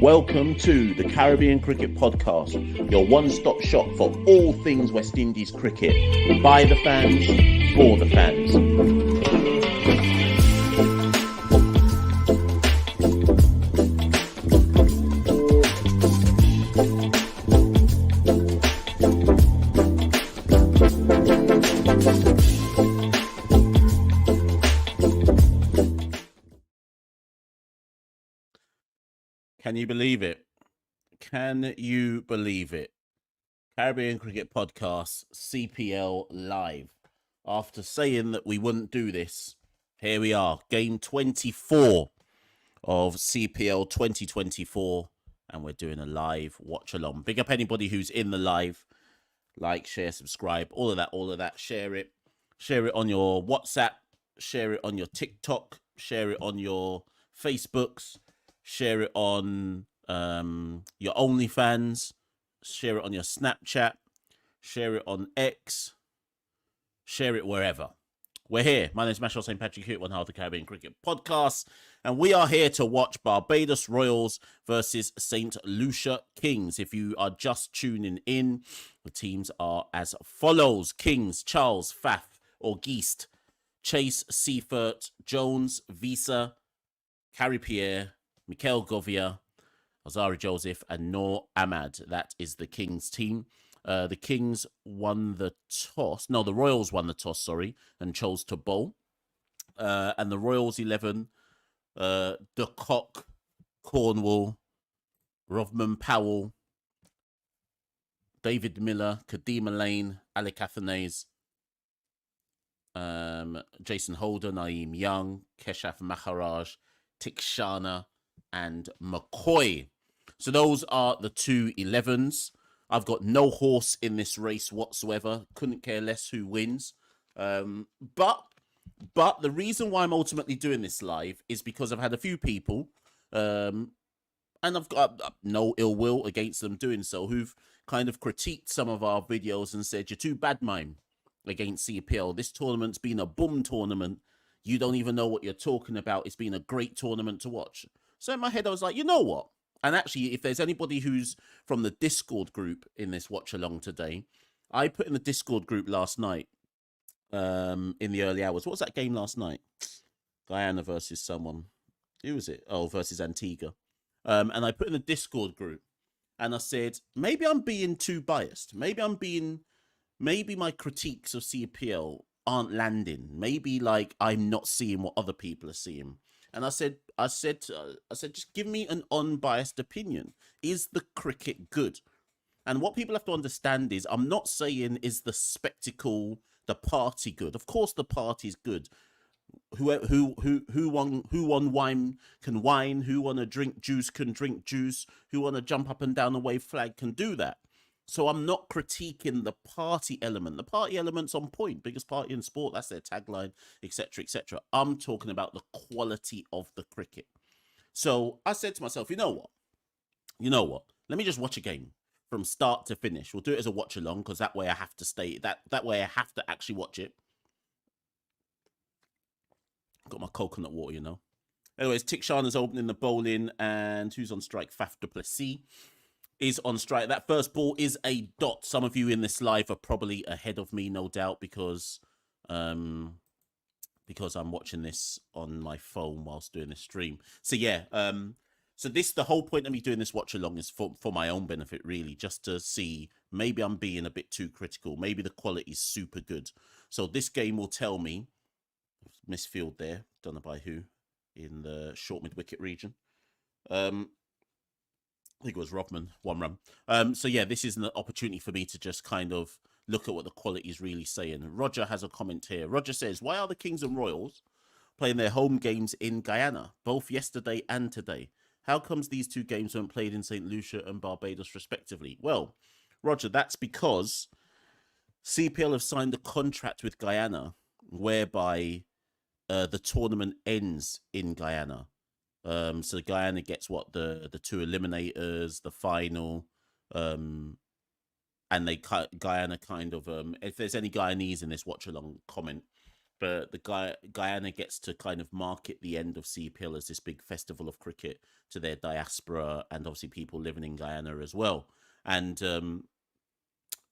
Welcome to the Caribbean Cricket Podcast, your one-stop shop for all things West Indies cricket. By the fans, for the fans. Can you believe it? Can you believe it? Caribbean Cricket Podcast, CPL Live. After saying that we wouldn't do this, here we are. Game 24 of CPL 2024. And we're doing a live watch along. Big up anybody who's in the live. Like, share, subscribe, all of that. Share it. Share it on your WhatsApp. Share it on your TikTok. Share it on your Facebooks. Share it on your OnlyFans. Share it on your Snapchat. Share it on X. Share it wherever. We're here. My name is Machel, St. Patrick here at one half of the Caribbean Cricket Podcast. And we are here to watch Barbados Royals versus Saint Lucia Kings. If you are just tuning in, the teams are as follows. Kings, Charles, Faf, Auguste, Chase, Seifert, Jones, Visa, Carrie Pierre, Machel Govia, Azari Joseph, and Noor Ahmad. That is the Kings team. The Kings won the toss. No, the Royals won the toss, and chose to bowl. And the Royals 11, De Kock, Cornwall, Rovman Powell, David Miller, Kadima Lane, Alec Athanaze, Jason Holder, Naeem Young, Keshaf Maharaj, Tikshana, and McCoy. So those are the two 11s. I've got no horse in this race whatsoever. Couldn't care less who wins. But the reason why I'm ultimately doing this live is because I've had a few people, and I've got no ill will against them doing so, who've kind of critiqued some of our videos and said, you're too bad, mime, against CPL. This tournament's been a boom tournament. You don't even know what you're talking about. It's been a great tournament to watch. So in my head, I was like, you know what? And actually, if there's anybody who's from the Discord group in this watch along today, I put in the Discord group last night, in the early hours. What was that game last night? Guyana versus someone. Who was it? Oh, versus Antigua. And I put in the Discord group, and I said, maybe I'm being too biased. Maybe my critiques of CPL aren't landing. Maybe like I'm not seeing what other people are seeing. And I said, just give me an unbiased opinion. Is the cricket good? And what people have to understand is, I'm not saying is the spectacle, the party good. Of course, the party's good. Who won wine can wine. Who want to drink juice can drink juice. Who want to jump up and down a wave flag can do that. So I'm not critiquing the party element. The party element's on point. Biggest party in sport, that's their tagline, etc., etc. I'm talking about the quality of the cricket. So I said to myself, you know what? Let me just watch a game from start to finish. We'll do it as a watch along, because that way I have to stay. That way I have to actually watch it. Got my coconut water, Anyways, Tikshana's opening the bowling, and who's on strike? Faf du Plessis is on strike. That first ball is a dot. Some of you in this live are probably ahead of me, no doubt, because I'm watching this on my phone whilst doing the stream. So yeah, so the whole point of me doing this watch along is for my own benefit, really, just to see, maybe I'm being a bit too critical. Maybe the quality is super good. So this game will tell me. Misfield there, don't know by who, in the short mid-wicket region. I think it was Rovman, 1 run. So yeah, this is an opportunity for me to just kind of look at what the quality is really saying. Roger has a comment here. Roger says, why are the Kings and Royals playing their home games in Guyana, both yesterday and today? How comes these two games weren't played in St. Lucia and Barbados respectively? Well, Roger, that's because CPL have signed a contract with Guyana whereby the tournament ends in Guyana. So Guyana gets what, the two eliminators, the final, and Guyana kind of, if there's any Guyanese in this watch along, comment. but the Guyana gets to kind of market the end of CPL as this big festival of cricket to their diaspora and obviously people living in Guyana as well. And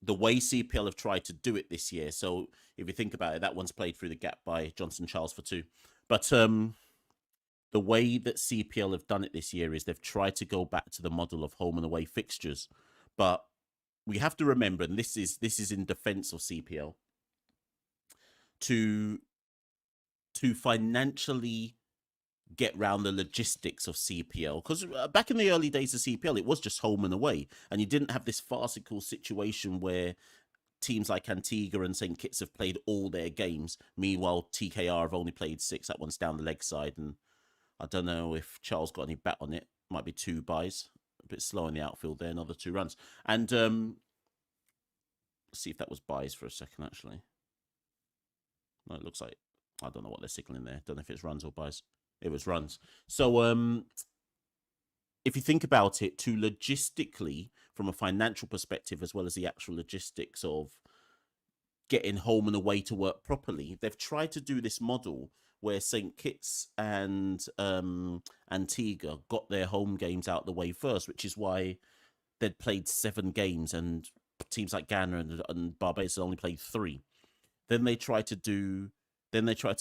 the way CPL have tried to do it this year. So if you think about it, that one's played through the gap by Johnson Charles for 2. But the way that CPL have done it this year is they've tried to go back to the model of home and away fixtures. But we have to remember, and this is in defense of CPL, to financially get round the logistics of CPL, because back in the early days of CPL, it was just home and away, and you didn't have this farcical situation where teams like Antigua and St. Kitts have played all their games. Meanwhile, TKR have only played 6. That one's down the leg side, and I don't know if Charles got any bat on it. Might be 2 byes. A bit slow in the outfield there, another 2 runs. And let's see if that was byes for a second, actually. No, it looks like, I don't know what they're signaling there. Don't know if it's runs or byes. It was runs. So if you think about it, to logistically, from a financial perspective, as well as the actual logistics of getting home and away to work properly, they've tried to do this model where St. Kitts and Antigua got their home games out the way first, which is why they'd played 7 games and teams like Ghana and Barbados only played 3. Then they tried to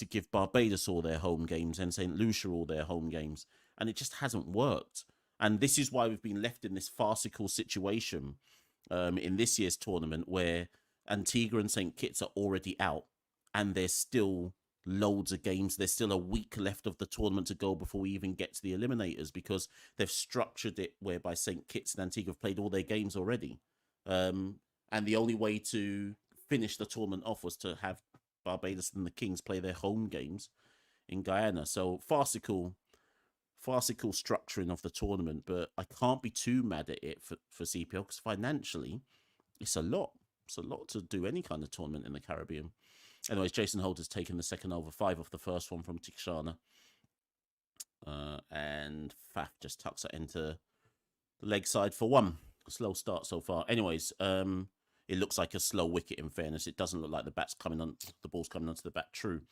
give Barbados all their home games and Saint Lucia all their home games, and it just hasn't worked. And this is why we've been left in this farcical situation in this year's tournament where Antigua and St. Kitts are already out, and there's still loads of games. There's still a week left of the tournament to go before we even get to the eliminators, because they've structured it whereby St. Kitts and Antigua have played all their games already. And the only way to finish the tournament off was to have Barbados and the Kings play their home games in Guyana. So farcical structuring of the tournament, but I can't be too mad at it for CPL, because financially it's a lot. It's a lot to do any kind of tournament in the Caribbean. Anyways, Jason Holt has taken the second over, 5 off the first one from Tikshana. And Faf just tucks it into the leg side for 1. Slow start so far. Anyways, it looks like a slow wicket, in fairness. It doesn't look like the ball's coming onto the bat. True.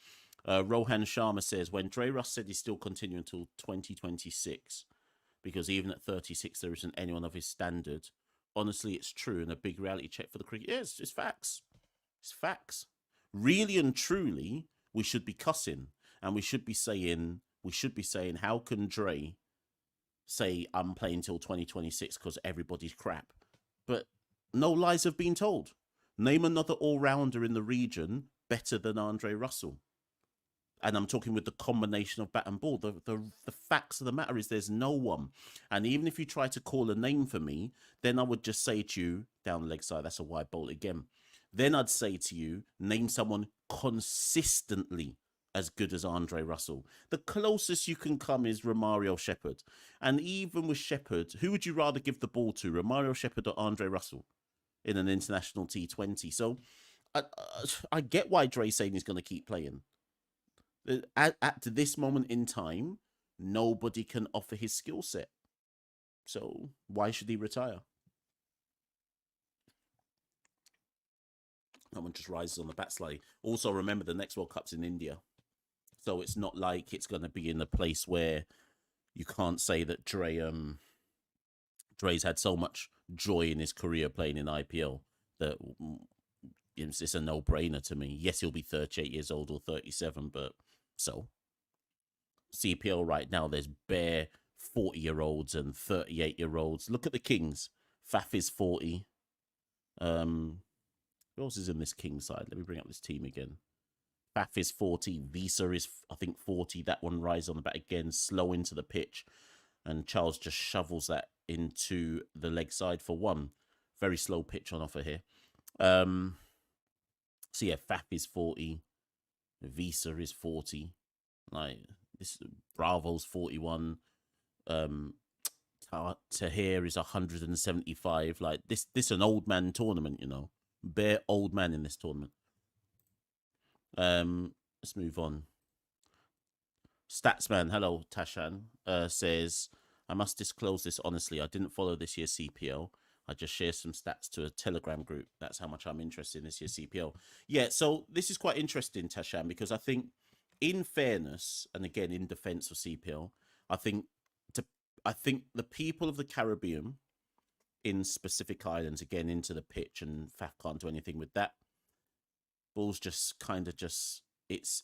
Rohan Sharma says, when Dre Russ said he's still continuing until 2026, because even at 36, there isn't anyone of his standard. Honestly, it's true, and a big reality check for the cricket. Yes, it's facts. It's facts. Really and truly, we should be cussing, and we should be saying, how can Dre say I'm playing till 2026 because everybody's crap? But no lies have been told. Name another all-rounder in the region better than Andre Russell. And I'm talking with the combination of bat and ball. The facts of the matter is there's no one. And even if you try to call a name for me, then I would just say to you, down the leg side, that's a wide bolt again. Then I'd say to you, name someone consistently as good as Andre Russell. The closest you can come is Romario Shepherd. And even with Shepherd, who would you rather give the ball to, Romario Shepherd or Andre Russell in an international T20? So I get why Dre's saying he's going to keep playing. At this moment in time, nobody can offer his skill set. So why should he retire? That one just rises on the bat slightly. Also, remember the next World Cup's in India. So it's not like it's going to be in a place where you can't say that Dre's had so much joy in his career playing in IPL that it's a no-brainer to me. Yes, he'll be 38 years old or 37, but so CPL right now, there's bare 40-year-olds and 38-year-olds. Look at the Kings. Faf is 40. Who else is in this King side? Let me bring up this team again. Faf is 40. Visa is, I think, 40. That one rises on the bat again, slow into the pitch. And Charles just shovels that into the leg side for 1. Very slow pitch on offer here. So yeah, Faf is 40. Visa is 40. Like this, Bravo's 41. Tahir is 175. Like this an old man tournament, you know. Bare old man in this tournament. Let's move on. Statsman, hello Tashan, says, I must disclose this honestly. I didn't follow this year's CPL. I just share some stats to a Telegram group. That's how much I'm interested in this year's CPL. Yeah, so this is quite interesting, Tashan, because I think, in fairness, and again in defence of CPL, I think to I think the people of the Caribbean in specific islands, again into the pitch, and Faf can't do anything with that. Ball's just kind of just it's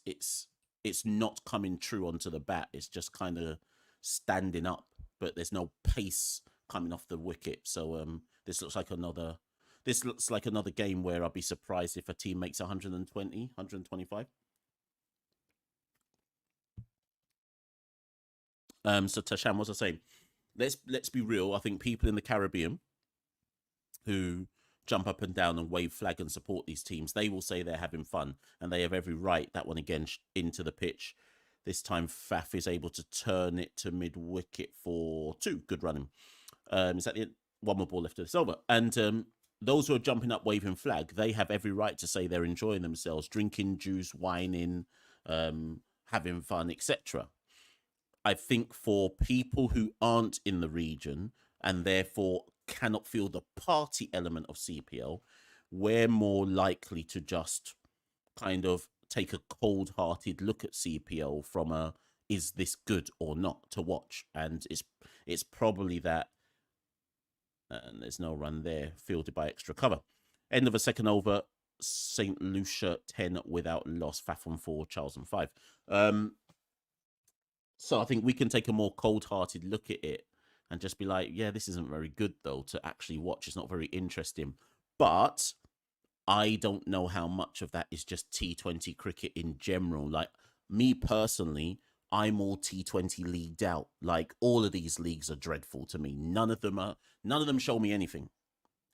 not coming true onto the bat. It's just kind of standing up, but there's no pace coming off the wicket. So this looks like another game where I'll be surprised if a team makes 120, 125. So Tashan, what's I saying? Let's be real. I think people in the Caribbean who jump up and down and wave flag and support these teams, they will say they're having fun, and they have every right. That one again into the pitch. This time Faf is able to turn it to mid wicket for 2. Good running. Is that the one more ball left of this over? And those who are jumping up waving flag, they have every right to say they're enjoying themselves, drinking juice, whining, having fun, etc. I think for people who aren't in the region and therefore cannot feel the party element of CPL, we're more likely to just kind of take a cold-hearted look at CPL from a is this good or not to watch, and it's probably that. And there's no run there, fielded by extra cover. End of a second over, Saint Lucia 10 without loss, Faf on 4, Charles on 5. So I think we can take a more cold-hearted look at it and just be like, yeah, this isn't very good, though, to actually watch. It's not very interesting. But I don't know how much of that is just T20 cricket in general. Like, me personally, I'm all T20 leagued out. Like, all of these leagues are dreadful to me. None of them show me anything.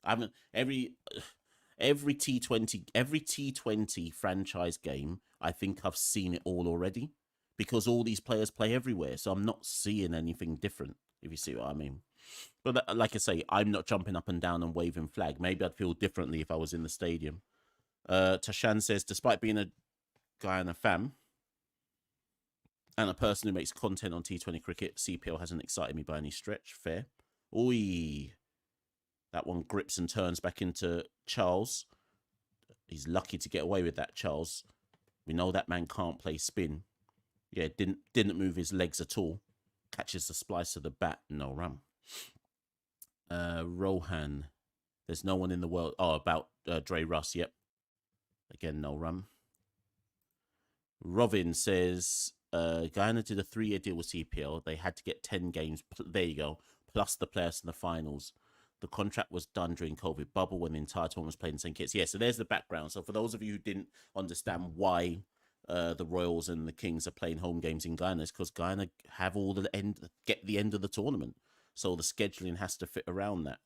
I haven't every T20 franchise game, I think I've seen it all already, because all these players play everywhere. So I'm not seeing anything different, if you see what I mean. But like I say, I'm not jumping up and down and waving flag. Maybe I'd feel differently if I was in the stadium. Tashan says, despite being a guy and a fan and a person who makes content on T20 cricket, CPL hasn't excited me by any stretch. Fair. Oi. That one grips and turns back into Charles. He's lucky to get away with that, Charles. We know that man can't play spin. Yeah, didn't move his legs at all. Catches the splice of the bat. No run. Rohan. There's no one in the world. Oh, about Dre Russ. Yep. Again, no run. Robin says, Guyana did a 3-year deal with CPL. They had to get 10 games. There you go. Plus the players in the finals. The contract was done during COVID bubble when the entire tournament was played in St. Kitts. Yeah, so there's the background. So for those of you who didn't understand why the Royals and the Kings are playing home games in Guyana, it's because Guyana have get the end of the tournament. So the scheduling has to fit around that.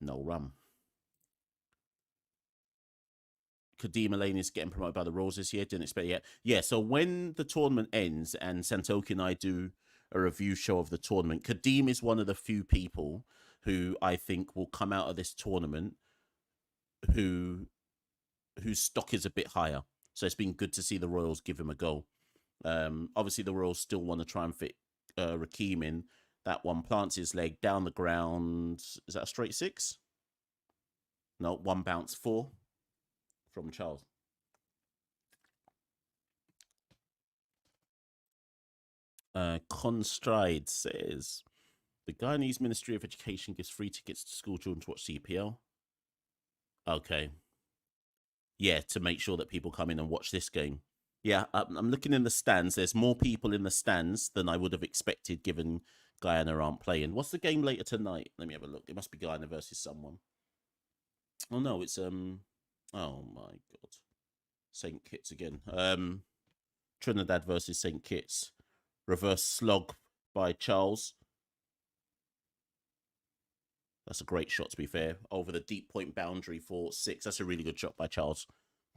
No run. Kadeem Elaine is getting promoted by the Royals this year. Didn't expect it yet. Yeah, so when the tournament ends and Santoki and I do a review show of the tournament, Kadeem is one of the few people who I think will come out of this tournament whose stock is a bit higher. So it's been good to see the Royals give him a go. Obviously, the Royals still want to try and fit Rakeem in. That one plants his leg down the ground. Is that a straight 6? No, one bounce 4 from Charles. Constride says, the Guyanese Ministry of Education gives free tickets to school children to watch CPL. Okay. Yeah, to make sure that people come in and watch this game. Yeah, I'm looking in the stands. There's more people in the stands than I would have expected, given Guyana aren't playing. What's the game later tonight? Let me have a look. It must be Guyana versus someone. Oh no, it's oh my god, St. Kitts again. Trinidad versus St. Kitts. Reverse slog by Charles. That's a great shot, to be fair. Over the deep point boundary for 6. That's a really good shot by Charles.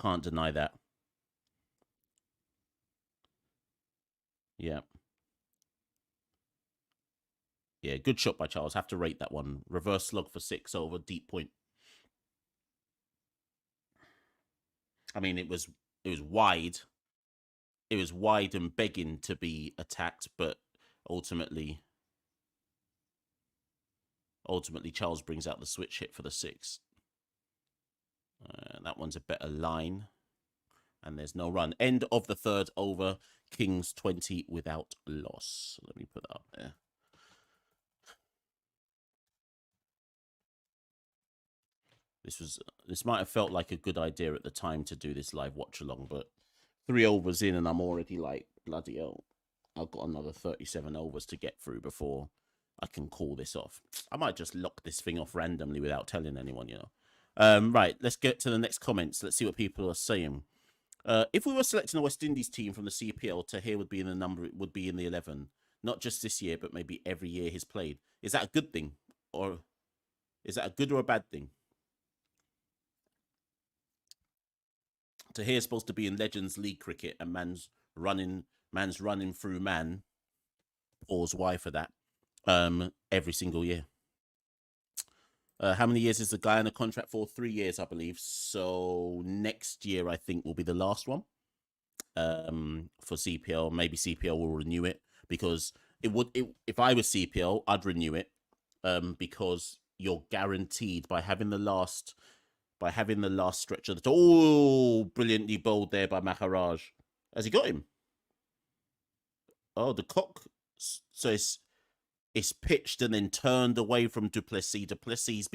Can't deny that. Yeah. Yeah, good shot by Charles. Have to rate that one. Reverse slug for 6 over deep point. I mean, it was wide. It was wide and begging to be attacked, but ultimately Ultimately, Charles brings out the switch hit for the 6. That one's a better line. And there's no run. End of the 3rd over. Kings 20 without loss. Let me put that up there. This might have felt like a good idea at the time to do this live watch along, but 3 overs in and I'm already like, bloody hell. I've got another 37 overs to get through before I can call this off. I might just lock this thing off randomly without telling anyone, you know. Right, let's get to the next comments. Let's see what people are saying. If we were selecting a West Indies team from the CPL, Tahir would be in the number. It would be in the 11. Not just this year, but maybe every year he's played. Is that a good thing, or is that a good or a bad thing? Tahir's supposed to be in Legends League cricket, and man's running through man. Pause. Why for that? Every single year. How many years is the guy on a contract for? 3 years, I believe. So next year, I think, will be the last one. For CPL, maybe CPL will renew it, because if I was CPL, I'd renew it, because you're guaranteed by having the last stretch of the brilliantly bowled there by Maharaj. Has he got him? Oh, the cock. So it's pitched and then turned away from Duplessis. Duplessis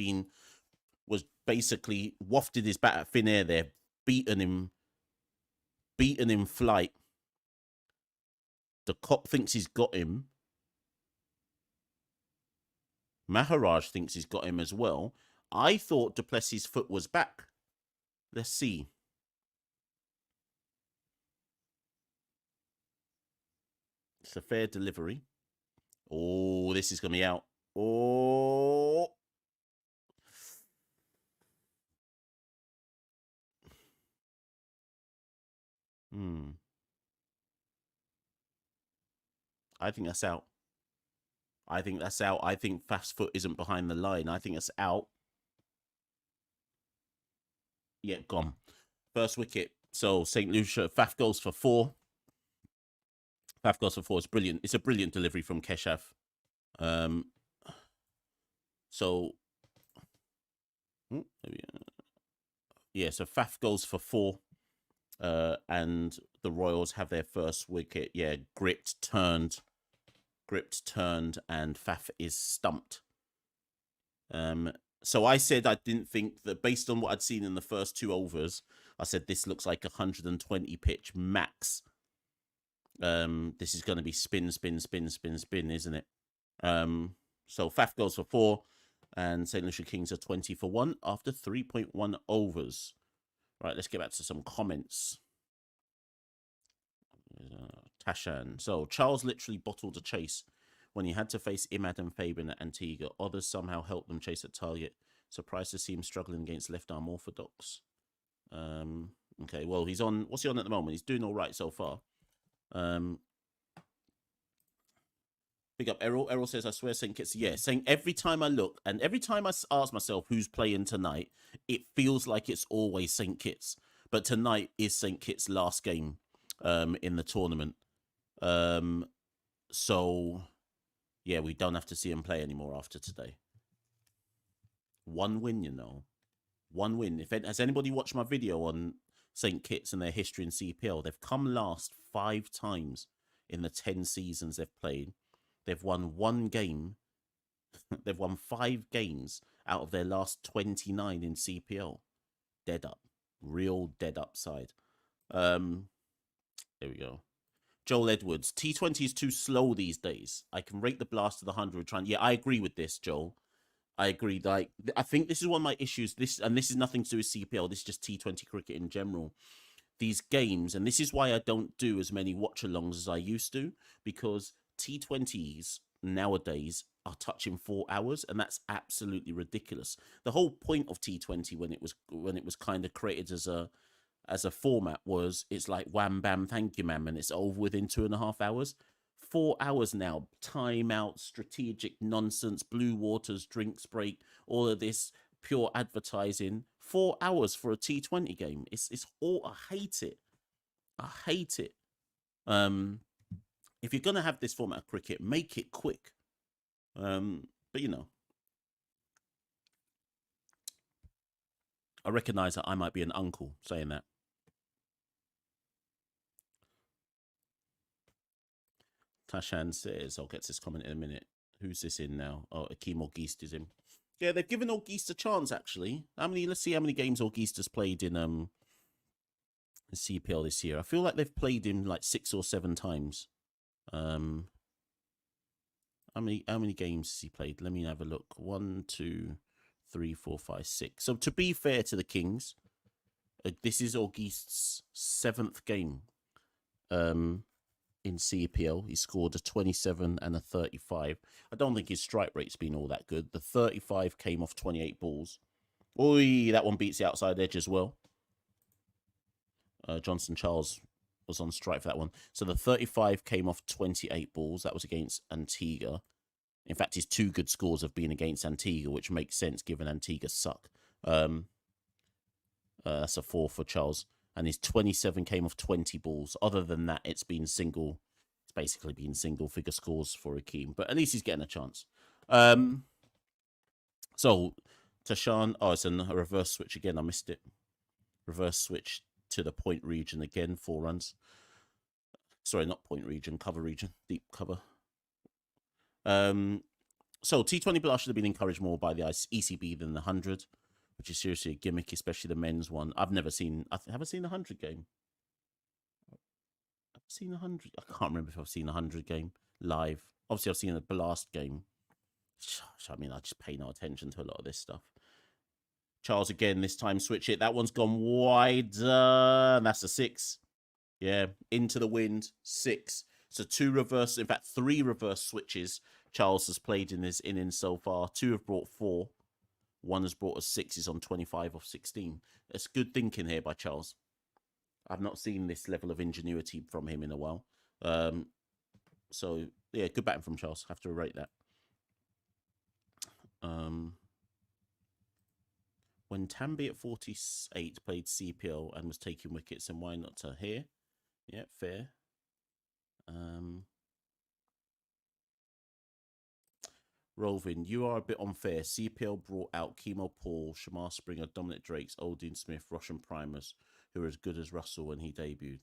was basically wafted his bat at thin air there, beaten in flight. The cop thinks he's got him. Maharaj thinks he's got him as well. I thought Duplessis' foot was back. Let's see. It's a fair delivery. Oh, this is going to be out. Oh. I think that's out. I think that's out. I think Faf's foot isn't behind the line. I think that's out. Yeah, gone. First wicket. So Saint Lucia, Faf goes for 4. Faf goes for 4. It's brilliant. It's a brilliant delivery from Keshav. So yeah, so Faf goes for 4. And the Royals have their first wicket. Yeah, gripped, turned, and Faf is stumped. So I said I didn't think that, based on what I'd seen in the first 2 overs, I said this looks like 120 pitch max. This is going to be spin, isn't it? So Faf goes for 4, and Saint Lucia Kings are 20 for 1 after 3.1 overs. Right, let's get back to some comments. Tashan. So Charles literally bottled a chase when he had to face Imad and Fabian at Antigua. Others somehow helped them chase a target. Surprised to see him struggling against left-arm orthodox. Okay, well, he's on... What's he on at the moment? He's doing all right so far. Big up Errol. Errol says, I swear St. Kitts... Yeah, saying every time I look and every time I ask myself who's playing tonight, it feels like it's always St. Kitts. But tonight is St. Kitts' last game in the tournament. So... yeah, we don't have to see him play anymore after today. 1 win, you know. 1 win. Has anybody watched my video on St. Kitts and their history in CPL? They've come last 5 times in the 10 seasons they've played. They've won 1 game. They've won 5 games out of their last 29 in CPL. Dead up. Real dead up side. There we go. Joel Edwards, T20 is too slow these days. I can rate the blast to the 100. Yeah, I agree with this, Joel. I agree. Like, I think this is one of my issues. This is nothing to do with CPL. This is just T20 cricket in general. These games, and this is why I don't do as many watch-alongs as I used to, because T20s nowadays are touching 4 hours, and that's absolutely ridiculous. The whole point of T20 when it was kind of created as a format was, it's like wham bam thank you ma'am, and it's over within 2.5 hours. 4 hours now, timeout, strategic nonsense, blue waters, drinks break, all of this pure advertising. 4 hours for a T20 game. It's all... I hate it. I hate it. If you're gonna have this format of cricket, make it quick. But you know, I recognise that I might be an uncle saying that. Tashan says, I'll get to this comment in a minute. Who's this in now? Oh, Akeem Auguste is in. Yeah, they've given Auguste a chance, actually. Let's see how many games Auguste has played in CPL this year. I feel like they've played him like 6 or 7 times. How many games has he played? Let me have a look. 1, 2, 3, 4, 5, 6. So to be fair to the Kings, this is Auguste's 7th game in CPL. He scored a 27 and a 35. I don't think his strike rate's been all that good. The 35 came off 28 balls. Oi, that one beats the outside edge as well. Johnson Charles was on strike for that one. So the 35 came off 28 balls. That was against Antigua. In fact, his 2 good scores have been against Antigua, which makes sense given Antigua suck. That's a 4 for Charles. And his 27 came off 20 balls. Other than that, it's basically been single figure scores for Akeem. But at least he's getting a chance. So Tashan, it's a reverse switch again. I missed it. Reverse switch to the point region again, 4 runs. Sorry, not point region, cover region, deep cover. So T20 Blast should have been encouraged more by the ECB than the 100, which is seriously a gimmick, especially the men's one. Have I seen the 100 game? I've seen 100. I can't remember if I've seen a 100 game live. Obviously, I've seen a Blast game. I mean, I just pay no attention to a lot of this stuff. Charles again, this time switch it. That one's gone wider. And that's a 6. Yeah, into the wind, 6. So 2 reverse, in fact, 3 reverse switches Charles has played in this innings so far. 2 have brought 4. 1 has brought us 6. He's on 25 off 16. That's good thinking here by Charles. I've not seen this level of ingenuity from him in a while. So, yeah, good batting from Charles. Have to rate that. When Tambi at 48 played CPL and was taking wickets, and why not to here? Yeah, fair. Rovin, you are a bit unfair. CPL brought out Chemo Paul, Shamar Springer, Dominic Drakes, Oldine Smith, Russian Primus, who are as good as Russell when he debuted.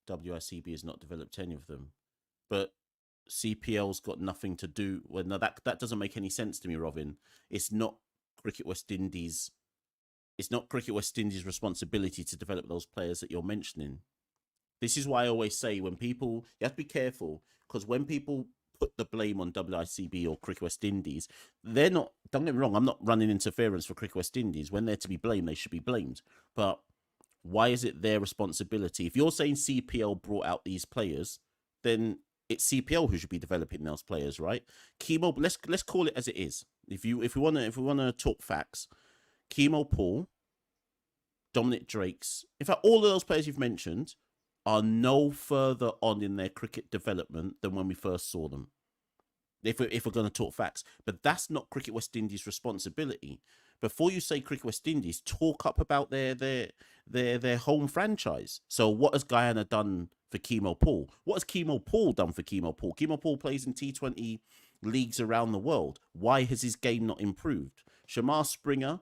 WICB has not developed any of them. But CPL's got nothing to do... Well, no, that doesn't make any sense to me, Rovin. It's not Cricket West Indies... It's not Cricket West Indies' responsibility to develop those players that you're mentioning. This is why I always say when people... You have to be careful, because when people put the blame on WICB or Cricket West Indies, they're not... Don't get me wrong, I'm not running interference for Cricket West Indies. When they're to be blamed, they should be blamed. But why is it their responsibility? If you're saying CPL brought out these players, then it's CPL who should be developing those players, right? Chemo... Let's call it as it is. If we want to talk facts... Chemo Paul, Dominic Drakes, in fact, all of those players you've mentioned are no further on in their cricket development than when we first saw them. If we're going to talk facts, but that's not Cricket West Indies' responsibility. Before you say Cricket West Indies, talk up about their home franchise. So what has Guyana done for Chemo Paul? What has Chemo Paul done for Chemo Paul? Chemo Paul plays in T20 leagues around the world. Why has his game not improved? Shamar Springer.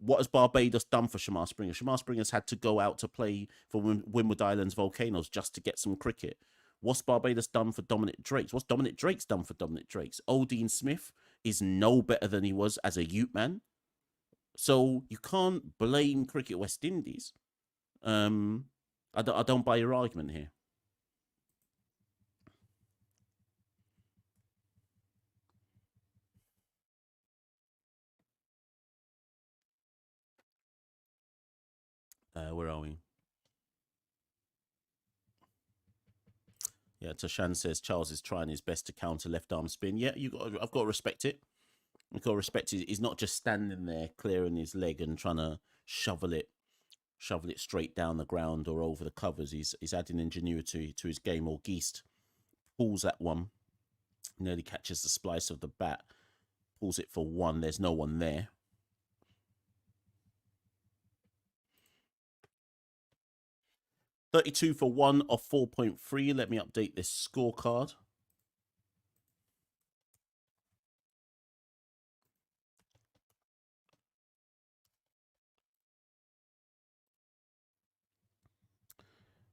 What has Barbados done for Shamar Springer? Shamar Springer's had to go out to play for Windward Islands Volcanoes just to get some cricket. What's Barbados done for Dominic Drakes? What's Dominic Drakes done for Dominic Drakes? Oldine Smith is no better than he was as a youth man. So you can't blame Cricket West Indies. I don't buy your argument here. Where are we? Yeah, Tashan says Charles is trying his best to counter left arm spin. Yeah, I've got to respect it. I've got to respect it. He's not just standing there clearing his leg and trying to shovel it straight down the ground or over the covers. He's adding ingenuity to his game. Auguste pulls that one, nearly catches the splice of the bat, pulls it for 1. There's no one there. $32 for 1 of 4.3. Let me update this scorecard.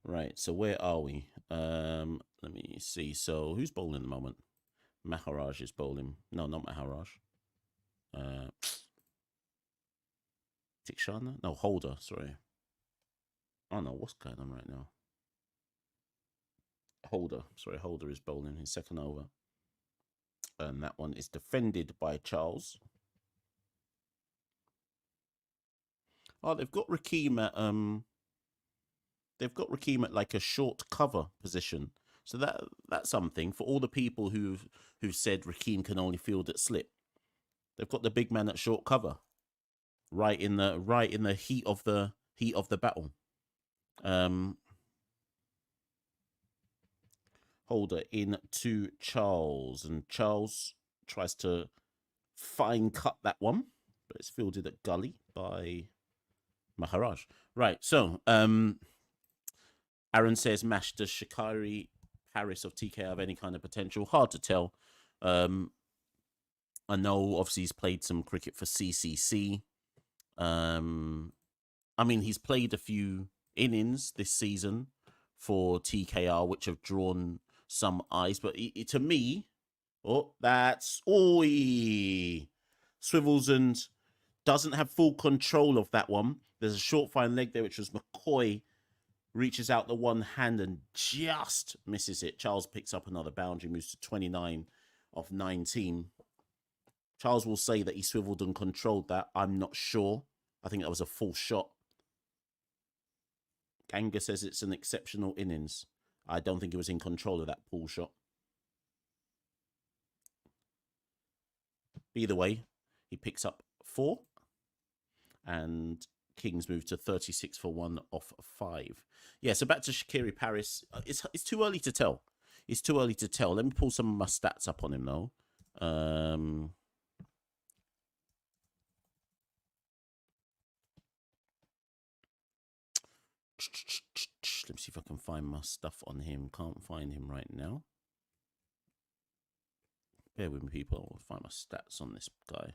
Right. So where are we? Let me see. So who's bowling at the moment? Maharaj is bowling. No, not Maharaj. Tikshana? No, Holder. Sorry. Oh no, what's going on right now? Holder. Sorry, Holder is bowling his second over. And that one is defended by Charles. Oh, they've got Rakeem at like a short cover position. So that's something for all the people who've said Rakeem can only field at slip. They've got the big man at short cover, right in the heat of the battle. Holder in to Charles, and Charles tries to fine cut that one, but it's fielded at gully by Maharaj. Right, so Aaron says, Mash, does Shakari Harris of TK have any kind of potential? Hard to tell. I know obviously he's played some cricket for CCC. I mean, he's played a few innings this season for TKR, which have drawn some eyes. But to me, that's swivels and doesn't have full control of that one. There's a short fine leg there, which was McCoy. Reaches out the one hand and just misses it. Charles picks up another boundary, moves to 29 of 19. Charles will say that he swiveled and controlled that. I'm not sure. I think that was a full shot. Ganga says it's an exceptional innings. I don't think he was in control of that pull shot. Either way, he picks up 4. And Kings move to 36 for 1 off 5. Yeah, so back to Shakiri Paris. It's too early to tell. It's too early to tell. Let me pull some of my stats up on him, though. Let me see if I can find my stuff on him. Can't find him right now. Bear with me, people. I'll find my stats on this guy.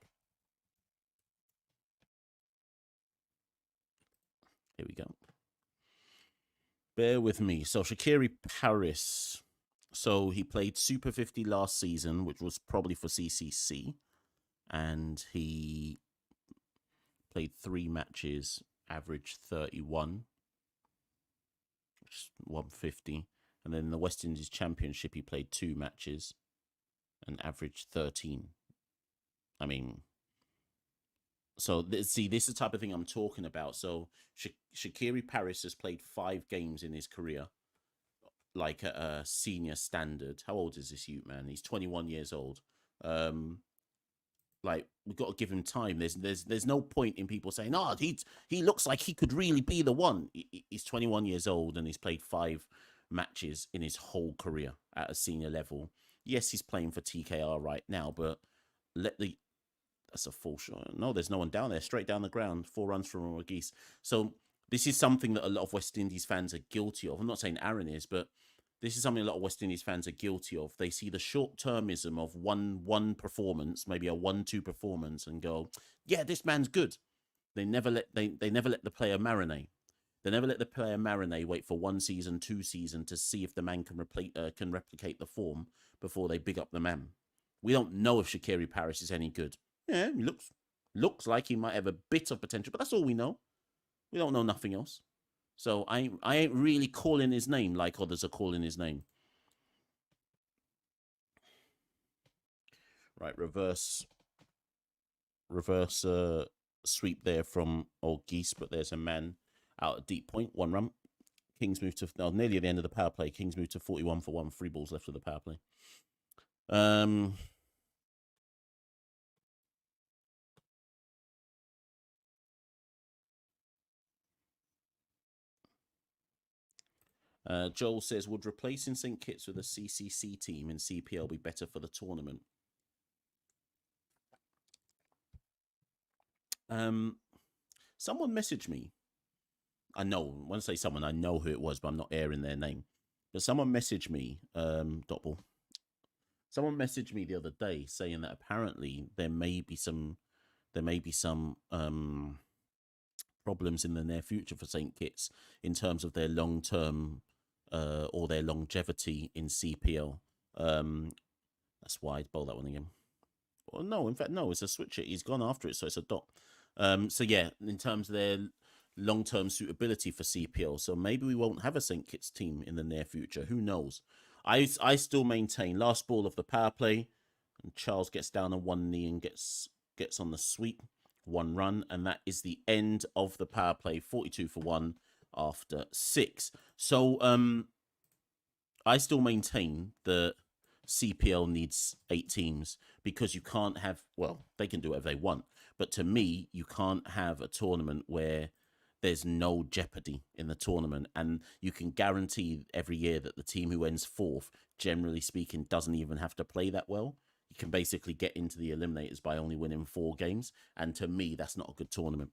Here we go. Bear with me. So Shakiri Paris. So he played Super 50 last season, which was probably for CCC. And he played 3 matches, averaged 31, which is 150. And then in the West Indies Championship, he played 2 matches and averaged 13. I mean, so see, this is the type of thing I'm talking about. So Shakiri Paris has played 5 games in his career, like at a senior standard. How old is this youth, man? He's 21 years old. Like, we've got to give him time. There's no point in people saying, "Oh, he looks like he could really be the one." He's 21 years old and he's played 5 matches in his whole career at a senior level. Yes, he's playing for TKR right now, but that's a full shot. No, there's no one down there. Straight down the ground. 4 runs from Geese. So this is something that a lot of West Indies fans are guilty of. I'm not saying Aaron is, but this is something a lot of West Indies fans are guilty of. They see the short-termism of one performance, maybe a 1-2 performance, and go, "Yeah, this man's good." They never let the player marinate. They never let the player marinate. Wait for 1 season, 2 season to see if the man can replicate the form before they big up the man. We don't know if Shakiri Paris is any good. Yeah, he looks like he might have a bit of potential, but that's all we know. We don't know nothing else. So I ain't really calling his name like others are calling his name. Right, reverse sweep there from old Geese, but there's a man out at deep point, 1 run. Kings move to nearly at the end of the power play. Kings move to 41 for 1, 3 balls left of the power play. Joel says, would replacing St. Kitts with a CCC team in CPL be better for the tournament? Someone messaged me. I know, when I say someone, I know who it was, but I'm not airing their name. But someone messaged me, Dotball. Someone messaged me the other day saying that apparently there may be some problems in the near future for St. Kitts in terms of their long-term or their longevity in CPL. That's wide. Bowl that one again. Well, no, in fact, no, it's a switch it. He's gone after it, so it's a dot. So yeah, in terms of their long-term suitability for CPL, so maybe we won't have a St. Kitts team in the near future. Who knows? I still maintain last ball of the power play, and Charles gets down on one knee and gets on the sweep, 1 run, and that is the end of the power play. 42 for 1 after 6. So I still maintain that CPL needs 8 teams because you can't have, well, they can do whatever they want, but to me, you can't have a tournament where there's no jeopardy in the tournament, and you can guarantee every year that the team who ends 4th, generally speaking, doesn't even have to play that well. You can basically get into the eliminators by only winning 4 games, and to me, that's not a good tournament.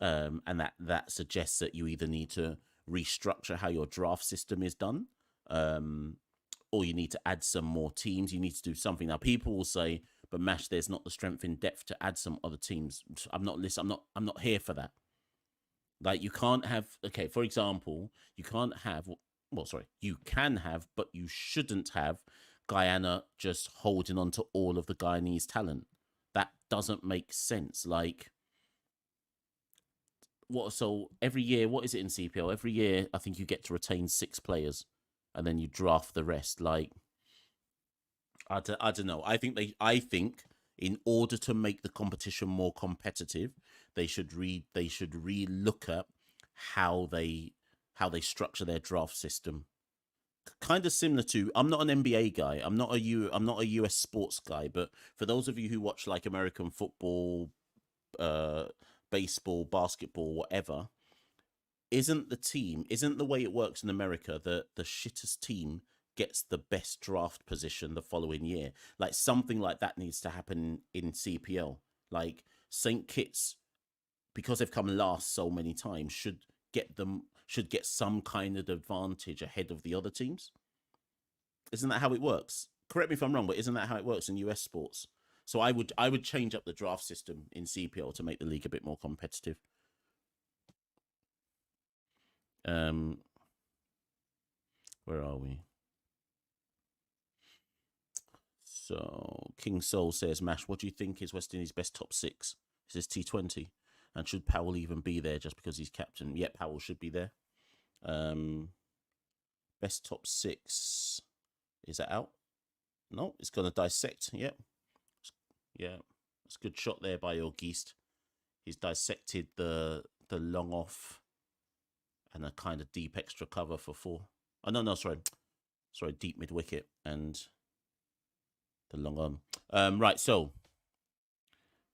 And that suggests that you either need to restructure how your draft system is done, or you need to add some more teams. You need to do something. Now, people will say, "But Mash, there's not the strength in depth to add some other teams." I'm not here for that. Like, you can't have. Okay, for example, you can't have. Well, sorry, you can have, but you shouldn't have Guyana just holding on to all of the Guyanese talent. That doesn't make sense. Like, what? So every year, what is it in CPL? Every year, I think you get to retain 6 players, and then you draft the rest. Like, I don't know. I think in order to make the competition more competitive, they should re-look at how they structure their draft system. Kind of similar to, I'm not an NBA guy. I'm not a US sports guy, but for those of you who watch like American football, baseball, basketball, whatever, isn't the way it works in America that the shittest team gets the best draft position the following year? Like, something like that needs to happen in CPL. Like, St. Kitts, because they've come last so many times, should get some kind of advantage ahead of the other teams. Isn't that how it works? Correct me if I'm wrong, but isn't that how it works in US sports? So I would change up the draft system in CPL to make the league a bit more competitive. Where are we? So King Soul says, Mash, what do you think is West Indies' best top 6? Is this T20? And should Powell even be there just because he's captain? Yeah, Powell should be there. Best top 6. Is that out? No, it's going to dissect. Yep. Yeah. It's a good shot there by your Geist. He's dissected the long off and a kind of deep extra cover for 4. Oh, no, sorry. Sorry, deep mid wicket and the long on. Right, so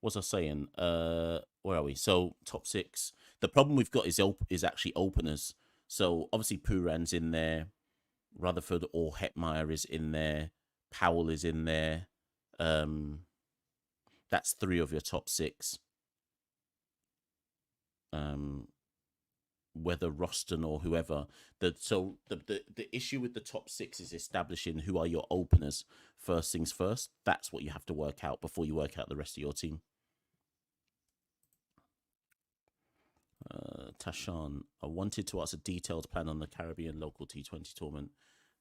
what was I saying? Where are we? So top 6. The problem we've got is actually openers. So obviously Pooran's in there. Rutherford or Hetmeyer is in there. Powell is in there. That's 3 of your top 6. Whether Roston or whoever. The issue with the top 6 is establishing who are your openers. First things first. That's what you have to work out before you work out the rest of your team. Tashan, I wanted to ask a detailed plan on the Caribbean local T20 tournament,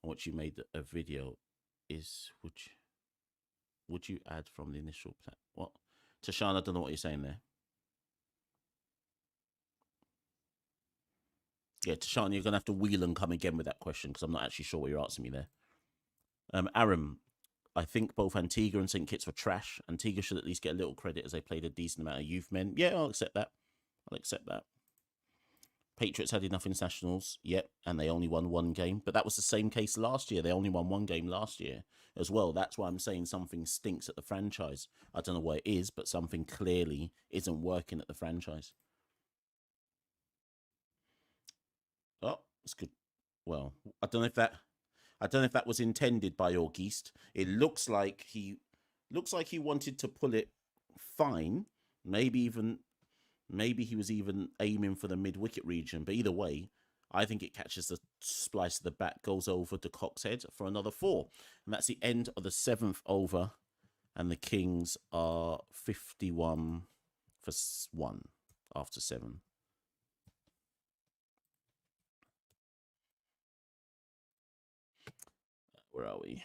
on which you made a video. Would you add from the initial plan? What? Tashan, I don't know what you're saying there. Yeah, Tashan, you're going to have to wheel and come again with that question because I'm not actually sure what you're asking me there. Aaron, I think both Antigua and St. Kitts were trash. Antigua should at least get a little credit as they played a decent amount of youth men. Yeah, I'll accept that. Patriots had enough internationals, yep, and they only won 1 game. But that was the same case last year. They only won 1 game last year as well. That's why I'm saying something stinks at the franchise. I don't know what it is, but something clearly isn't working at the franchise. Oh, that's good. Well, I don't know if that was intended by your Geist. It looks like he wanted to pull it fine. Maybe he was even aiming for the mid-wicket region. But either way, I think it catches the splice of the bat, goes over to Coxhead for another 4. And that's the end of the 7th over. And the Kings are 51 for 1 after 7. Where are we?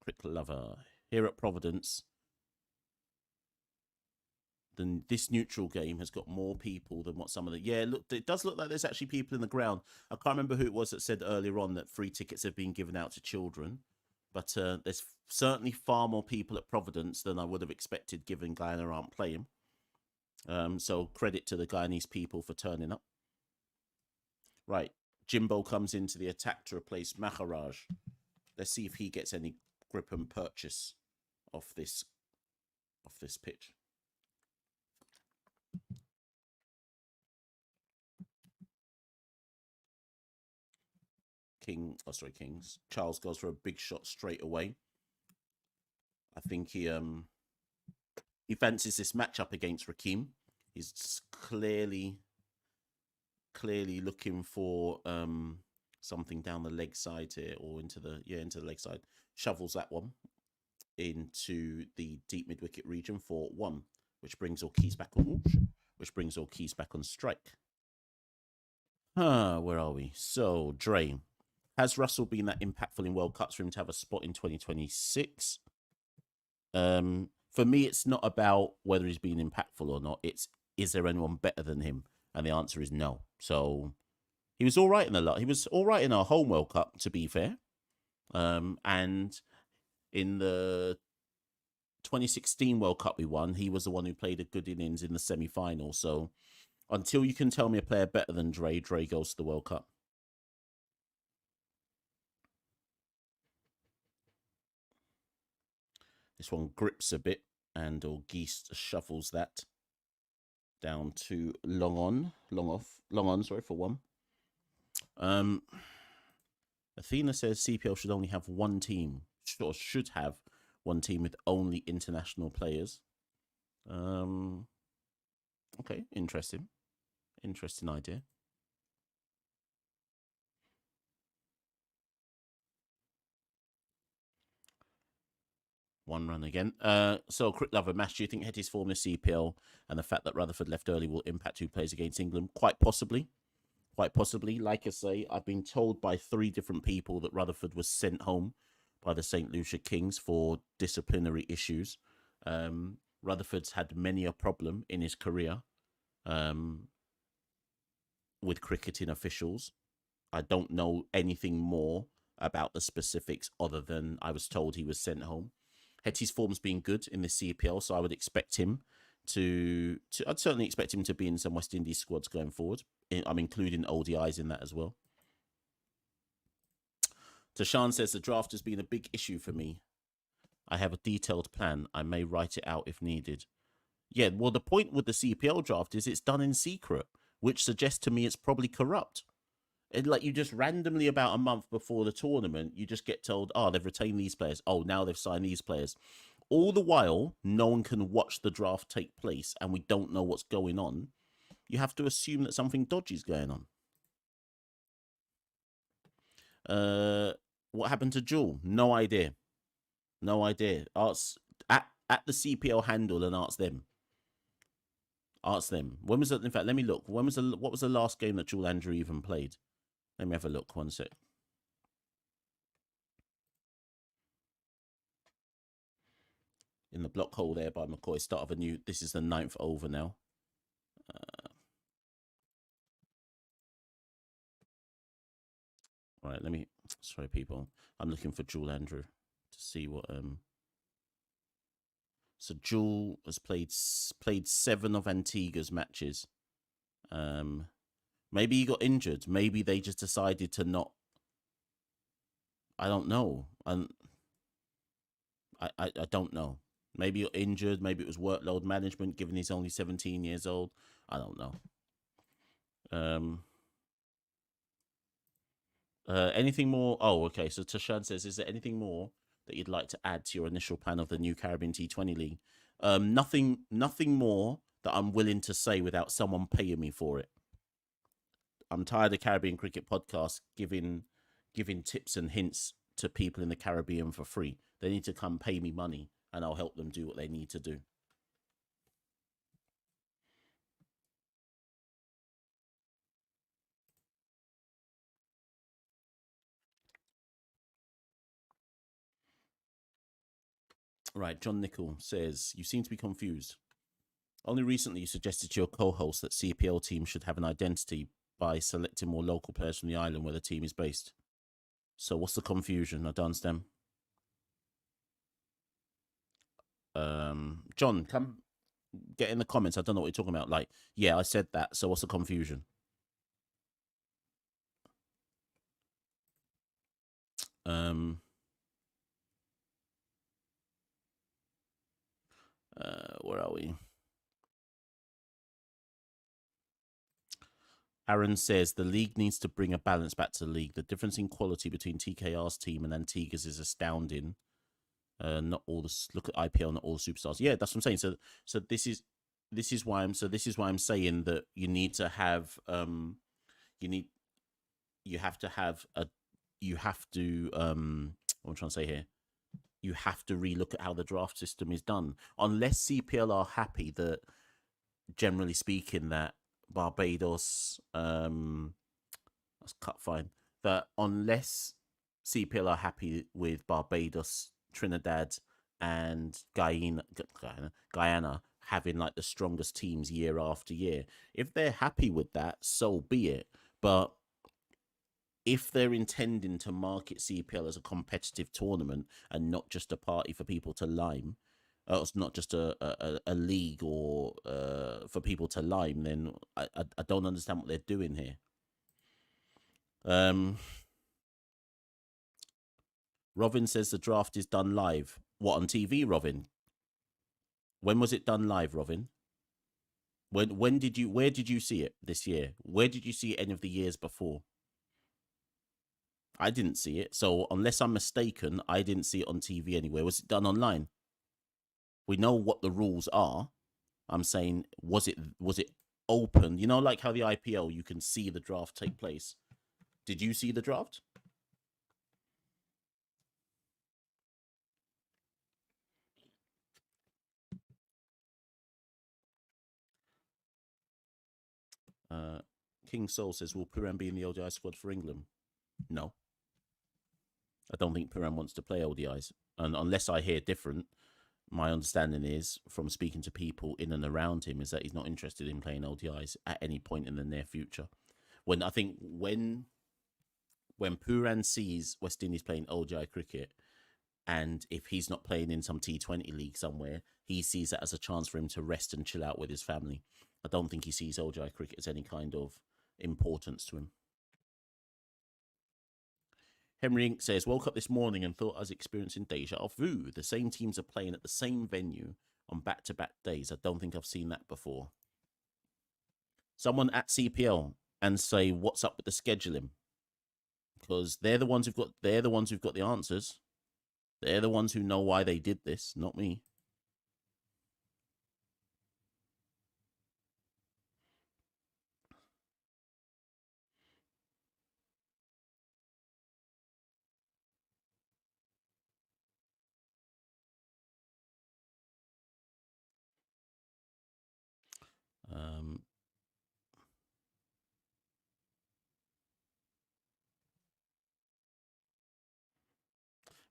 Cricket lover. Here at Providence, then this neutral game has got more people than what some of the... Yeah, look, it does look like there's actually people in the ground. I can't remember who it was that said earlier on that free tickets have been given out to children. But there's certainly far more people at Providence than I would have expected given Guyana aren't playing. So credit to the Guyanese people for turning up. Right. Jimbo comes into the attack to replace Maharaj. Let's see if he gets any grip and purchase off this pitch. Kings. Charles goes for a big shot straight away. I think he fancies this matchup against Rakim. He's clearly looking for something down the leg side here, or into the leg side. Shovels that one into the deep mid wicket region for 1, which brings all keys back on strike. Where are we? So Dre, has Russell been that impactful in World Cups for him to have a spot in 2026? For me, it's not about whether he's been impactful or not. It's, is there anyone better than him? And the answer is no. So he was all right in he was all right in our home World Cup, to be fair. And in the 2016 World Cup we won, he was the one who played a good innings in the semi-final. So until you can tell me a player better than Dre goes to the World Cup. This one grips a bit, and Geese shuffles that down to long on, sorry, for 1. Athena says CPL should only have one team, or should have one team with only international players. Okay, interesting idea. One run again. So, Crit Lover, Mash, do you think Hetty's form this CPL and the fact that Rutherford left early will impact who plays against England? Quite possibly. Quite possibly. Like I say, I've been told by 3 different people that Rutherford was sent home by the Saint Lucia Kings for disciplinary issues. Rutherford's had many a problem in his career with cricketing officials. I don't know anything more about the specifics other than I was told he was sent home. Hetty's form's been good in the CPL, so I would expect him I'd certainly expect him to be in some West Indies squads going forward. I'm including ODIs in that as well. Tashan says the draft has been a big issue for me. I have a detailed plan. I may write it out if needed. Yeah, well, the point with the CPL draft is it's done in secret, which suggests to me it's probably corrupt. Like, you just randomly, about a month before the tournament, you just get told, oh, they've retained these players. Oh, now they've signed these players. All the while, no one can watch the draft take place, and we don't know what's going on. You have to assume that something dodgy is going on. What happened to Jewel? No idea. Ask at the CPL handle and ask them. When was it? In fact, let me look. What was the last game that Jewel Andrew even played? Let me have a look. One sec. In the block hole there by McCoy. Start of a new... This is the 9th over now. All right, let me... Sorry, people. I'm looking for Jewel Andrew to see what... So Jewel has played 7 of Antigua's matches. Maybe he got injured. Maybe they just decided to not... I don't know. I don't know. Maybe you're injured. Maybe it was workload management, given he's only 17 years old. I don't know. Anything more? Oh, okay. So Tashan says, is there anything more that you'd like to add to your initial plan of the new Caribbean T20 League? Nothing more that I'm willing to say without someone paying me for it. I'm tired of Caribbean Cricket Podcast giving tips and hints to people in the Caribbean for free. They need to come pay me money, and I'll help them do what they need to do. Right, John Nickel says, you seem to be confused. Only recently you suggested to your co-host that CPL teams should have an identity by selecting more local players from the island where the team is based. So what's the confusion? I don't understand. John, come get in the comments. I don't know what you're talking about. Like, yeah, I said that. So what's the confusion? Where are we? Aaron says the league needs to bring a balance back to the league. The difference in quality between TKR's team and Antigua's is astounding. Not all the look at IPL, not all the superstars. Yeah, that's what I'm saying. So this is why I'm saying that you need to have you have to have a what I'm trying to say here. You have to relook at how the draft system is done. Unless CPL are happy that, generally speaking, that Barbados, that's cut fine. That unless CPL are happy with Barbados, Trinidad, and Guyana having like the strongest teams year after year, if they're happy with that, so be it. But if they're intending to market CPL as a competitive tournament and not just a party for people to lime, it's not just a league or for people to lime, then I don't understand what they're doing here. Robin says the draft is done live. What, on TV, Robin? When was it done live, Robin? When did you? Where did you see it this year? Where did you see it any of the years before? I didn't see it. So unless I'm mistaken, I didn't see it on TV anywhere. Was it done online? We know what the rules are. I'm saying, was it open? You know, like how the IPL, you can see the draft take place. Did you see the draft? King Soul says, will Puran be in the ODI squad for England? No. I don't think Puran wants to play ODIs. And unless I hear different, my understanding is, from speaking to people in and around him, is that he's not interested in playing ODIs at any point in the near future. When Puran sees West Indies playing ODI cricket, and if he's not playing in some T20 league somewhere, he sees that as a chance for him to rest and chill out with his family. I don't think he sees ODI cricket as any kind of importance to him. Henry Inc. says, woke up this morning and thought I was experiencing deja vu. The same teams are playing at the same venue on back-to-back days. I don't think I've seen that before. Someone at CPL and say, what's up with the scheduling? Because they're the ones who've got the answers. They're the ones who know why they did this, not me.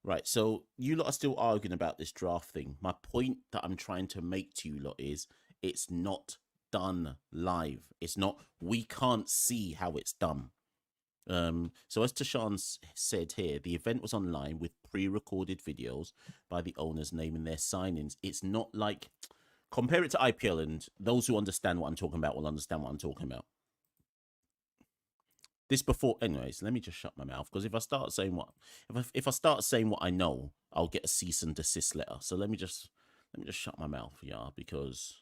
Right, so you lot are still arguing about this draft thing. My point that I'm trying to make to you lot is it's not done live. It's not, we can't see how it's done. So as Tashan said here, the event was online with pre-recorded videos by the owners naming their signings. It's not like, compare it to IPL, and those who understand what I'm talking about will understand what I'm talking about. This before, anyways, let me just shut my mouth, because if I start saying if I start saying what I know, I'll get a cease and desist letter. So let me just shut my mouth, yeah, because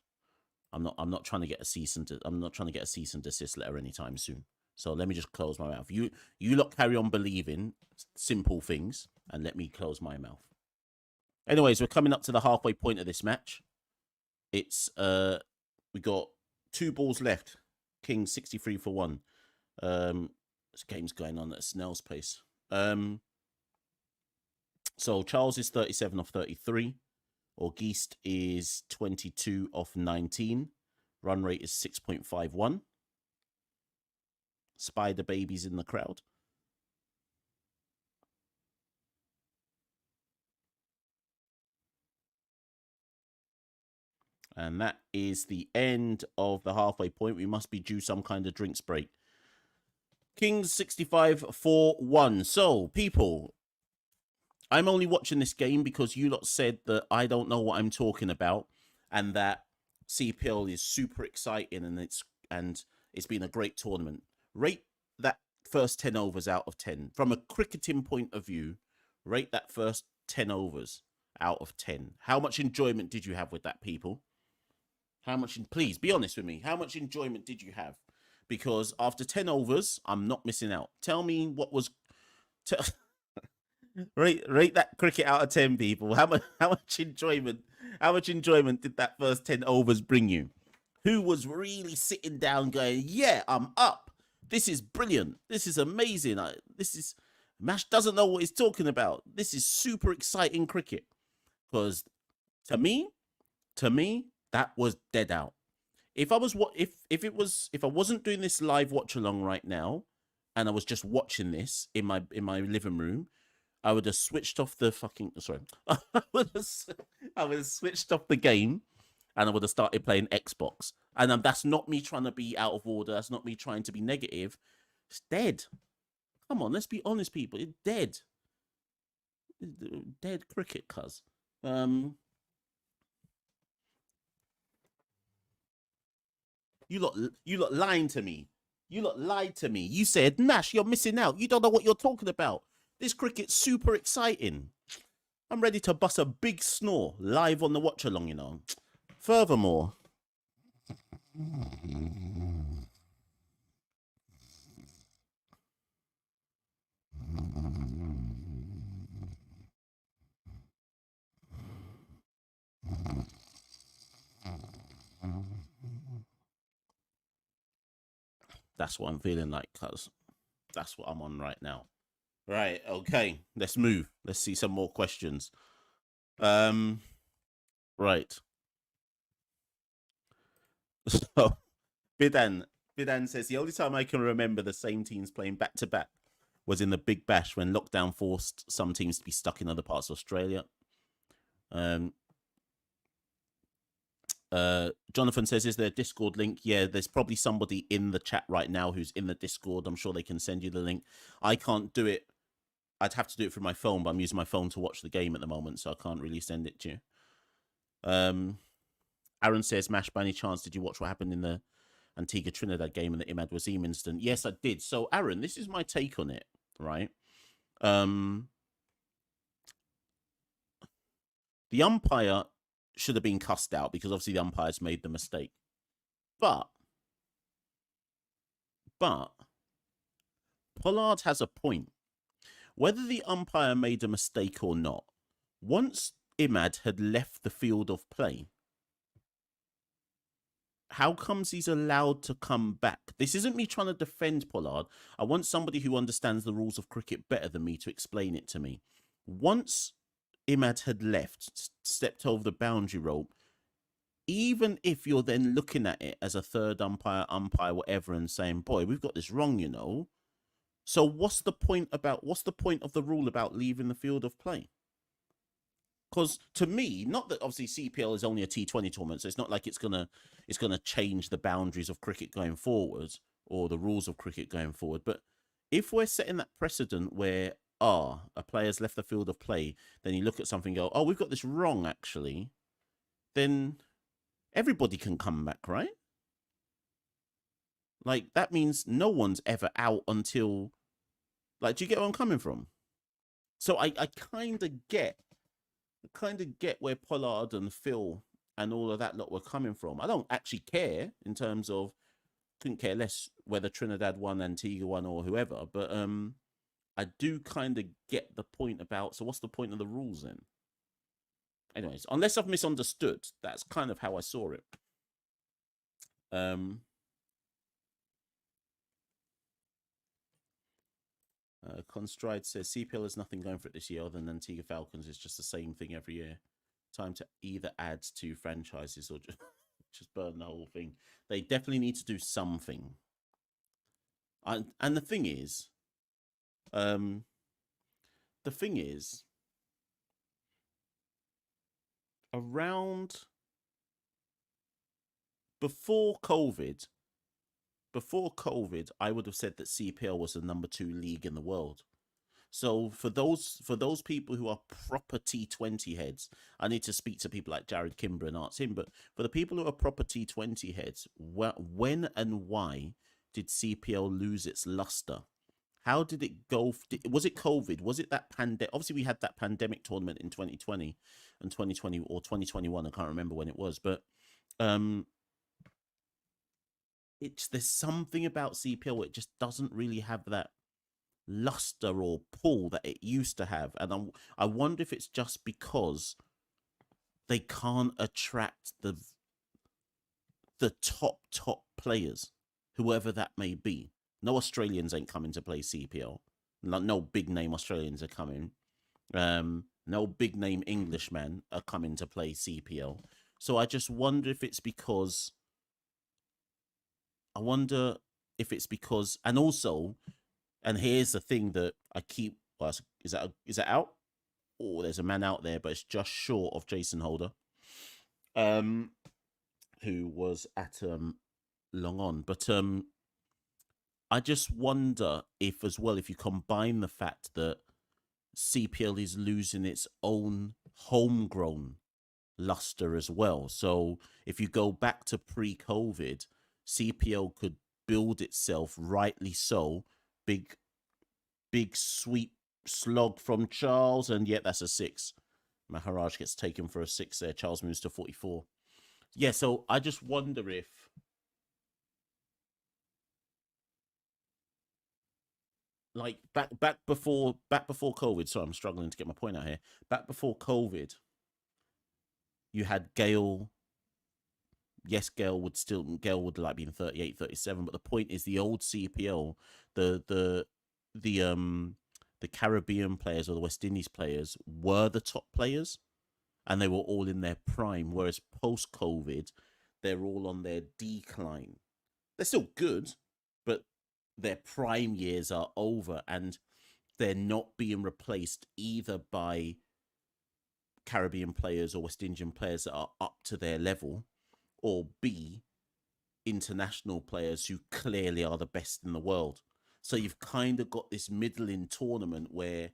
I'm not trying to get a cease and desist letter anytime soon. So let me just close my mouth. You lot carry on believing simple things, and let me close my mouth. Anyways, we're coming up to the halfway point of this match. It's we got 2 balls left. King 63 for 1. This game's going on at a snail's pace. So Charles is 37 off 33. Auguste is 22 off 19. Run rate is 6.51. Spider Baby's in the crowd. And that is the end of the halfway point. We must be due some kind of drinks break. Kings 65-4-1. So, people, I'm only watching this game because you lot said that I don't know what I'm talking about and that CPL is super exciting and it's been a great tournament. Rate that first 10 overs out of 10. From a cricketing point of view, rate that first 10 overs out of 10. How much enjoyment did you have with that, people? Please be honest with me. How much enjoyment did you have? Because after 10 overs, I'm not missing out. Tell me what was rate that cricket out of 10, people. How much enjoyment did that first 10 overs bring you? Who was really sitting down going, yeah, I'm up. This is brilliant. This is amazing. Mash doesn't know what he's talking about. This is super exciting cricket. Because to me, that was dead out. If I wasn't doing this live watch along right now, and I was just watching this in my living room, I would have switched off the fucking. Sorry, I would have switched off the game, and I would have started playing Xbox. And that's not me trying to be out of order. That's not me trying to be negative. It's dead. Come on, let's be honest, people. It's dead. Dead cricket, cuz. You lot lying to me. You lot lied to me. You said, Nash, you're missing out. You don't know what you're talking about. This cricket's super exciting. I'm ready to bust a big snore live on the watch along, you know. Furthermore, that's what I'm feeling like, cuz. That's what I'm on right now. Right, okay. Let's move. Let's see some more questions. Right. So Bidan says the only time I can remember the same teams playing back to back was in the Big Bash when lockdown forced some teams to be stuck in other parts of Australia. Jonathan says, is there a Discord link? Yeah, there's probably somebody in the chat right now who's in the Discord. I'm sure they can send you the link. I can't do it. I'd have to do it through my phone, but I'm using my phone to watch the game at the moment, so I can't really send it to you. Aaron says, Mash, by any chance, did you watch what happened in the Antigua Trinidad game in the Imad Wasim incident? Yes, I did. So, Aaron, this is my take on it, right? The umpire should have been cussed out because obviously the umpires made the mistake. But Pollard has a point. Whether the umpire made a mistake or not, once Imad had left the field of play, how comes he's allowed to come back? This isn't me trying to defend Pollard. I want somebody who understands the rules of cricket better than me to explain it to me. Once Imad had left, stepped over the boundary rope, even if you're then looking at it as a third umpire, whatever, and saying, boy, we've got this wrong, you know. So what's the point of the rule about leaving the field of play? Because to me, not that obviously CPL is only a T20 tournament, so it's not like it's gonna change the boundaries of cricket going forward or the rules of cricket going forward. But if we're setting that precedent where a player's left the field of play, then you look at something and go, oh, we've got this wrong actually, then everybody can come back, right? Like, that means no one's ever out until, like, do you get where I'm coming from? So I kind of get where Pollard and Phil and all of that lot were coming from. I don't actually care in terms of, couldn't care less whether Trinidad won, Antigua won, or whoever. But I do kind of get the point about, so what's the point of the rules then? Anyways, unless I've misunderstood, that's kind of how I saw it. Constride says CPL has nothing going for it this year other than Antigua Falcons. It's just the same thing every year. Time to either add to franchises or just burn the whole thing. They definitely need to do something. And the thing is, around before COVID, I would have said that CPL was the number 2 league in the world. So for those people who are proper T20 heads, I need to speak to people like Jared Kimber and ask him. But for the people who are proper T20 heads, when and why did CPL lose its luster? How did it go? Was it COVID? Was it that pandemic? Obviously, we had that pandemic tournament in 2020 and 2020 or 2021. I can't remember when it was, but um, there's something about CPL. It just doesn't really have that luster or pull that it used to have, and I wonder if it's just because they can't attract the top players, whoever that may be. No Australians ain't coming to play CPL. No big name Australians are coming. No big name Englishmen are coming to play CPL. So I just wonder if it's because. I wonder if it's because, and also, and here's the thing that I keep. Well, is that out? Oh, there's a man out there, but it's just short of Jason Holder, who was at long on. But I just wonder if, as well, if you combine the fact that CPL is losing its own homegrown luster as well. So if you go back to pre-COVID, CPL could build itself, rightly so. Big sweep slog from Charles, and yet that's a 6. Maharaj gets taken for a 6 there. Charles moves to 44. Yeah, so I just wonder if like back before COVID. Sorry, I'm struggling to get my point out here. Back before COVID, you had Gale. Yes, Gale would like be in 38, 37, but the point is the old CPL, the Caribbean players or the West Indies players were the top players, and they were all in their prime. Whereas post COVID, they're all on their decline. They're still good, but their prime years are over, and they're not being replaced either by Caribbean players or West Indian players that are up to their level, or B, international players who clearly are the best in the world. So you've kind of got this middling tournament where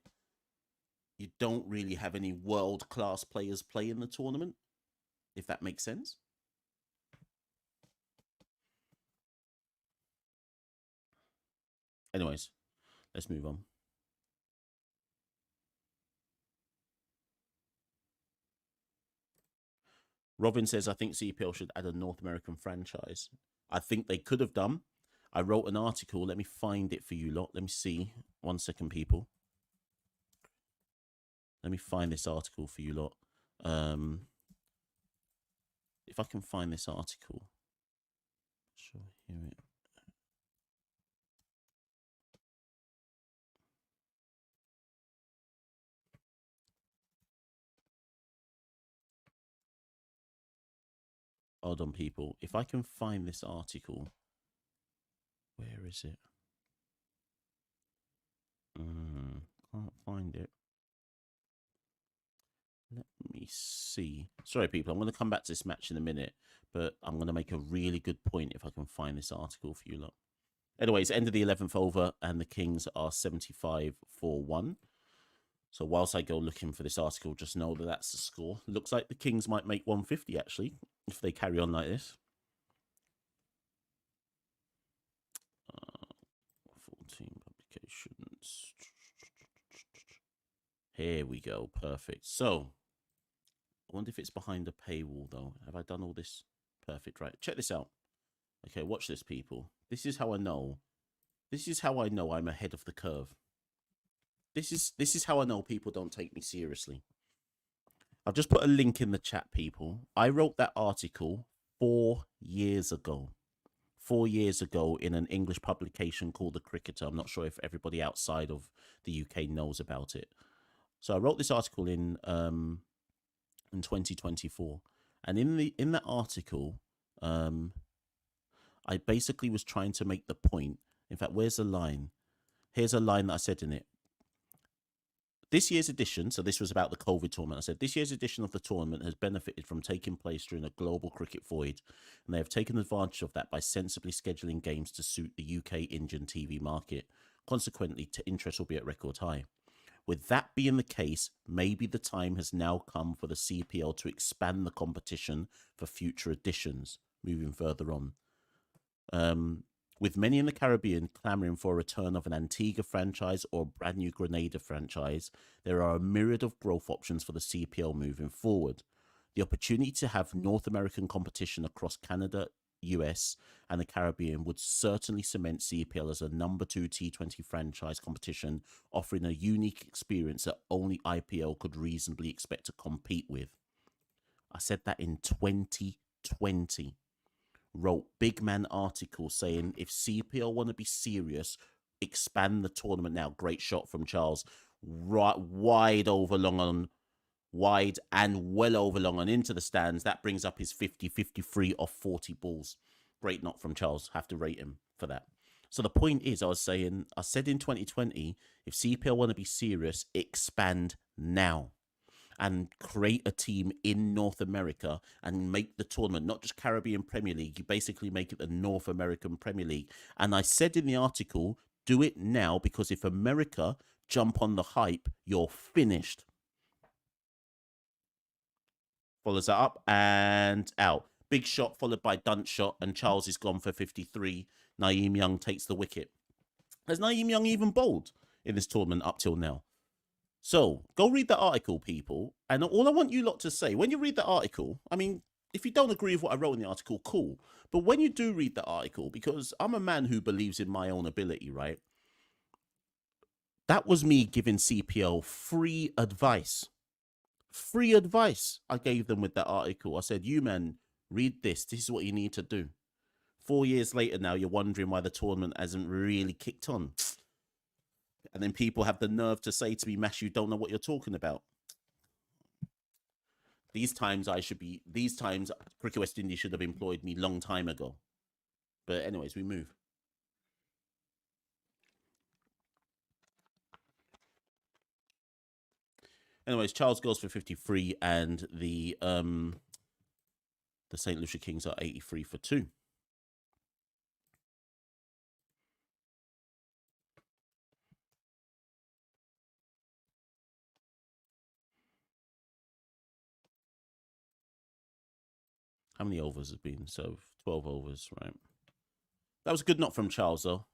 you don't really have any world class players play in the tournament, if that makes sense. Anyways, let's move on. Robin says, I think CPL should add a North American franchise. I think they could have done. I wrote an article. Let me find it for you lot. Let me see. 1 second, people. Let me find this article for you lot. If I can find this article. Sure, hear it. Hold on, people. If I can find this article, where is it? Can't find it. Let me see. Sorry, people. I'm going to come back to this match in a minute, but I'm going to make a really good point if I can find this article for you lot. Anyways, end of the 11th over, and the Kings are 75-1. So whilst I go looking for this article, just know that that's the score. Looks like the Kings might make 150, actually, if they carry on like this. 14 publications. Here we go. Perfect. So I wonder if it's behind a paywall, though. Have I done all this? Perfect. Right. Check this out. Okay, watch this, people. This is how I know. This is how I know I'm ahead of the curve. This is how I know people don't take me seriously. I've just put a link in the chat, people. I wrote that article 4 years ago. 4 years ago in an English publication called The Cricketer. I'm not sure if everybody outside of the UK knows about it. So I wrote this article in 2024, and in that article, I basically was trying to make the point. In fact, where's the line? Here's a line that I said in it. This year's edition, so this was about the COVID tournament. I said this year's edition of the tournament has benefited from taking place during a global cricket void, and they have taken advantage of that by sensibly scheduling games to suit the UK Indian TV market. Consequently, interest will be at record high. With that being the case, maybe the time has now come for the CPL to expand the competition for future editions. Moving further on. With many in the Caribbean clamouring for a return of an Antigua franchise or a brand new Grenada franchise, there are a myriad of growth options for the CPL moving forward. The opportunity to have North American competition across Canada, US, and the Caribbean would certainly cement CPL as a number 2 T20 franchise competition, offering a unique experience that only IPL could reasonably expect to compete with. I said that in 2020. Wrote big man article saying if CPL want to be serious, expand the tournament now. Great shot from Charles, right wide over long on wide and well over long on into the stands. That brings up his 53 off 40 balls. Great knock from Charles. Have to rate him for that. So the point is, I said in 2020, if CPL want to be serious, expand now and create a team in North America and make the tournament not just Caribbean Premier League. You basically make it the North American Premier League. And I said in the article, do it now, because if America jump on the hype, you're finished. Follows that up and out. Big shot followed by Dunt shot, and Charles is gone for 53. Naeem Young takes the wicket. Has Naeem Young even bowled in this tournament up till now? So go read the article, people. And all I want you lot to say, when you read the article, I mean, if you don't agree with what I wrote in the article, cool. But when you do read the article, because I'm a man who believes in my own ability, right? That was me giving CPL free advice. Free advice I gave them with that article. I said, you man, read this. This is what you need to do. 4 years later now, you're wondering why the tournament hasn't really kicked on. And then people have the nerve to say to me, Mash, you don't know what you're talking about. These times Cricket West Indies should have employed me long time ago. But anyways, we move. Anyways, Charles goes for 53 and the Saint Lucia Kings are 83 for 2. How many overs has been? So 12 overs, right? That was a good knock from Charles, though.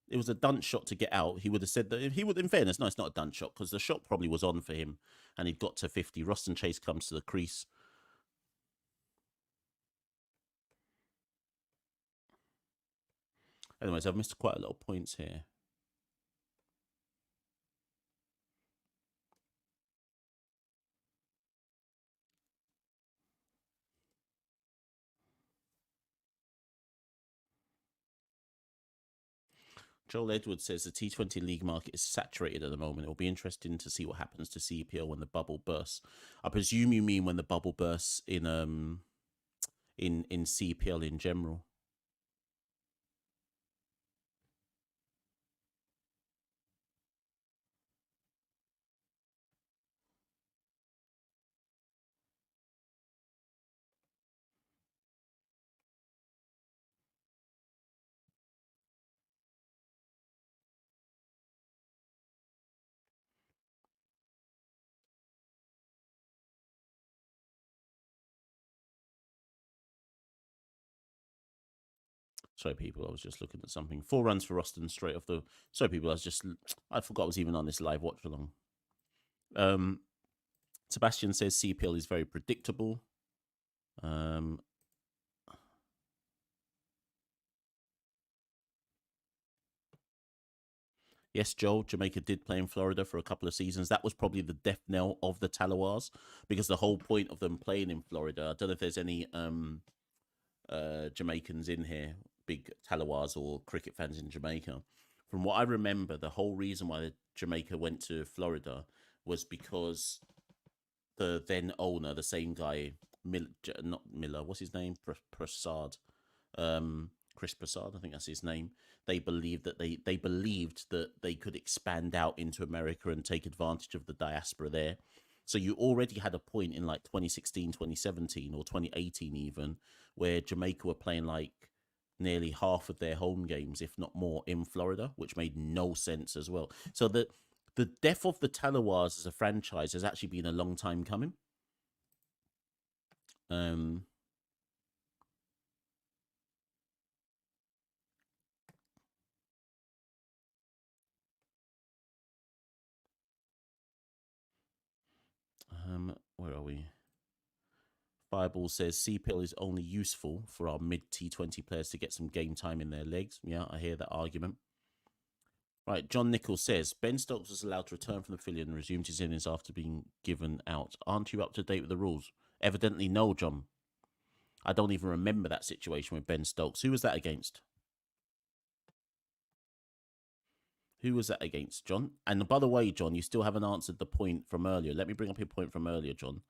It was a Dunt shot to get out. He would have said that if he would, in fairness, no, it's not a Dunt shot because the shot probably was on for him and he'd got to 50. Roston Chase comes to the crease. Anyways, I've missed quite a lot of points here. Joel Edwards says the T20 league market is saturated at the moment. It will be interesting to see what happens to CPL when the bubble bursts. I presume you mean when the bubble bursts in CPL in general. Sorry, people, I was just looking at something. 4 runs for Roston straight off the... Sorry, people, I forgot I was even on this live watch along. Sebastian says CPL is very predictable. Yes, Joel, Jamaica did play in Florida for a couple of seasons. That was probably the death knell of the Talawars because the whole point of them playing in Florida... I don't know if there's any Jamaicans in here, big Talawars or cricket fans in Jamaica. From what I remember, the whole reason why Jamaica went to Florida was because the then owner, the same guy, not Miller, what's his name? Prasad, Chris Prasad, I think that's his name. They believed that they could expand out into America and take advantage of the diaspora there. So you already had a point in like 2016, 2017, or 2018 even, where Jamaica were playing like nearly half of their home games, if not more, in Florida, which made no sense as well. So the death of the Talawars as a franchise has actually been a long time coming. Where are we? Fireball says CPL is only useful for our mid T20 players to get some game time in their legs. Yeah, I hear that argument. Right, John Nichols says Ben Stokes was allowed to return from the Philly and resumed his innings after being given out. Aren't you up to date with the rules? Evidently, no, John. I don't even remember that situation with Ben Stokes. Who was that against? Who was that against, John? And by the way, John, you still haven't answered the point from earlier. Let me bring up your point from earlier, John,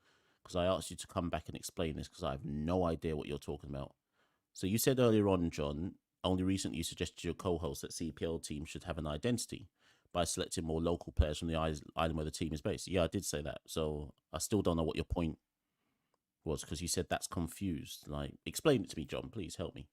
because I asked you to come back and explain this because I have no idea what you're talking about. So you said earlier on, John, only recently you suggested to your co-host that CPL teams should have an identity by selecting more local players from the island where the team is based. Yeah, I did say that. So I still don't know what your point was because you said that's confused. Like, explain it to me, John. Please help me.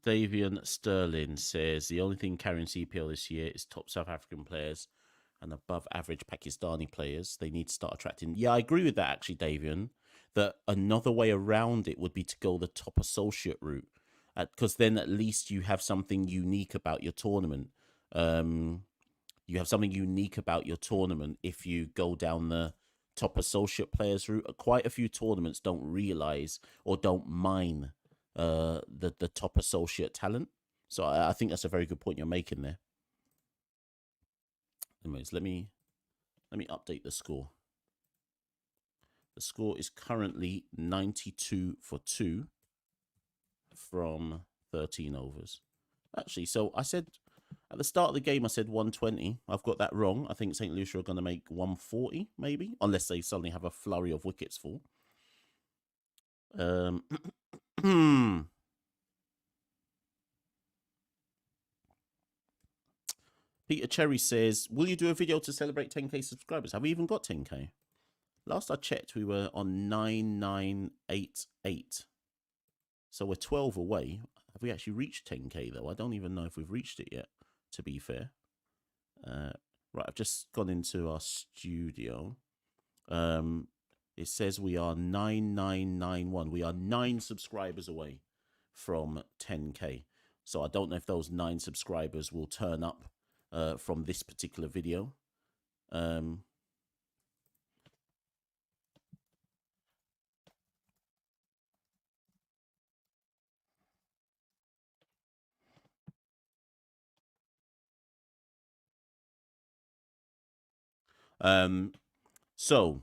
Davian Sterling says the only thing carrying CPL this year is top South African players and above average Pakistani players. They need to start attracting. Yeah, I agree with that actually, Davian. That another way around it would be to go the top associate route, because then at least you have something unique about your tournament. You have something unique about your tournament if you go down the top associate players route. Quite a few tournaments don't realize or don't mine the top associate talent. So I think that's a very good point you're making there. Anyways, let me update the score. The score is currently 92 for 2 from 13 overs. Actually, so I said at the start of the game, I said 120. I've got that wrong. I think Saint Lucia are going to make 140, maybe, unless they suddenly have a flurry of wickets fall. Peter Cherry says, will you do a video to celebrate 10k subscribers? Have we even got 10k? Last I checked, we were on 9988. So we're 12 away. Have we actually reached 10k, though? I don't even know if we've reached it yet, to be fair. Right, I've just gone into our studio. It says we are 9991. We are 9 subscribers away from 10k. So I don't know if those 9 subscribers will turn up from this particular video. So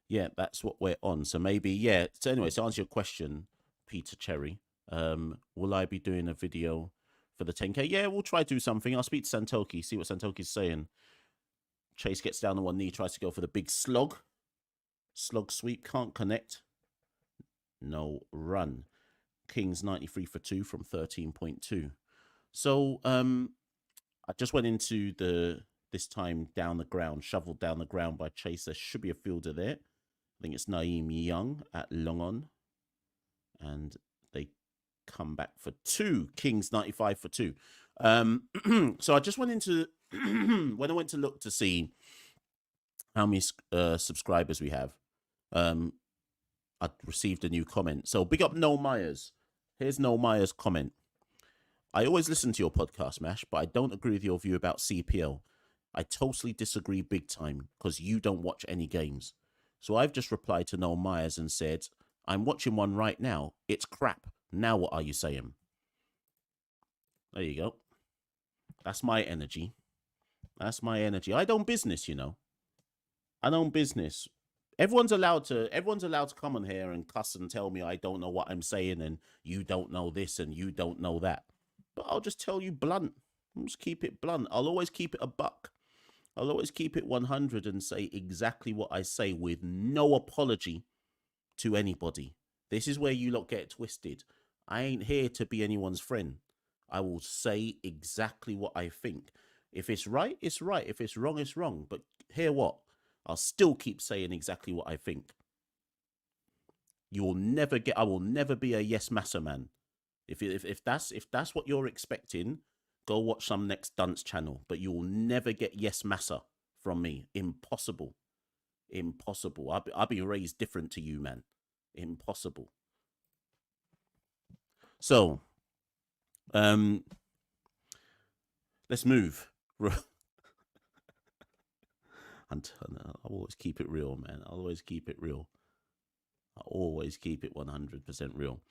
yeah, that's what we're on. So maybe, yeah. So anyway, to answer your question, Peter Cherry, will I be doing a video for the 10k? Yeah, we'll try to do something. I'll speak to Santoki, see what Santoki's saying. Chase gets down on one knee, tries to go for the big slog. Slog sweep, can't connect. No run. Kings 93 for 2 from 13.2. So I just went into this time down the ground, shoveled down the ground by Chase. There should be a fielder there. I think it's Naeem Young at long on. And they come back for 2. Kings 95 for 2. So I just went into when I went to look to see how many subscribers we have, I received a new comment. So big up Noel Myers. Here's Noel Myers' comment. I always listen to your podcast, Mash, but I don't agree with your view about CPL. I totally disagree big time because you don't watch any games. So I've just replied to Noel Myers and said, I'm watching one right now. It's crap. Now what are you saying? There you go. That's my energy. That's my energy. I don't business, you know. I don't business. Everyone's allowed to come on here and cuss and tell me I don't know what I'm saying and you don't know this and you don't know that. But I'll just tell you blunt. I'll just keep it blunt. I'll always keep it a buck. I'll always keep it 100 and say exactly what I say with no apology to anybody. This is where you lot get twisted. I ain't here to be anyone's friend. I will say exactly what I think. If it's right, it's right. If it's wrong, it's wrong. But hear what? I'll still keep saying exactly what I think. You will never get. I will never be a yes massa man. If that's what you're expecting, go watch some next dunce channel. But you will never get yes massa from me. Impossible. Impossible. I'll be raised different to you, man. Impossible. So, let's move. And I'll always keep it real, man. I'll always keep it real. I always keep it 100% real.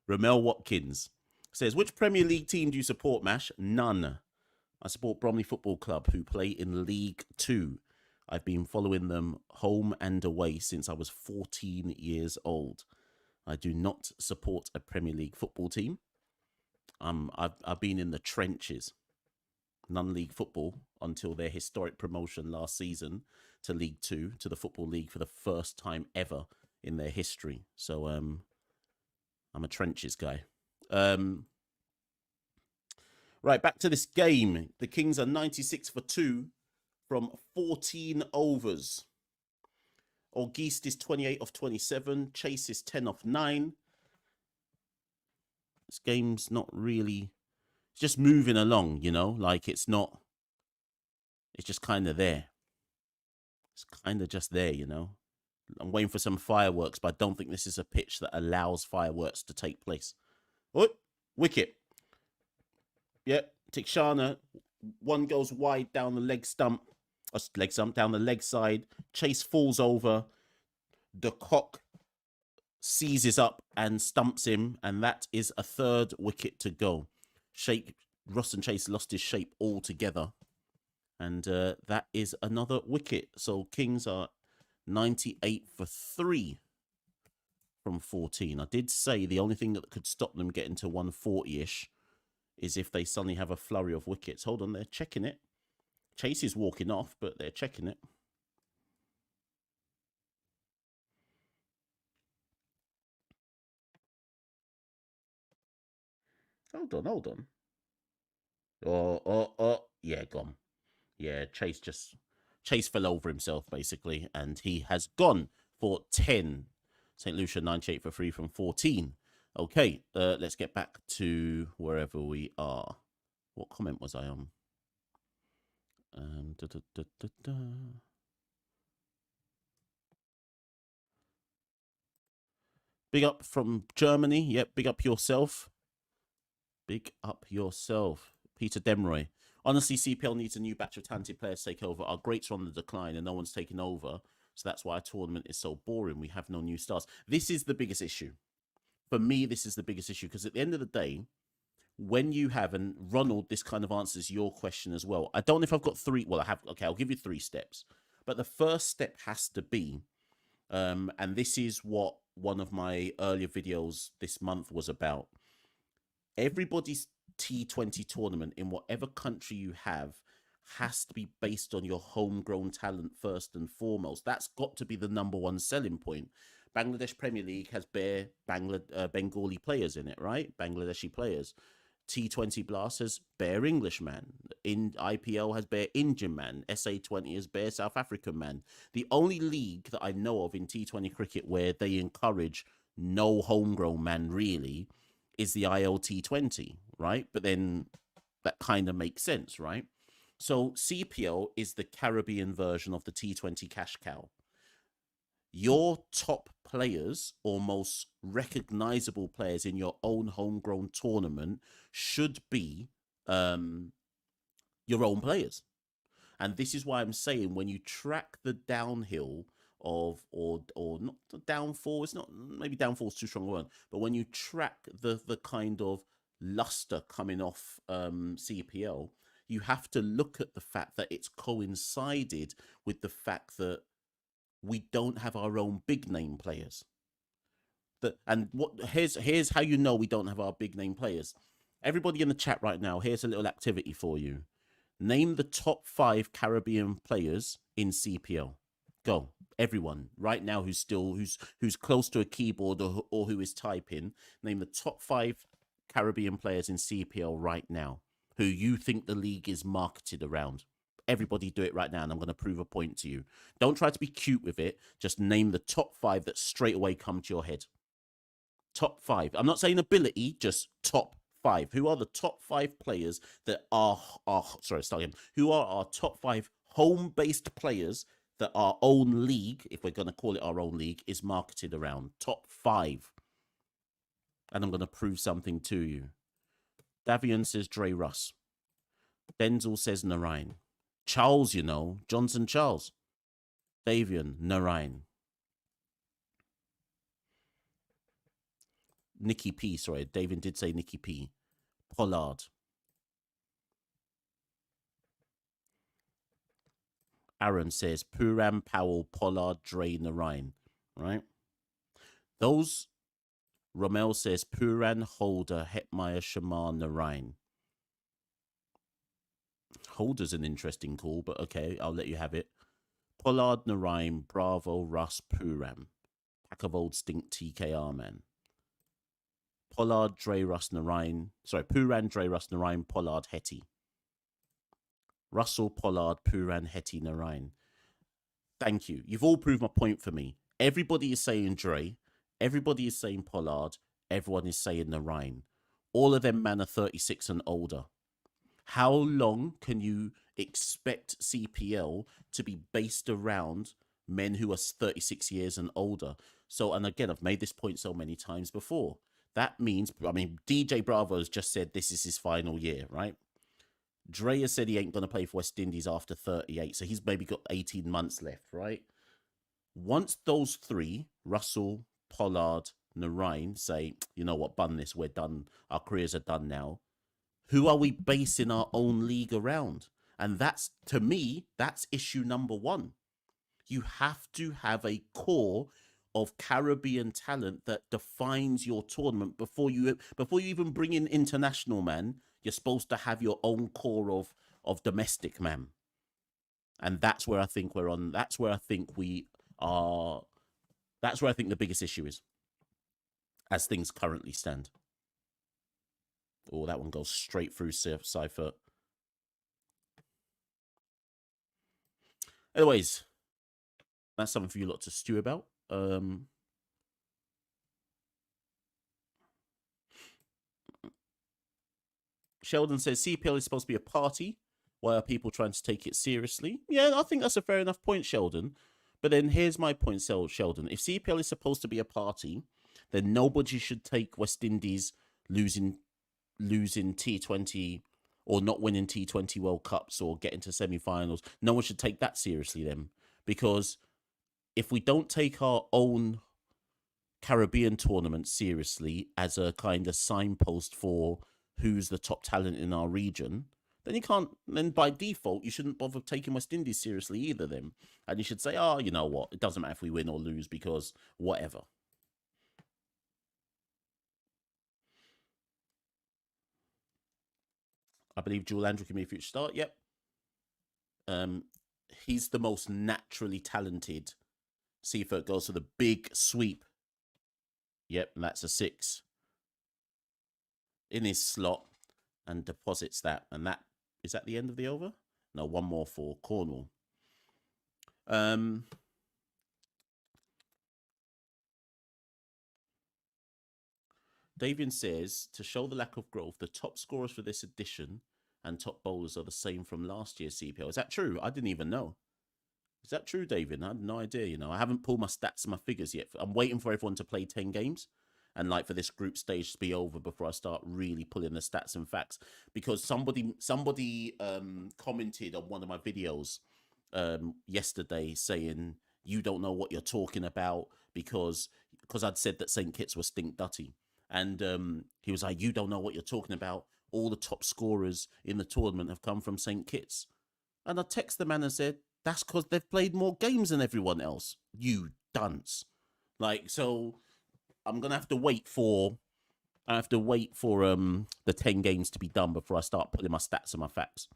Ramel Watkins says, which Premier League team do you support, Mash? None. I support Bromley Football Club, who play in League 2. I've been following them home and away since I was 14 years old. I do not support a Premier League football team. I've been in the trenches, non-league football, until their historic promotion last season to League 2, to the Football League for the first time ever in their history. So I'm a trenches guy. Right, back to this game. The Kings are 96 for 2 from 14 overs. Auguste is 28 of 27. Chase is 10 of 9. This game's not really... It's just moving along, you know? Like, it's not... It's just kind of there. It's kind of just there, you know? I'm waiting for some fireworks, but I don't think this is a pitch that allows fireworks to take place. Oh, wicket. Yep, Tikshana. One goes wide down the down the leg side. Chase falls over. The cock seizes up and stumps him, and that is a third wicket to go. Ross and Chase lost his shape altogether, and that is another wicket. So Kings are 98 for 3 from 14. I did say the only thing that could stop them getting to 140-ish is if they suddenly have a flurry of wickets. Hold on, they're checking it. Chase is walking off, but they're checking it. Hold on. Oh, yeah, gone. Yeah, Chase fell over himself, basically, and he has gone for 10. St. Lucia 98 for 3 from 14. Okay, let's get back to wherever we are. What comment was I on? Big up from Germany. Yep, big up yourself. Big up yourself. Peter Demroy. Honestly, CPL needs a new batch of talented players to take over. Our greats are on the decline and no one's taking over. So that's why our tournament is so boring. We have no new stars. This is the biggest issue. For me, this is the biggest issue because at the end of the day, when you have, and Ronald, this kind of answers your question as well. I don't know if I've got 3. Well, I have. Okay, I'll give you 3 steps. But the first step has to be, and this is what one of my earlier videos this month was about. Everybody's T20 tournament in whatever country you have has to be based on your homegrown talent first and foremost. That's got to be the number one selling point. Bangladesh Premier League has bare Bengali players in it, right? Bangladeshi players. T20 Blast has bare English man. In IPL has bare Indian man. SA20 has bare South African man. The only league that I know of in T20 cricket where they encourage no homegrown man really is the ILT20, right? But then that kind of makes sense, right? So CPL is the Caribbean version of the T20 cash cow. Your top players or most recognizable players in your own homegrown tournament should be your own players. And this is why I'm saying when you track the downhill or not the downfall. It's not, maybe downfall is too strong a word, but when you track the kind of luster coming off CPL, you have to look at the fact that it's coincided with the fact that we don't have our own big name players. And what here's how you know we don't have our big name players. Everybody in the chat right now, here's a little activity for you. Name the top 5 Caribbean players in CPL. Go, everyone, right now who's close to a keyboard or who is typing. Name the top 5 Caribbean players in CPL right now who you think the league is marketed around. Everybody do it right now, and I'm going to prove a point to you. Don't try to be cute with it. Just name the top 5 that straight away come to your head. Top 5. I'm not saying ability, just top 5. Who are the top 5 players that are sorry, start again. Who are our top 5 home-based players that our own league, if we're going to call it our own league, is marketed around? Top 5. And I'm going to prove something to you. Davian says Dre Russ. Denzel says Narine. Charles, you know, Johnson Charles. Davian, Narine. Nikki P, sorry, David did say Nikki P. Pollard. Aaron says Puram, Powell, Pollard, Dre, Narine. Right? Those, Romel says Puran, Holder, Hetmeyer, Shamar, Narine. Holder's an interesting call, but okay, I'll let you have it. Pollard, Narine, Bravo, Russ, Puram. Pack of old stink TKR, man. Pollard, Dre, Russ, Narine. Sorry, Puran, Dre, Russ, Narine, Pollard, Hetty. Russell, Pollard, Puran, Hetty, Narine. Thank you. You've all proved my point for me. Everybody is saying Dre. Everybody is saying Pollard. Everyone is saying Narine. All of them men are 36 and older. How long can you expect CPL to be based around men who are 36 years and older? So, and again, I've made this point so many times before. That means, I mean, DJ Bravo has just said this is his final year, right? Dre has said he ain't going to play for West Indies after 38, so he's maybe got 18 months left, right? Once those 3, Russell, Pollard, Narine, say, you know what, bun this, we're done, our careers are done now, who are we basing our own league around? And that's, to me, that's issue number 1. You have to have a core of Caribbean talent that defines your tournament before you even bring in international, man. You're supposed to have your own core of domestic, man. And that's where I think we're on. That's where I think we are. That's where I think the biggest issue is, as things currently stand. Oh, that one goes straight through Cypher. Anyways, that's something for you lot to stew about. Sheldon says CPL is supposed to be a party. Why are people trying to take it seriously? Yeah, I think that's a fair enough point, Sheldon. But then here's my point, Sheldon. If CPL is supposed to be a party, then nobody should take West Indies losing T20 or not winning T20 World Cups or getting to semi-finals. No one should take that seriously then. Because if we don't take our own Caribbean tournament seriously as a kind of signpost for who's the top talent in our region, then you can't, then by default, you shouldn't bother taking West Indies seriously either then. And you should say, oh, you know what, it doesn't matter if we win or lose because whatever. I believe Jewel Andrew can be a future start. Yep. He's the most naturally talented. See if it goes to the big sweep. Yep, and that's a 6 in his slot and deposits that. And that is that the end of the over? No, one more for Cornwall. Davian says, to show the lack of growth, the top scorers for this edition and top bowlers are the same from last year's CPL. Is that true? I didn't even know. Is that true, David? I had no idea, you know. I haven't pulled my stats and my figures yet. I'm waiting for everyone to play 10 games and like for this group stage to be over before I start really pulling the stats and facts. Because somebody commented on one of my videos yesterday saying, you don't know what you're talking about because I'd said that St. Kitts was stink dutty. And he was like, you don't know what you're talking about. All the top scorers in the tournament have come from St. Kitts. And I text the man and said, that's because they've played more games than everyone else. You dunce. Like, so I'm gonna have to wait for the 10 games to be done before I start putting my stats and my facts.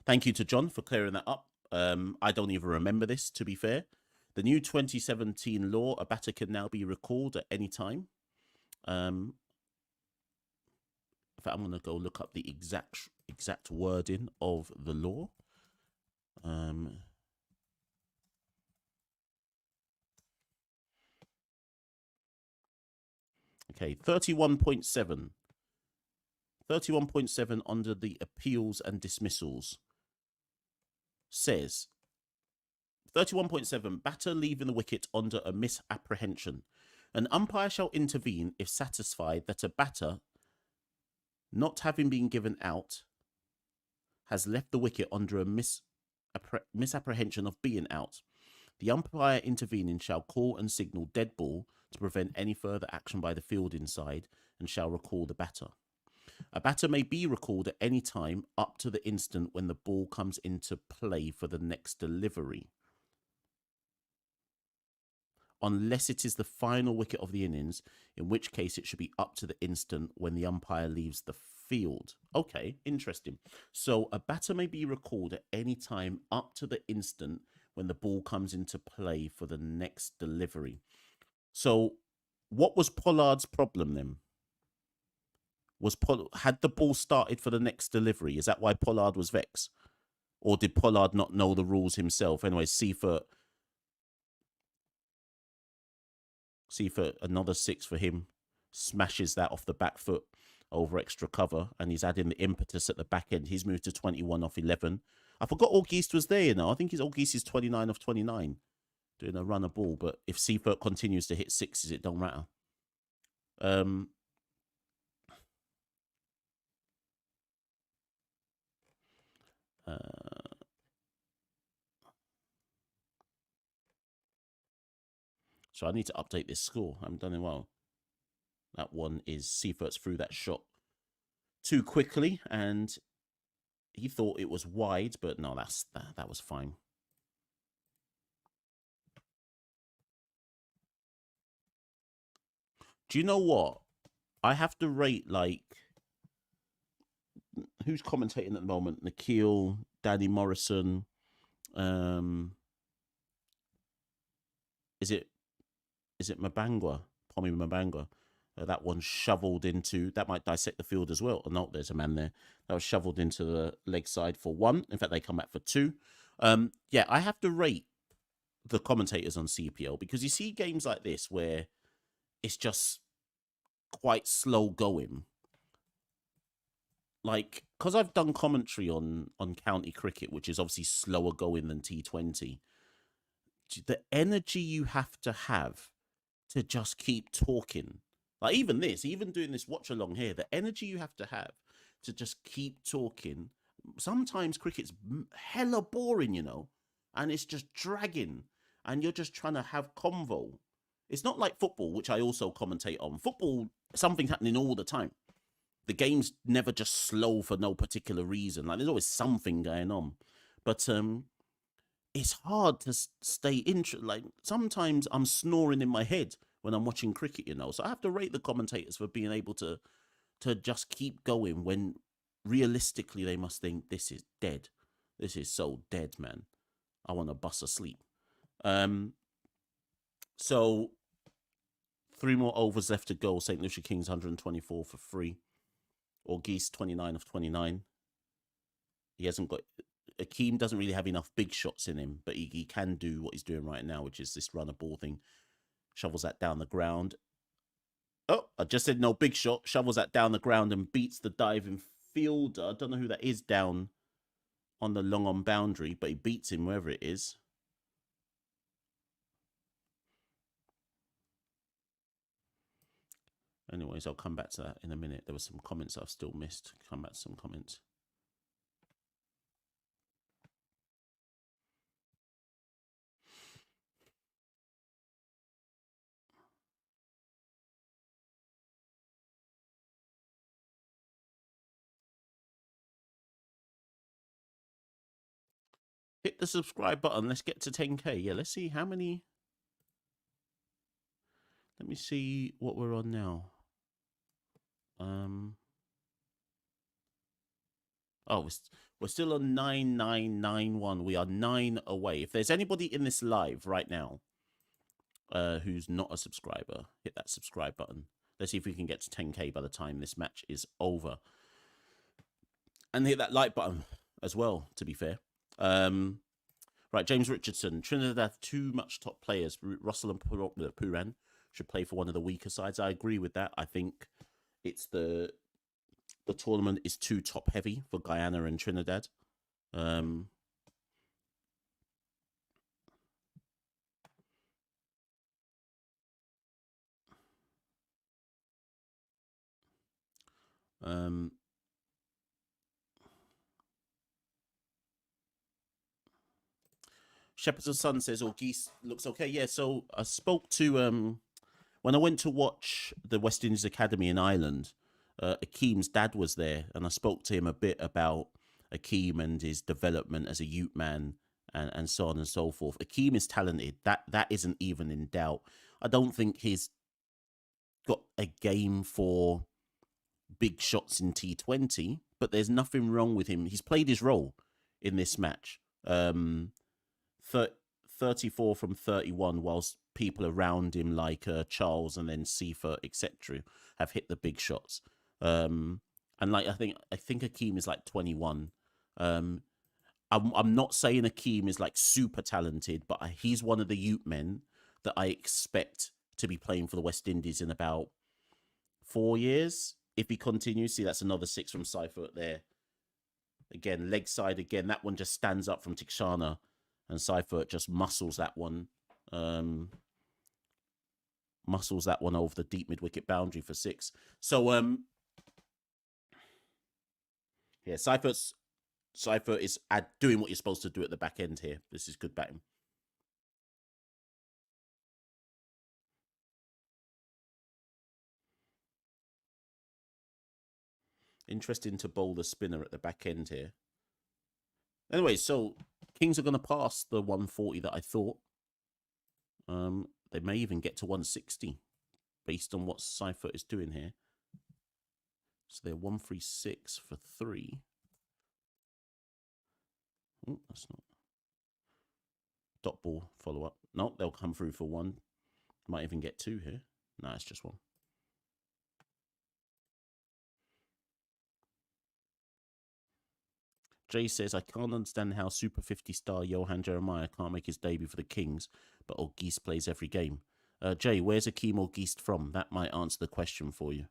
Thank you to John for clearing that up. I don't even remember this, to be fair. The new 2017 law, a batter can now be recalled at any time. In fact, I'm going to go look up the exact wording of the law. Okay, 31.7. 31.7 under the appeals and dismissals says 31.7 batter leaving the wicket under a misapprehension. An umpire shall intervene if satisfied that a batter, not having been given out, has left the wicket under a misapprehension of being out. The umpire intervening shall call and signal dead ball to prevent any further action by the fielding side and shall recall the batter. A batter may be recalled at any time up to the instant when the ball comes into play for the next delivery, unless it is the final wicket of the innings, in which case it should be up to the instant when the umpire leaves the field. Okay, interesting. So a batter may be recalled at any time up to the instant when the ball comes into play for the next delivery. So what was Pollard's problem then? Had the ball started for the next delivery? Is that why Pollard was vexed? Or did Pollard not know the rules himself? Anyway, Seifert, another 6 for him. Smashes that off the back foot over extra cover, and he's adding the impetus at the back end. He's moved to 21 off 11. I forgot August was there, I think August is 29 of 29, doing a runner ball. But if Seifert continues to hit sixes, it don't matter. So I need to update this score. I haven't done it well. That one is Seifert's threw that shot too quickly, and he thought it was wide, but no, that was fine. Do you know what? I have to rate, like, who's commentating at the moment? Nikhil, Danny Morrison. Is it Mabangwa? Pommy Mabangwa. That one shoveled into, that might dissect the field as well. Oh, no, there's a man there. That was shoveled into the leg side for 1. In fact, they come back for 2. Yeah, I have to rate the commentators on CPL, because you see games like this where it's just quite slow going. Like, because I've done commentary on county cricket, which is obviously slower going than T20, the energy you have to just keep talking. Like, even doing this watch along here, the energy you have to just keep talking. Sometimes cricket's hella boring, and it's just dragging, and you're just trying to have convo. It's not like football, which I also commentate on. Football, something's happening all the time. The game's never just slow for no particular reason. Like, there's always something going on. But it's hard to stay interested. Like, sometimes I'm snoring in my head when I'm watching cricket, So I have to rate the commentators for being able to just keep going when realistically they must think, this is dead. This is so dead, man. I want to bust asleep. So 3 more overs left to go. Saint Lucia Kings 124 for 3. August 29 of 29. He hasn't got... Akeem doesn't really have enough big shots in him, but he can do what he's doing right now, which is this runner ball thing. Shovels that down the ground. Oh, I just said no big shot. Shovels that down the ground and beats the diving fielder. I don't know who that is down on the long on boundary, but he beats him wherever it is. Anyways, I'll come back to that in a minute. There were some comments I've still missed. Come back to some comments. hit the subscribe button. Let's get to 10K. Yeah, let's see how many. Let me see what we're on now. Oh, we're still on 9991. We are 9 away. If there's anybody in this live right now who's not a subscriber, hit that subscribe button. Let's see if we can get to 10K by the time this match is over. And hit that like button as well, to be fair. Right, James Richardson. Trinidad have too much top players. Russell and Puran should play for one of the weaker sides. I agree with that. I think it's the tournament is too top heavy for Guyana and Trinidad. Shepherd's Son says, "Oh, Geese looks okay." Yeah, so I spoke to when I went to watch the West Indies Academy in Ireland. Akeem's dad was there, and I spoke to him a bit about Akeem and his development as a youth man, and so on and so forth. Akeem is talented. That isn't even in doubt. I don't think he's got a game for big shots in T20, but there's nothing wrong with him. He's played his role in this match. 34 from 31, whilst people around him like Charles and then Seifert, etc., have hit the big shots. And like I think Akeem is like 21. I'm not saying Akeem is like super talented, but he's one of the youth men that I expect to be playing for the West Indies in about 4 years if he continues. See, that's another 6 from Seifert there. Again, leg side again. That one just stands up from Tikshana, and Seifert just muscles that one. Muscles that one over the deep mid-wicket boundary for 6. So, yeah, Seifert is doing what you're supposed to do at the back end here. This is good batting. Interesting to bowl the spinner at the back end here. Anyway, so Kings are going to pass the 140 that I thought. They may even get to 160 based on what Seifert is doing here. So they're 136 for 3. Oh, that's not. Dot ball follow up. No, they'll come through for 1. Might even get 2 here. No, it's just 1. Jay says, I can't understand how Super 50 star Johan Jeremiah can't make his debut for the Kings, but Auguste plays every game. Jay, where's Akeem Auguste from? That might answer the question for you.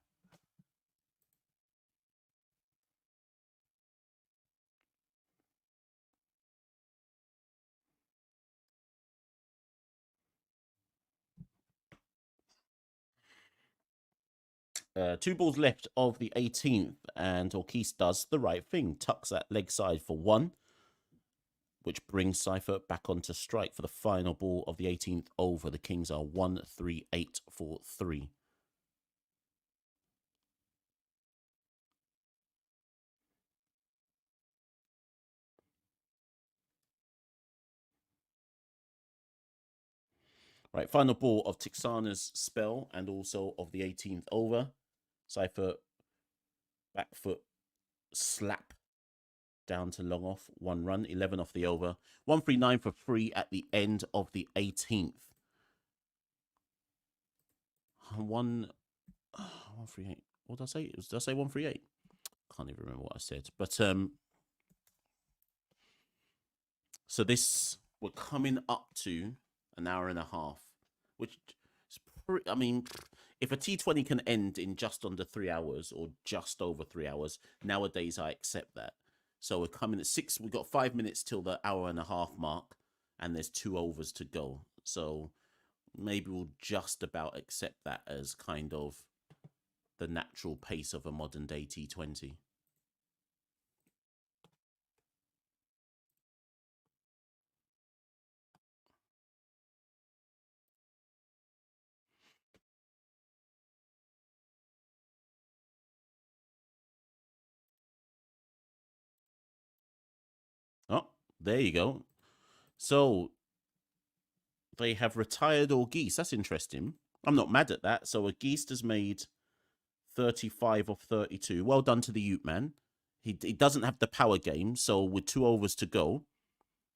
Two balls left of the 18th, and Auguste does the right thing. Tucks that leg side for 1, which brings Seifert back onto strike for the final ball of the 18th over. The Kings are 138 for 3. Right, final ball of Tixana's spell and also of the 18th over. Seifert, back foot, slap down to long off, 1 run, 11 off the over. 139 for 3 at the end of the 18th. 138. What did I say? Did I say 138? Can't even remember what I said. But so this, we're coming up to an hour and a half, which is I mean, if a T20 can end in just under 3 hours or just over 3 hours, nowadays I accept that. So we're coming at 6. We've got 5 minutes till the hour and a half mark, and there's 2 overs to go. So maybe we'll just about accept that as kind of the natural pace of a modern day T20. Oh, there you go. So they have retired Auguste. That's interesting. I'm not mad at that. So Auguste has made 35 of 32. Well done to the Ute man. He doesn't have the power game, so with 2 overs to go,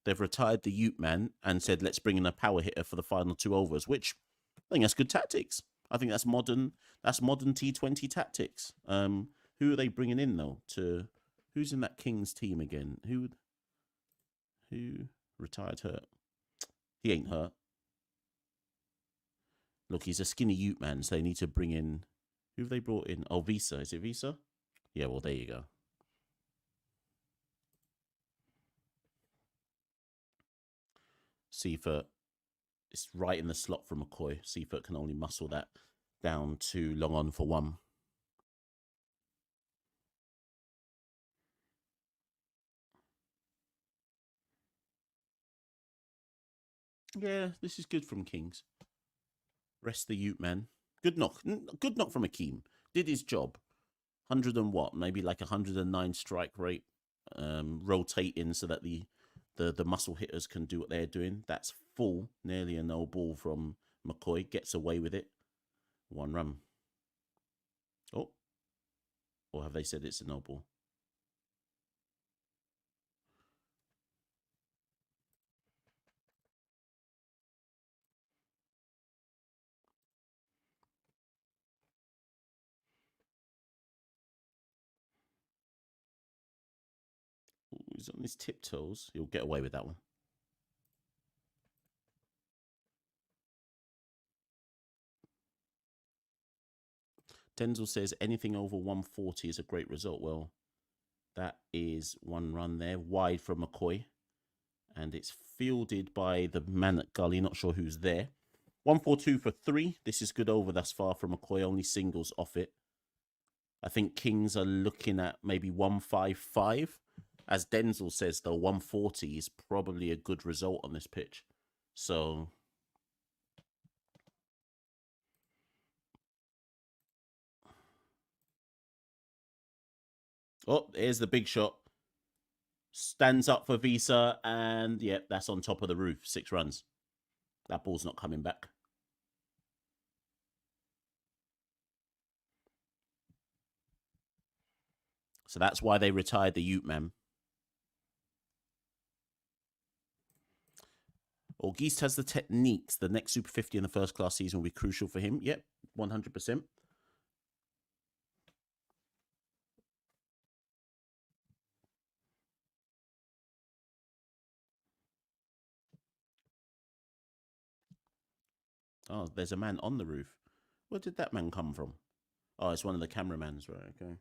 they've retired the Ute man and said, let's bring in a power hitter for the final 2 overs, which I think that's good tactics. I think that's modern T20 tactics. Who are they bringing in though? Who's in that Kings team again? Who retired hurt? He ain't hurt. Look, he's a skinny Ute man, so they need to bring in. Who have they brought in? Oh, Visa. Is it Visa? Yeah, well, there you go. Seifert. It's right in the slot for McCoy. Seifert can only muscle that down to long on for 1. Yeah, this is good from Kings. Rest the Ute man. Good knock. Good knock from Akeem. Did his job. 100 and what? Maybe like 109 strike rate. Rotating so that the muscle hitters can do what they're doing. That's full. Nearly a no ball from McCoy. Gets away with it. 1 run. Oh. Or have they said it's a no ball? He's on his tiptoes. He'll get away with that one. Denzel says anything over 140 is a great result. Well, that is 1 run there, wide from McCoy. And it's fielded by the man at Gully. Not sure who's there. 142 for 3. This is good over thus far from McCoy. Only singles off it. I think Kings are looking at maybe 155. As Denzel says, though, 140 is probably a good result on this pitch. So oh, here's the big shot. Stands up for Visa, and yeah, that's on top of the roof. 6 runs. That ball's not coming back. So that's why they retired the Ute man. Auguste has the techniques. The next Super 50 in the first class season will be crucial for him. Yep, 100%. Oh, there's a man on the roof. Where did that man come from? Oh, it's one of the cameramans, right? Okay.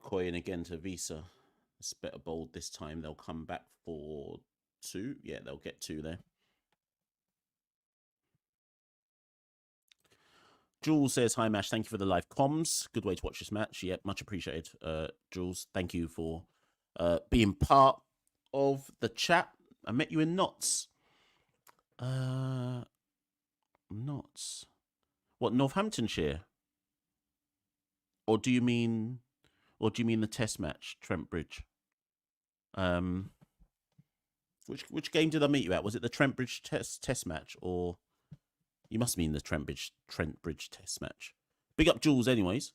Coin again to Visa. It's better bowled this time. They'll come back for 2. Yeah, they'll get 2 there. Jules says, hi, Mash. Thank you for the live comms. Good way to watch this match. Yeah, much appreciated, Jules. Thank you for being part of the chat. I met you in Notts. Notts. What, Northamptonshire? Or do you mean the test match, Trent Bridge? Which game did I meet you at? Was it the Trent Bridge test match, or you must mean the Trent Bridge test match? Big up Jules, anyways.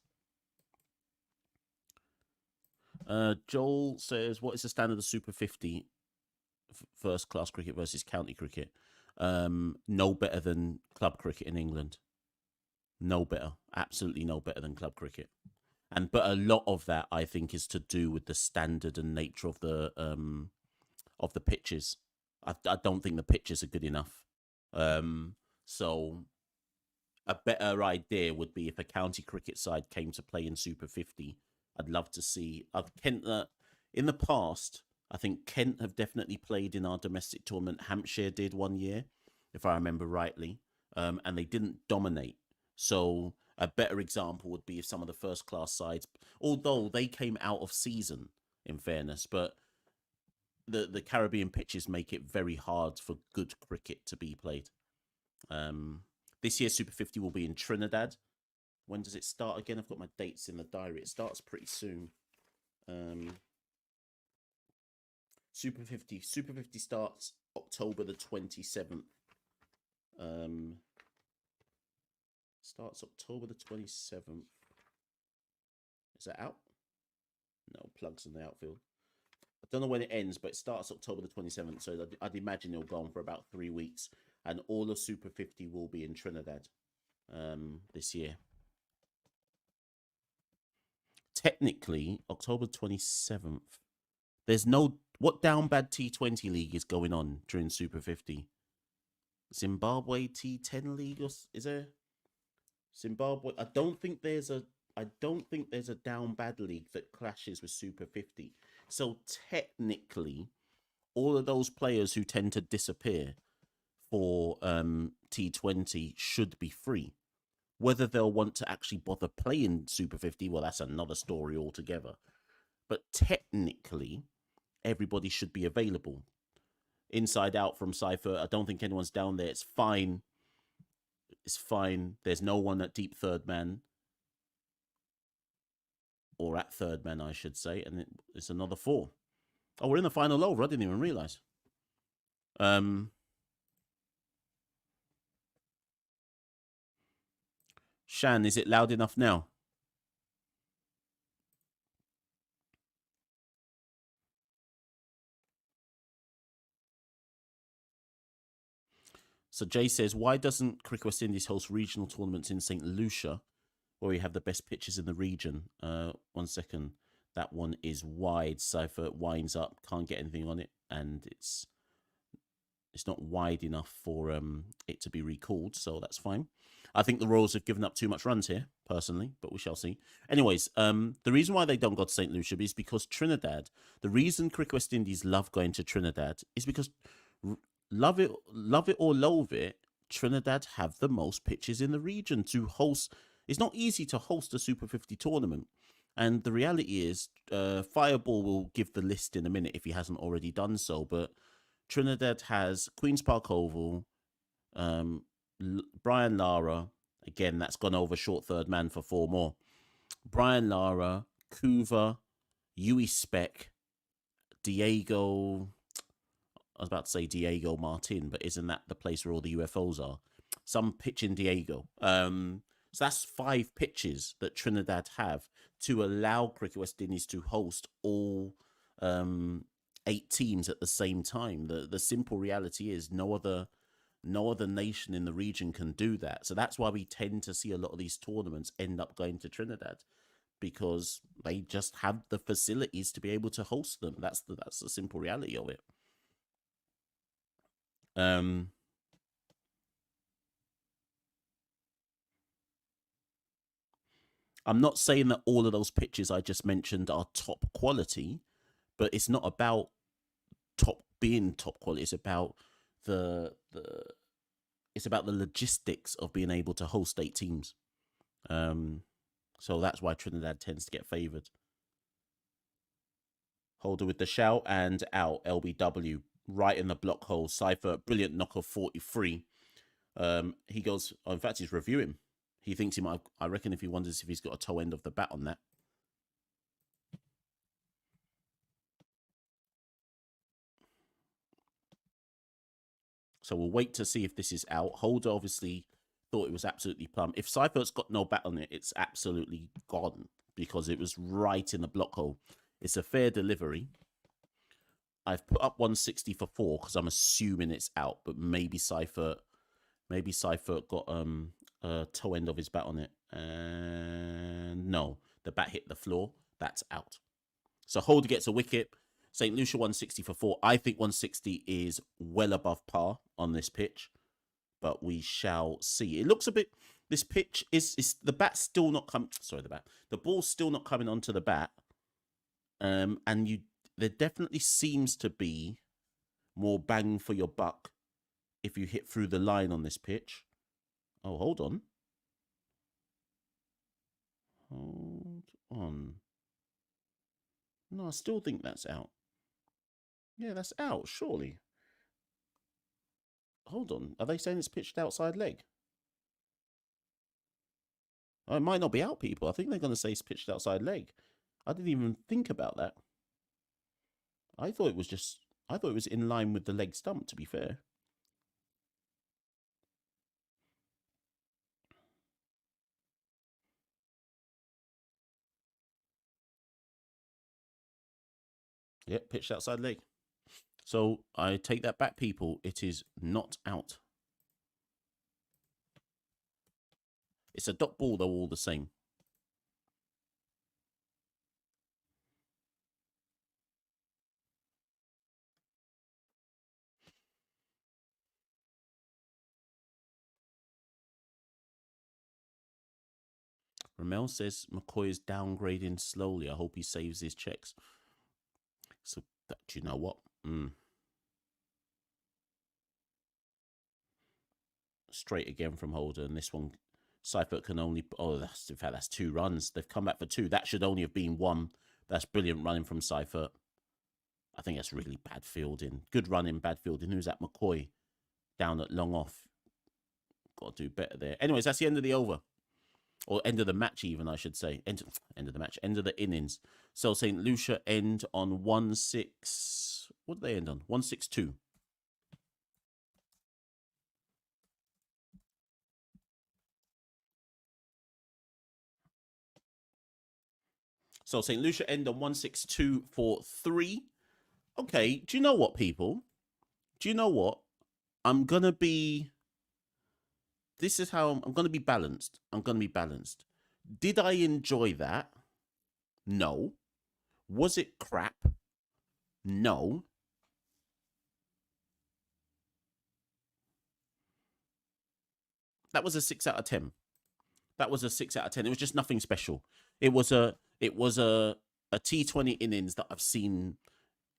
Joel says, what is the standard of Super 50 first class cricket versus county cricket? No better than club cricket in England. No better. Absolutely no better than club cricket. But a lot of that, I think, is to do with the standard and nature of the pitches. I don't think the pitches are good enough. So a better idea would be if a county cricket side came to play in Super 50. I'd love to see. In the past, I think Kent have definitely played in our domestic tournament. Hampshire did one year, if I remember rightly, and they didn't dominate. So a better example would be if some of the first class sides, although they came out of season, in fairness, but the Caribbean pitches make it very hard for good cricket to be played. This year Super 50 will be in Trinidad. When does it start again? I've got my dates in the diary. It starts pretty soon. Super 50 starts October the 27th. Starts October the 27th. Is that out? No, plugs in the outfield. I don't know when it ends, but it starts October the 27th. So I'd imagine it'll go on for about 3 weeks. And all of Super 50 will be in Trinidad this year. Technically, October 27th. There's no... What down bad T20 league is going on during Super 50? Zimbabwe T10 league, or is there Zimbabwe? I don't think there's a down bad league that clashes with Super 50. So technically, all of those players who tend to disappear for T20 should be free. Whether they'll want to actually bother playing Super 50, well, that's another story altogether. But technically, everybody should be available. Inside out from Cypher. I don't think anyone's down there. It's fine. It's fine. There's no one at deep third man. Or at third man, I should say. And it's another 4. Oh, we're in the final over. I didn't even realise. Shan, is it loud enough now? So Jay says, why doesn't Cricket West Indies host regional tournaments in Saint Lucia, where we have the best pitches in the region? 1 second. That one is wide. Cypher, it winds up, can't get anything on it, and it's not wide enough for it to be recalled, so that's fine. I think the Royals have given up too much runs here, personally, but we shall see. Anyways, the reason why they don't go to St. Lucia is because Trinidad, the reason Cricket West Indies love going to Trinidad is because, love it or loathe it, Trinidad have the most pitches in the region to host. It's not easy to host a Super 50 tournament. And the reality is, Fireball will give the list in a minute if he hasn't already done so, but Trinidad has Queen's Park Oval, Brian Lara. Again, that's gone over short third man for 4 more. Brian Lara, Coover, Yui Speck, Diego. I was about to say Diego Martin, but isn't that the place where all the UFOs are? Some pitch in Diego. So that's 5 pitches that Trinidad have to allow Cricket West Indies to host all 8 teams at the same time. The simple reality is no other nation in the region can do that. So that's why we tend to see a lot of these tournaments end up going to Trinidad, because they just have the facilities to be able to host them. That's the simple reality of it. I'm not saying that all of those pitches I just mentioned are top quality, but it's not about being top quality. It's about the logistics of being able to host 8 teams. So that's why Trinidad tends to get favoured. Holder with the shout and out. LBW right in the block hole. Cypher, brilliant knock of 43. He goes, in fact, he's reviewing. He thinks he might, I reckon if he wonders if he's got a toe end of the bat on that. So we'll wait to see if this is out. Holder obviously thought it was absolutely plumb. If Cypher's got no bat on it, it's absolutely gone because it was right in the block hole. It's a fair delivery. I've put up 160 for 4 because I'm assuming it's out, but maybe Cypher got a toe end of his bat on it. And no, the bat hit the floor. That's out. So Holder gets a wicket. St. Lucia 160 for 4. I think 160 is well above par on this pitch, but we shall see. It looks a bit. This pitch is the bat's still not coming. Sorry, the ball's still not coming onto the bat. And there definitely seems to be more bang for your buck if you hit through the line on this pitch. Oh, hold on. Hold on. No, I still think that's out. Yeah, that's out, surely. Hold on. Are they saying it's pitched outside leg? Oh, it might not be out, people. I think they're going to say it's pitched outside leg. I didn't even think about that. I thought it was in line with the leg stump, to be fair. Yep, pitched outside leg. So I take that back, people. It is not out. It's a dot ball, though, all the same. Ramel says McCoy is downgrading slowly. I hope he saves his checks. So, do you know what? Straight again from Holder, and this one, Seifert can only. Oh, in fact, that's 2 runs. They've come back for 2. That should only have been 1. That's brilliant running from Seifert. I think that's really bad fielding. Good running, bad fielding. Who's that? McCoy down at long off. Got to do better there. Anyways, that's the end of the over. Or end of the match, even, I should say. End of the match. End of the innings. So Saint Lucia end on 1-6. What did they end on? 1-6-2. So Saint Lucia end on 1-6-2 for 3. Okay, do you know what, people? Do you know what? I'm going to be... This is how I'm going to be balanced. I'm going to be balanced. Did I enjoy that? No. Was it crap? No. That was a 6 out of 10. That was a 6 out of 10. It was just nothing special. It was a T20 innings that I've seen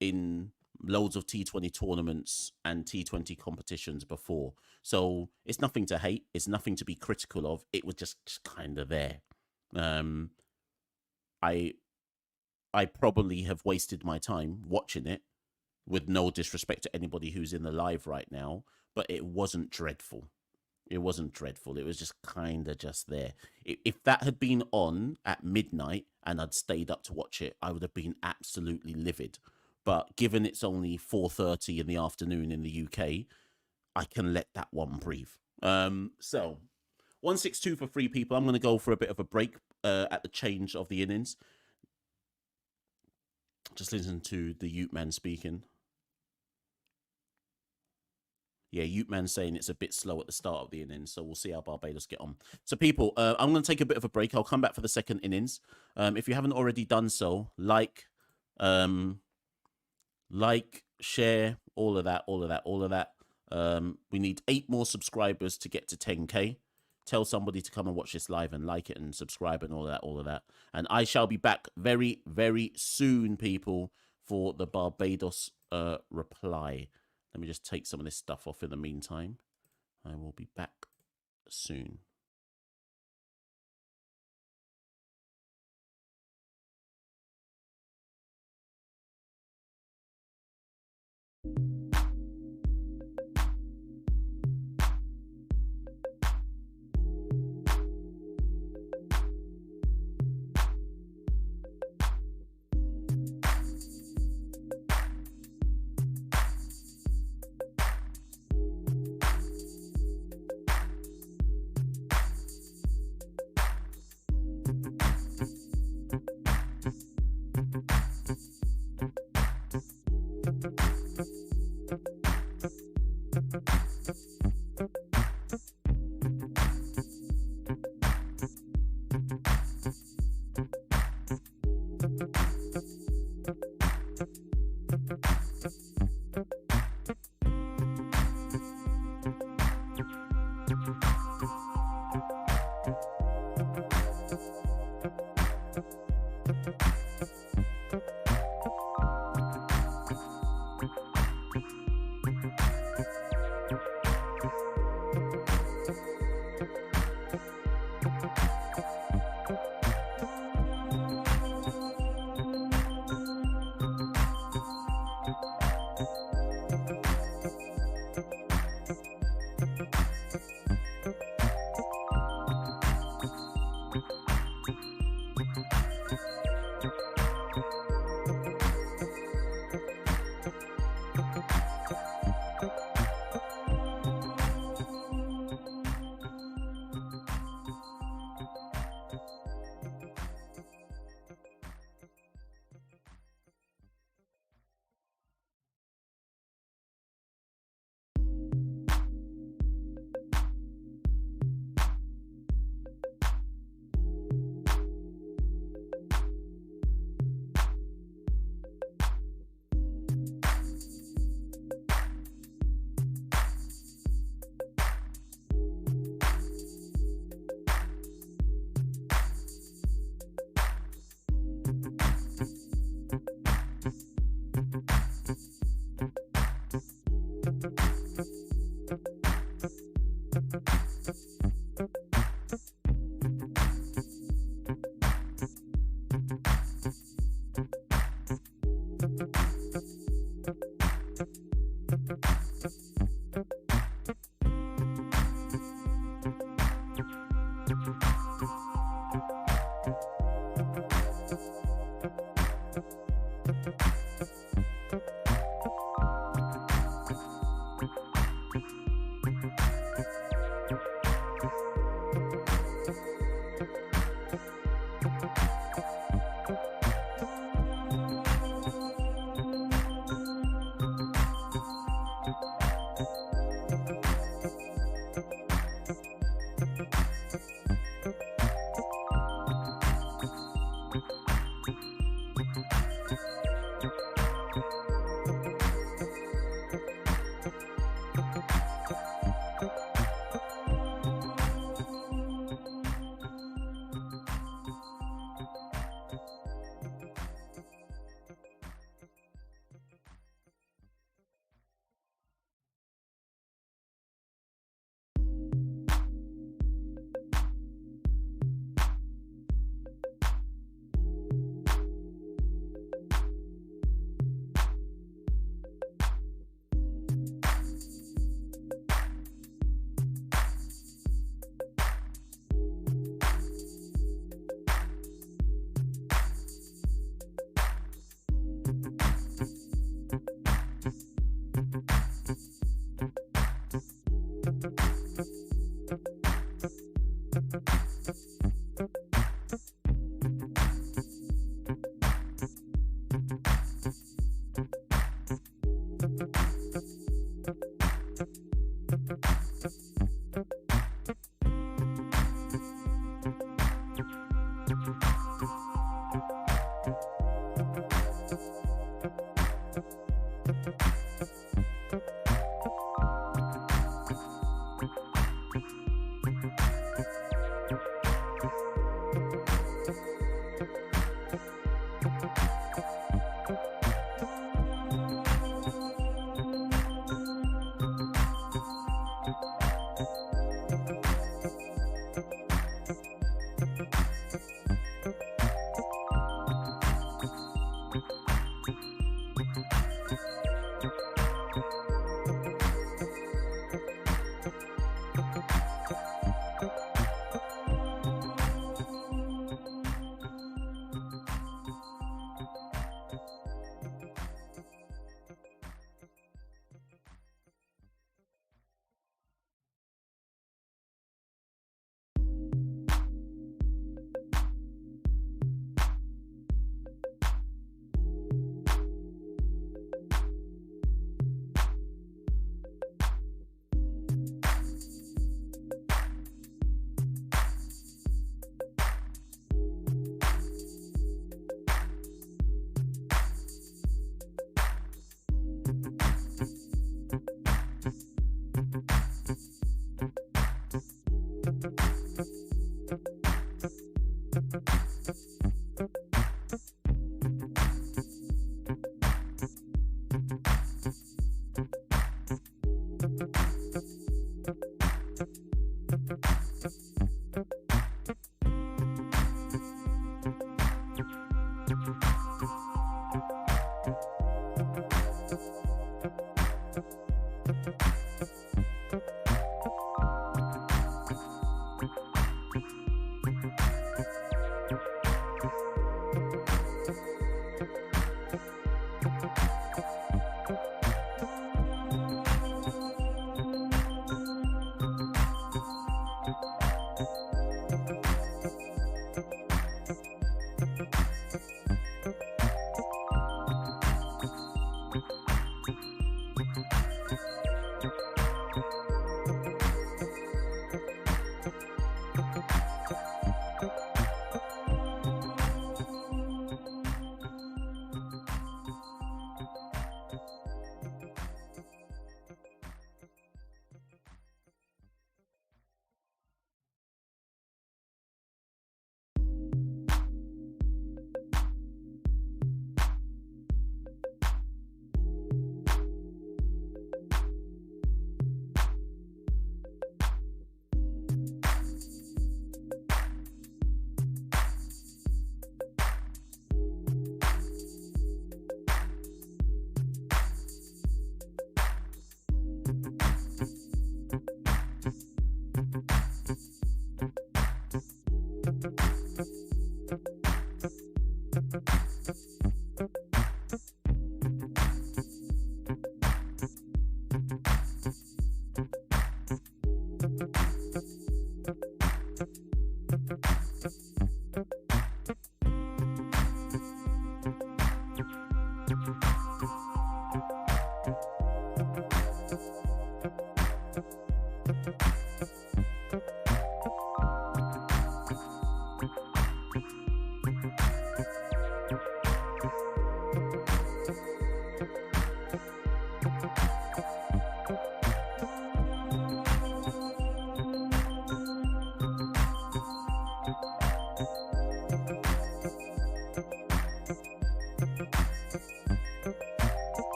in loads of T20 tournaments and T20 competitions before. So it's nothing to hate. It's nothing to be critical of. It was just kind of there. I probably have wasted my time watching it, with no disrespect to anybody who's in the live right now, but it wasn't dreadful. It wasn't dreadful. It was just kind of just there. If that had been on at midnight and I'd stayed up to watch it, I would have been absolutely livid. But given it's only 4:30 in the afternoon in the UK, I can let that one breathe. So 1-6-2 for 3 people. I'm going to go for a bit of a break at the change of the innings. Just listen to the Ute man speaking. Yeah, Ute man saying it's a bit slow at the start of the innings, so we'll see how Barbados get on. So, people, I'm going to take a bit of a break. I'll come back for the second innings. If you haven't already done so, like, share, all of that. We need 8 more subscribers to get to 10K. Tell somebody to come and watch this live and like it and subscribe and all of that. And I shall be back very, very soon, people, for the Barbados reply. Let me just take some of this stuff off in the meantime. I will be back soon.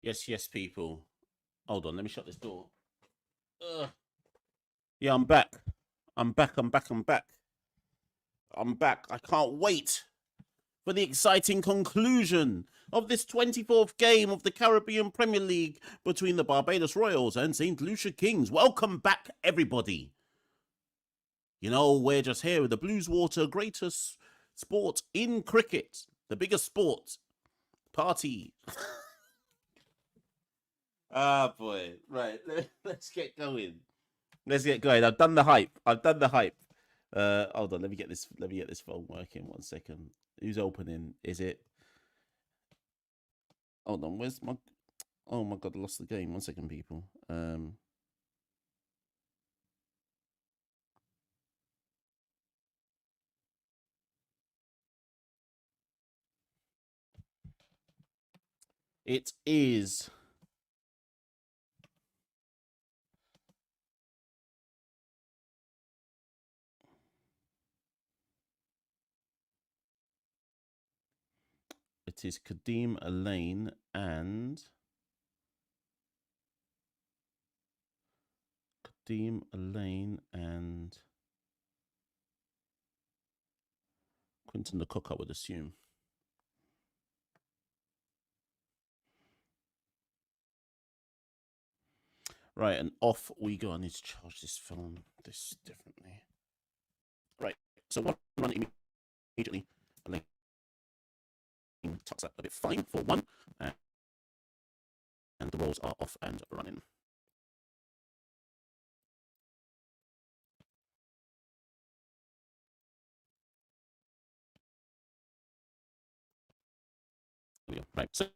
Yes, yes, people. Hold on, let me shut this door. Ugh. Yeah, I'm back. I'm back. I'm back. I'm back. I'm back. I can't wait for the exciting conclusion of this 24th game of the Caribbean Premier League between the Barbados Royals and Saint Lucia Kings. Welcome back, everybody. You know, we're just here with the Blueswater greatest sport in cricket, the biggest sport party. Ah, boy. Right, let's get going. Let's get going. I've done the hype. Hold on, let me get this phone working 1 second. Who's opening? Is it? Hold on, where's my oh my god, I lost the game. 1 second, people. It is Kadeem Elaine and Quinton the Cook, I would assume. Right, and off we go. I need to charge this phone this differently. Right, so one run immediately. Elaine tucks that a bit fine for one, and the rolls are off and running. There we go. Right, so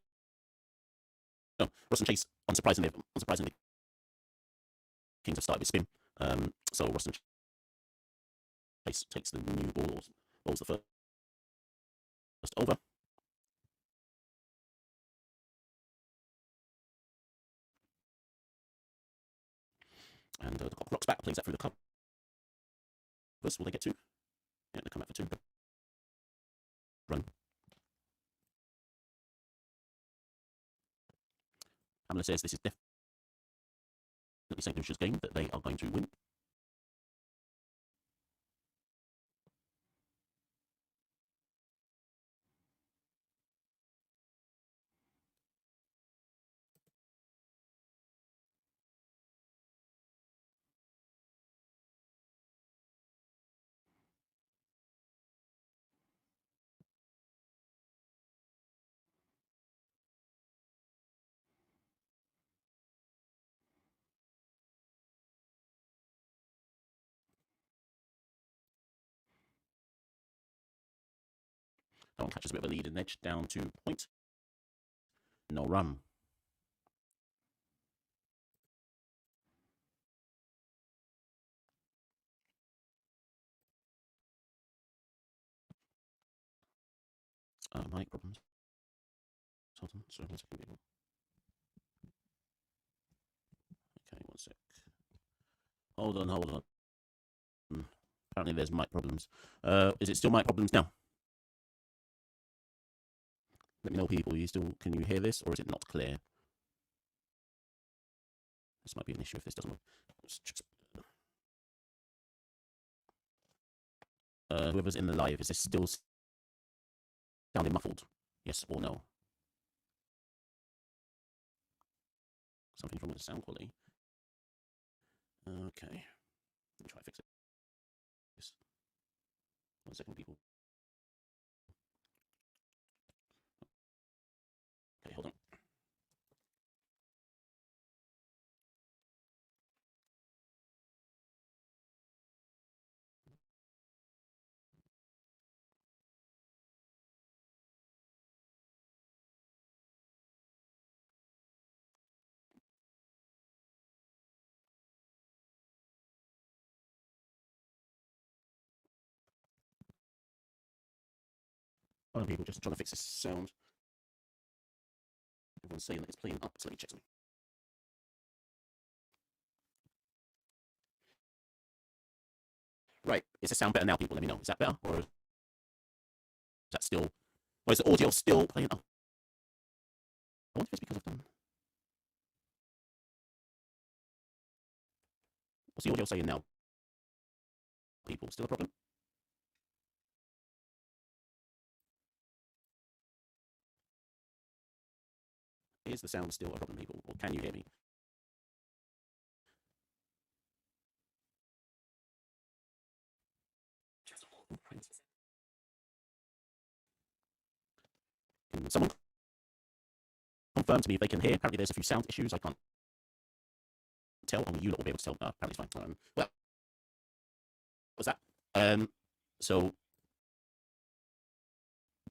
Ross and Chase, unsurprisingly, Kings have started with spin. So Ross and Chase takes the new ball, bowls the first over. And the clock rocks back, plays that through the covers. Will they get two? Yeah, they come out for two. Run. Hamler says this is definitely St. Lucia's game, that they are going to win. That one catches a bit of a lead and edge down to point. No run. Mic problems. Hold on. Sorry, one second, people. Okay, 1 sec. Hold on. Apparently there's mic problems. Is it still mic problems now? Let me know, people. Can you hear this, or is it not clear? This might be an issue if this doesn't work. Whoever's in the live, is this still sounding muffled? Yes or no? Something's wrong with the sound quality. Okay. Let me try to fix it. 1 second, people. Okay, hold on. Hold on, people. Just trying to fix this sound. Everyone's saying that it's playing up, so let me check something. Right, is the sound better now, people? Let me know. Is that better, or is that still? Or is the audio still playing up? I wonder if it's because I've done. What's the audio saying now? People, still a problem? Is the sound still a problem, people? Or can you hear me? Can someone confirm to me if they can hear? Apparently there's a few sound issues. I can't tell. Only you lot will be able to tell. Apparently it's fine. Well, what's that? So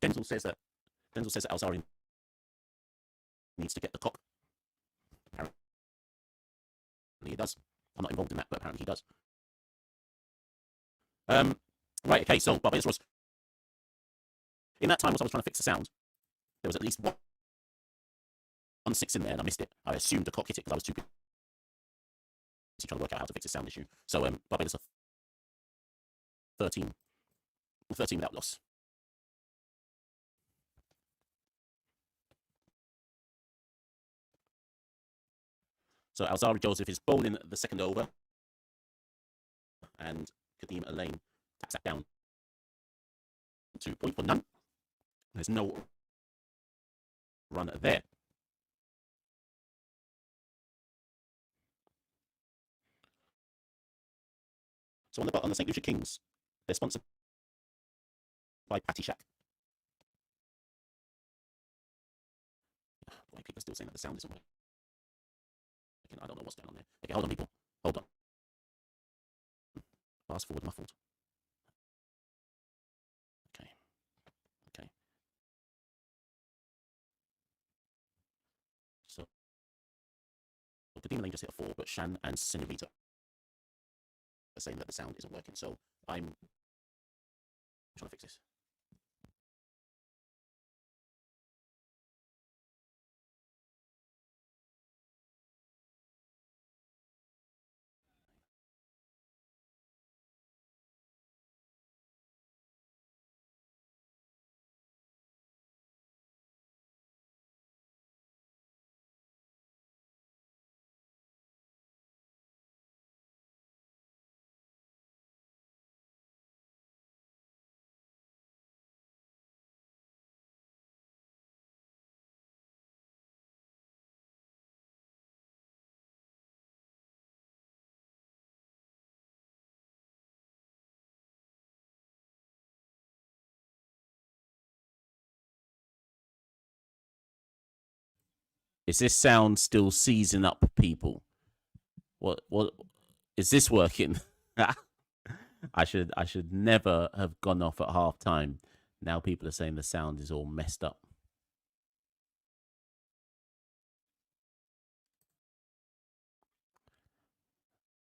Denzel says that Alzari needs to get the cock. Apparently he does. I'm not involved in that, but apparently he does. Right, okay, so Barbados Royals. In that time, as I was trying to fix the sound, there was at least 1-6 in there, and I missed it. I assumed the cock hit it because I was too busy trying to work out how to fix the sound issue. So Barbados are 13 without loss. So Alzari Joseph is bowling the second over, and Kadeem Elaine taps that down to point for none. There's no run there. So on the Saint Lucia Kings, they're sponsored by Patty Shack. Why people are still saying that the sound isn't working? I don't know what's going on there. Okay, hold on, people. Hold on. Fast forward muffled. Okay. So Kadeem Lane just hit a 4, but Shan and Senorita are saying that the sound isn't working. So I'm trying to fix this. Is this sound still seizing up, people? What is this working? I should never have gone off at half time. Now people are saying the sound is all messed up.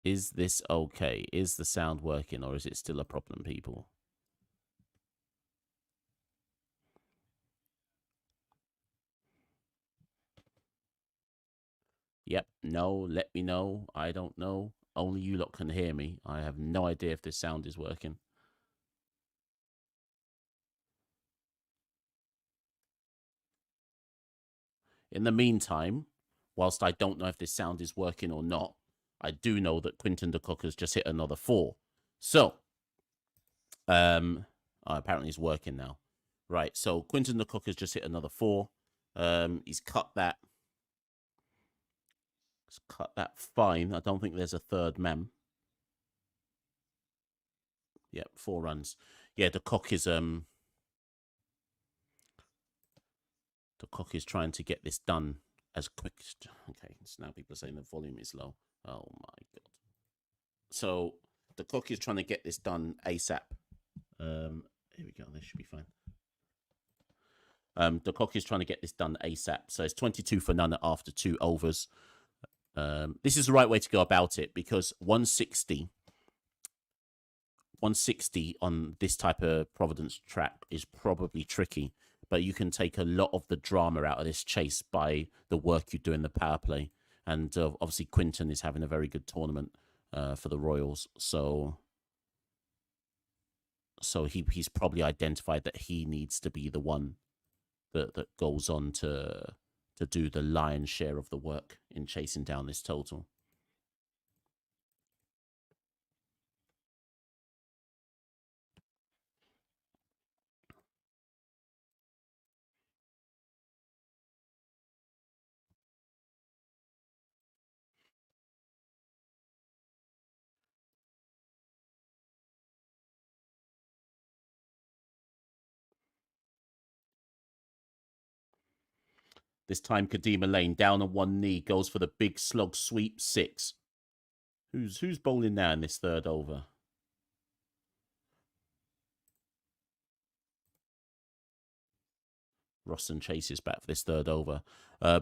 Is this okay? Is the sound working, or is it still a problem, people? Yep, no, let me know. I don't know. Only you lot can hear me. I have no idea if this sound is working. In the meantime, whilst I don't know if this sound is working or not, I do know that Quinton de Kock has just hit another 4. So, apparently it's working now. Right, so Quinton de Kock has just hit another 4. He's cut that. He's cut that fine. I don't think there's a third man. Yep, 4 runs. Yeah, de Kock is trying to get this done as quick. Okay, so now people are saying the volume is low. Oh my god. So de Kock is trying to get this done ASAP. Here we go. This should be fine. De Kock is trying to get this done ASAP. So it's 22 for none after 2 overs. This is the right way to go about it, because 160 on this type of Providence track is probably tricky, but you can take a lot of the drama out of this chase by the work you do in the power play. And obviously Quinton is having a very good tournament for the Royals. So he's probably identified that he needs to be the one that goes on to do the lion's share of the work in chasing down this total. This time, Kadima Lane down on one knee goes for the big slog sweep 6. Who's bowling now in this third over? Roston chases back for this third over.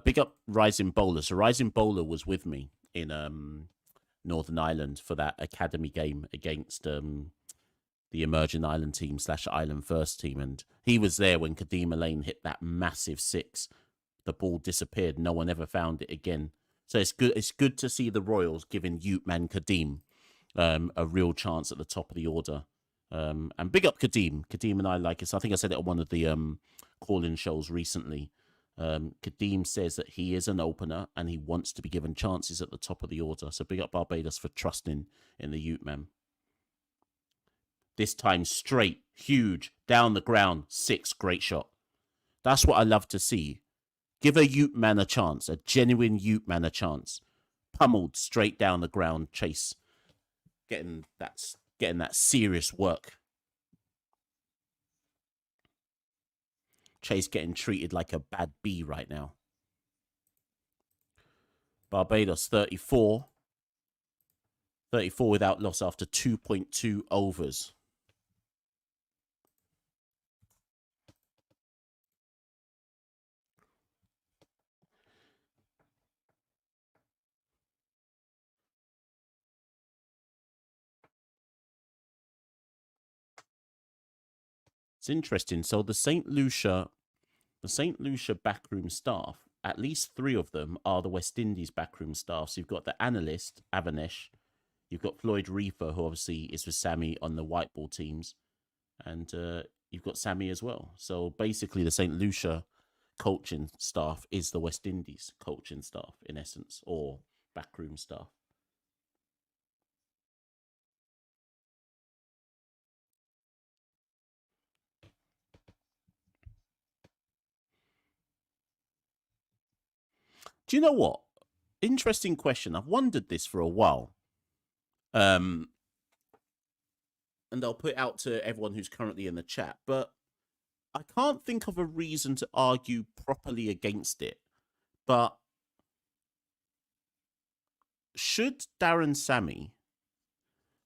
Big up Rising Bowler. So Rising Bowler was with me in Northern Ireland for that academy game against the Emerging Island team / Island First team, and he was there when Kadima Lane hit that massive 6. The ball disappeared. No one ever found it again. So it's good. It's good to see the Royals giving Uteman Kadeem a real chance at the top of the order. And big up Kadeem. Kadeem and I like it. So I think I said it on one of the call-in shows recently. Kadeem says that he is an opener and he wants to be given chances at the top of the order. So big up Barbados for trusting in the Uteman. This time straight, huge, down the ground, 6, great shot. That's what I love to see. Give a Uteman a chance, a genuine Uteman a chance. Pummeled straight down the ground, chase. Getting that serious work. Chase getting treated like a bad bee right now. Barbados 34. 34 without loss after 2.2 overs. It's interesting. So the Saint Lucia backroom staff, at least 3 of them are the West Indies backroom staff. So you've got the analyst, Avanesh. You've got Floyd Reefer, who obviously is with Sammy on the white ball teams. And you've got Sammy as well. So basically the St. Lucia coaching staff is the West Indies coaching staff, in essence, or backroom staff. Do you know what? Interesting question. I've wondered this for a while. And I'll put it out to everyone who's currently in the chat, but I can't think of a reason to argue properly against it. But should Darren Sammy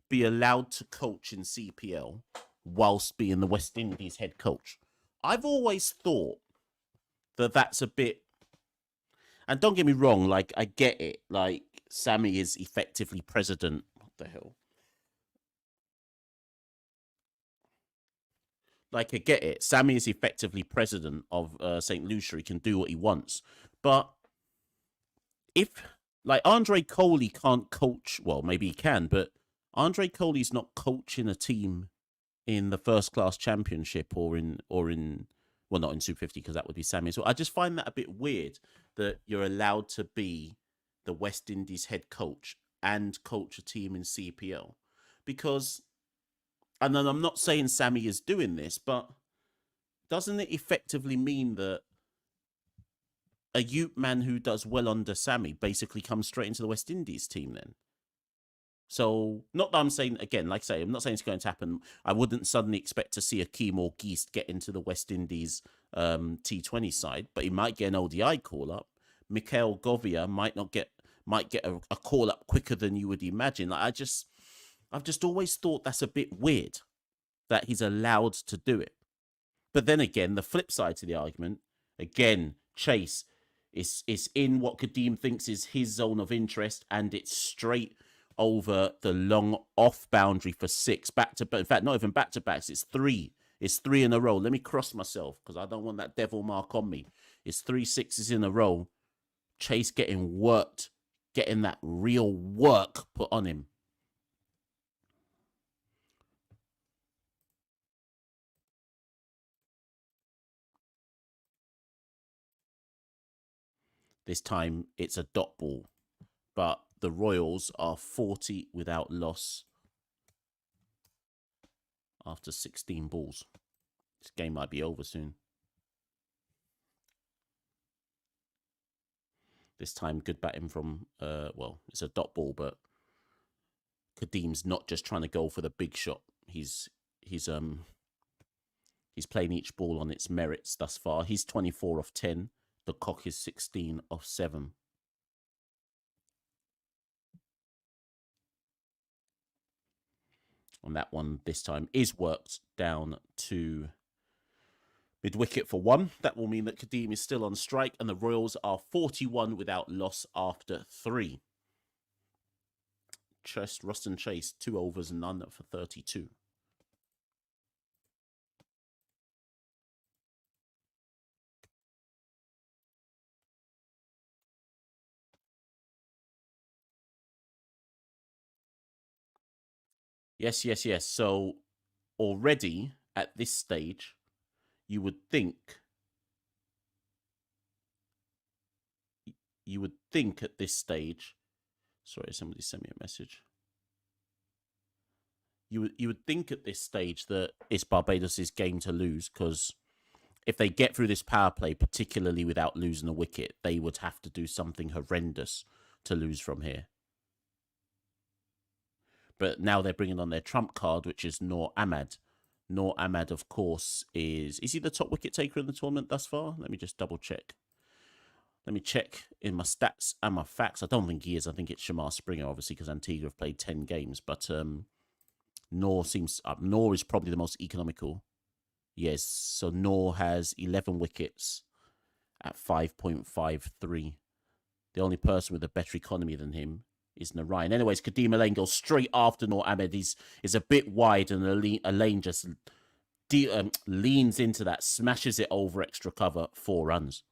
be allowed to coach in CPL whilst being the West Indies head coach. I've always thought that that's a bit, and don't get me wrong, like, I get it. Like, Sammy is effectively president. What the hell? Like, I get it. Sammy is effectively president of Saint Lucia. He can do what he wants. But if, like, Andre Coley can't coach, well, maybe he can, but Andre Coley's not coaching a team in the first class championship or in well, not in Super 50 because that would be Sammy as well. I just find that a bit weird that you're allowed to be the West Indies head coach and coach a team in CPL, because, and then I'm not saying Sammy is doing this, but doesn't it effectively mean that a Ute man who does well under Sammy basically comes straight into the West Indies team then? So, not that I'm saying, again, like I say, I'm not saying it's going to happen. I wouldn't suddenly expect to see Akeem or Geist get into the West Indies T20 side, but he might get an ODI call up. Machel Govia might get a call up quicker than you would imagine. Like, I've just always thought that's a bit weird that he's allowed to do it. But then again, the flip side to the argument, again, Chase is in what Kadeem thinks is his zone of interest, and it's straight over the long off boundary for 6 back to back. In fact, not even back to backs. It's 3. It's 3 in a row. Let me cross myself because I don't want that devil mark on me. It's 3 6s in a row. Chase getting worked, getting that real work put on him. This time it's a dot ball, but the Royals are 40 without loss after 16 balls. This game might be over soon. This time, good batting from, well, it's a dot ball, but Kadeem's not just trying to go for the big shot. He's playing each ball on its merits thus far. He's 24 off 10. The Cock is 16 off 7. And that one this time is worked down to mid-wicket for 1. That will mean that Kadeem is still on strike, and the Royals are 41 without loss after 3. Ruston Chase, 2 overs and none for 32. Yes. So already at this stage, you would think at this stage, sorry, somebody sent me a message. You would think at this stage that it's Barbados' game to lose, because if they get through this power play, particularly without losing a wicket, they would have to do something horrendous to lose from here. But now they're bringing on their trump card, which is Noor Ahmad. Noor Ahmad, of course, is he the top wicket taker in the tournament thus far? Let me just double check. Let me check in my stats and my facts. I don't think he is. I think it's Shamar Springer, obviously, because Antigua have played 10 games. But Noor is probably the most economical. Yes, so Noor has 11 wickets at 5.53. The only person with a better economy than him is Narayan. Anyways, Kadeem Alain goes straight after Noor Ahmed. Is a bit wide, and Alain just leans into that, smashes it over extra cover, 4 runs.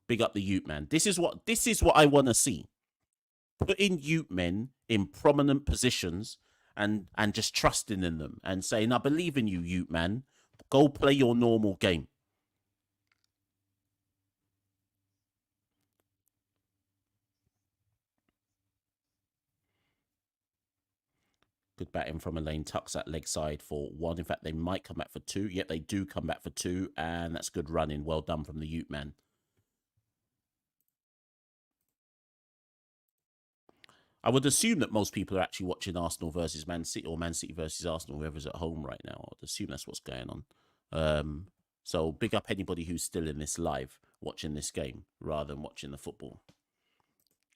Big up the Ute man. This is what I want to see. Putting Ute men in prominent positions and just trusting in them and saying, I believe in you, Ute man. Go play your normal game. Good batting from Elaine. Tucks that leg side for 1. In fact, they might come back for 2. Yet they do come back for 2. And that's good running. Well done from the Ute man. I would assume that most people are actually watching Arsenal versus Man City, or Man City versus Arsenal, whoever's at home right now. I would assume that's what's going on. So big up anybody who's still in this live watching this game rather than watching the football.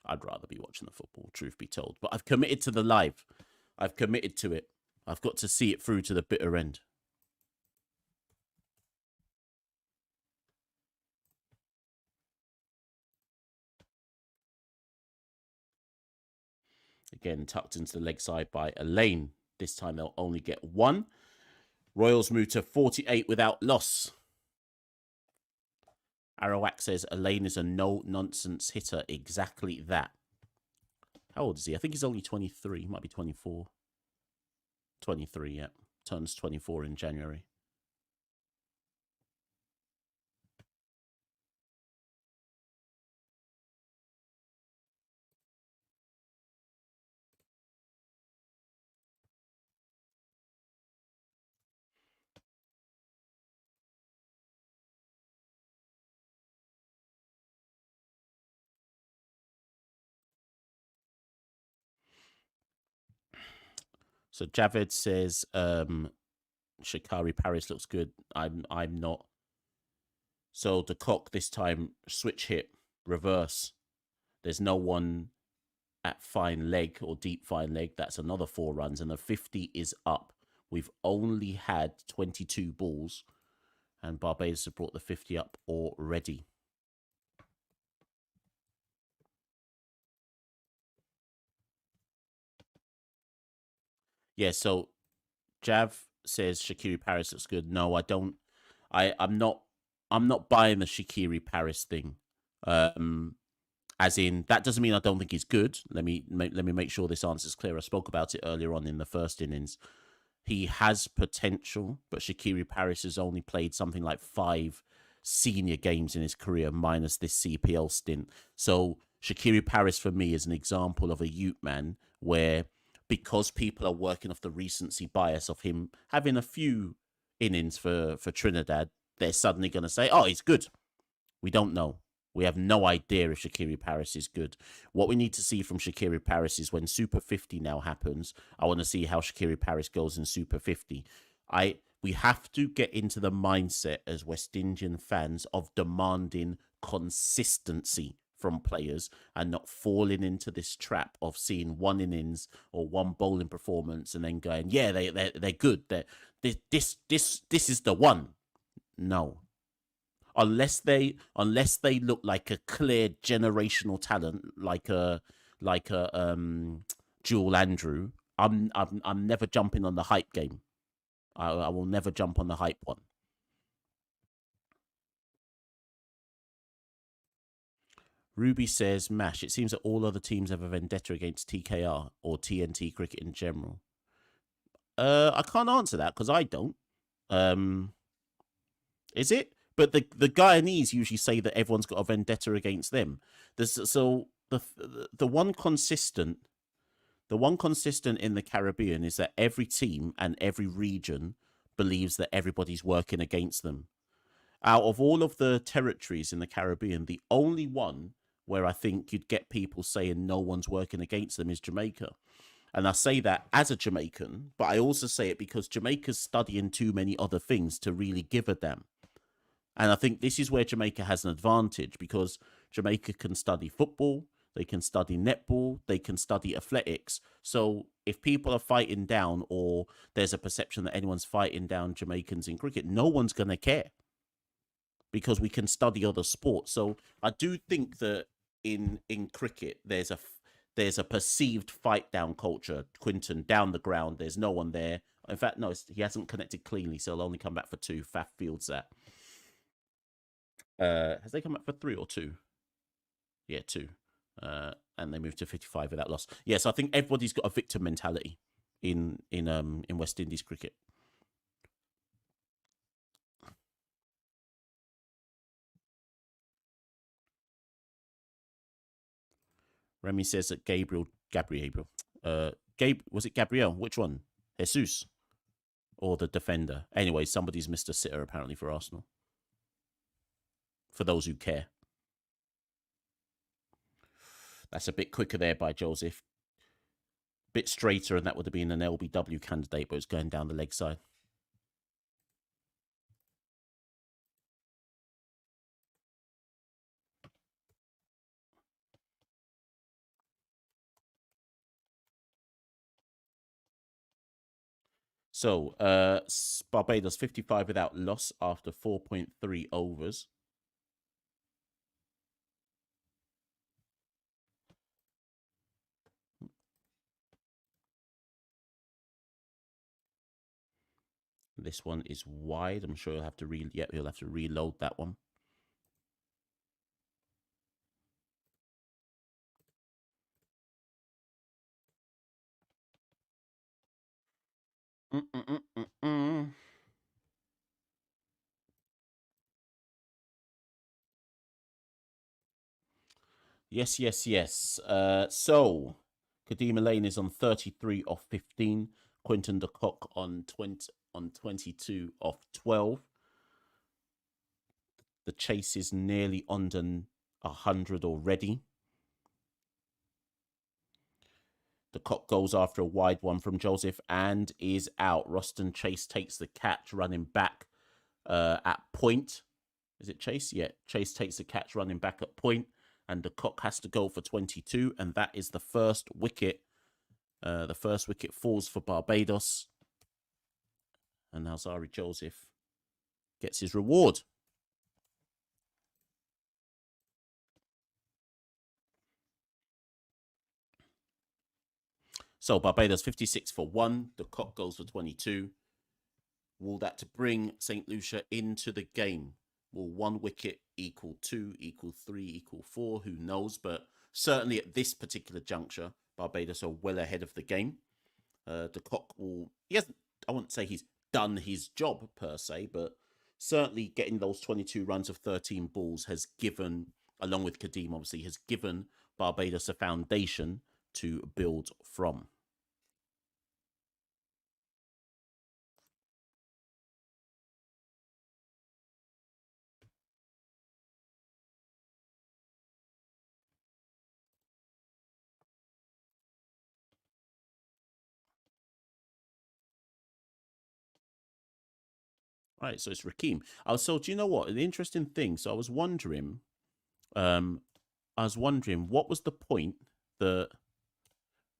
I'd rather be watching the football, truth be told. But I've committed to the live. I've committed to it. I've got to see it through to the bitter end. Again, tucked into the leg side by Elaine. This time they'll only get one. Royals move to 48 without loss. Arawak says Elaine is a no-nonsense hitter. Exactly that. How old is he? I think he's only 23. He might be 24. 23, yeah. Turns 24 in January. So Javed says Shikari Paris looks good. I'm not. So the cock this time, switch hit, reverse. There's no one at fine leg or deep fine leg. That's another 4 runs, and the 50 is up. We've only had 22 balls, and Barbados have brought the 50 up already. Yeah, so Jav says Shakiri Paris looks good. No, I don't. I'm not buying the Shakiri Paris thing. As in, that doesn't mean I don't think he's good. Let me make sure this answer is clear. I spoke about it earlier on in the first innings. He has potential, but Shakiri Paris has only played something like 5 senior games in his career, minus this CPL stint. So Shakiri Paris for me is an example of a Ute man where, because people are working off the recency bias of him having a few innings for Trinidad, they're suddenly going to say, oh, he's good. We don't know. We have no idea if Shakiri Paris is good. What we need to see from Shakiri Paris is when Super 50 now happens, I want to see how Shakiri Paris goes in Super 50. We have to get into the mindset as West Indian fans of demanding consistency from players and not falling into this trap of seeing one innings or one bowling performance and then going, yeah, they're good. This is the one. No, unless they look like a clear generational talent, like a Jewel Andrew. I'm never jumping on the hype game. I will never jump on the hype one. Ruby says, Mash, it seems that all other teams have a vendetta against TKR or TNT cricket in general. I can't answer that because I don't. Is it? But the Guyanese usually say that everyone's got a vendetta against them. So the one consistent in the Caribbean is that every team and every region believes that everybody's working against them. Out of all of the territories in the Caribbean, the only one where I think you'd get people saying no one's working against them is Jamaica. And I say that as a Jamaican, but I also say it because Jamaica's studying too many other things to really give a damn. And I think this is where Jamaica has an advantage because Jamaica can study football, they can study netball, they can study athletics. So if people are fighting down or there's a perception that anyone's fighting down Jamaicans in cricket, no one's going to care because we can study other sports. So I do think that in cricket, there's a perceived fight down culture. Quinton down the ground, there's no one there. In fact, no, he hasn't connected cleanly, so he'll only come back for 2. Faf fields that. Has they come back for 3 or 2? Yeah, 2. And they moved to 55 without loss. Yeah, so I think everybody's got a victim mentality in West Indies cricket. Remy says that Gabriel, was it Gabriel? Which one? Jesus or the defender? Anyway, somebody's missed a sitter apparently for Arsenal. For those who care. That's a bit quicker there by Joseph. Bit straighter, and that would have been an LBW candidate, but it's going down the leg side. So, Barbados 55 without loss after 4.3 overs. This one is wide. I'm sure he'll have to he'll have to reload that one. Yes, yes, yes. So Kadima Lane is on 33 off 15. Quinton de Kock on 22 off 12. The chase is nearly under 100 already. The Cock goes after a wide one from Joseph and is out. Roston Chase takes the catch, running back at point. Is it Chase? Yeah, Chase takes the catch, running back at point, and the Cock has to go for 22, and that is the first wicket. The first wicket falls for Barbados, and Alzari Joseph gets his reward. So Barbados 56 for 1. The Cock goes for 22. Will that to bring Saint Lucia into the game? Will 1 wicket equal 2, equal 3, equal 4? Who knows? But certainly at this particular juncture, Barbados are well ahead of the game. De Kock will, he hasn't, I wouldn't say he's done his job per se, but certainly getting those 22 runs of 13 balls has given, along with Kadeem obviously, has given Barbados a foundation to build from. Right, so it's Raheem. So do you know what? An interesting thing. So um, I was wondering what was the point that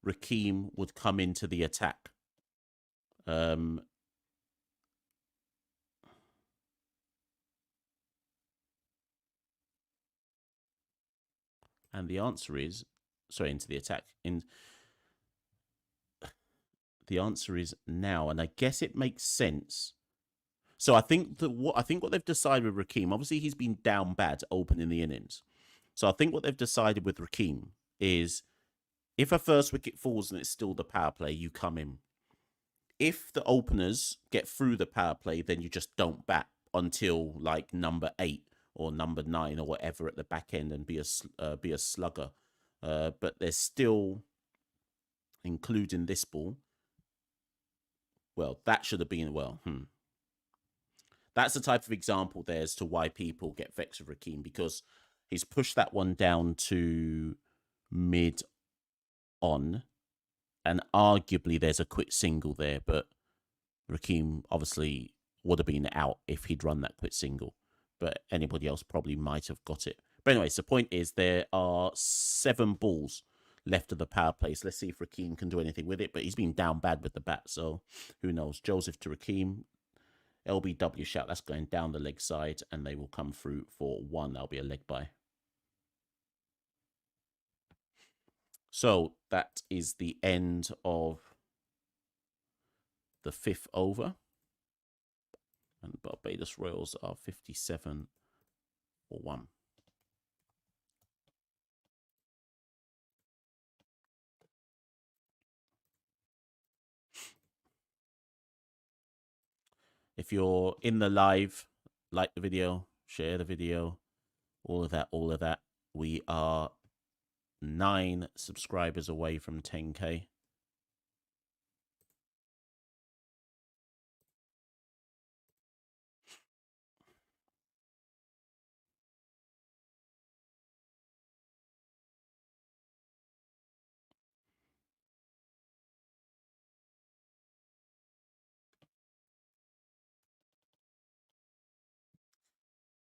Raheem would come into the attack. Um, and the answer is, sorry, into the attack. The answer is now, and I guess it makes sense. So I think what they've decided with Raheem, obviously he's been down bad opening the innings. So I think what they've decided with Raheem is if a first wicket falls and it's still the power play, you come in. If the openers get through the power play, then you just don't bat until like number 8 or number 9 or whatever at the back end and be a slugger. But there's still, including this ball. Well, that should have been That's the type of example there as to why people get vexed with Raheem, because he's pushed that one down to mid on, and arguably there's a quick single there, but Raheem obviously would have been out if he'd run that quick single, but anybody else probably might have got it. But anyways, the point is there are 7 balls left of the power plays. Let's see if Raheem can do anything with it, but he's been down bad with the bat, so who knows. Joseph to Raheem. LBW shout, that's going down the leg side, and they will come through for 1. That'll be a leg by. So that is the end of the 5th over. And Barbados Royals are 57 for 1. If you're in the live, like the video, share the video, all of that, all of that. We are 9 subscribers away from 10K.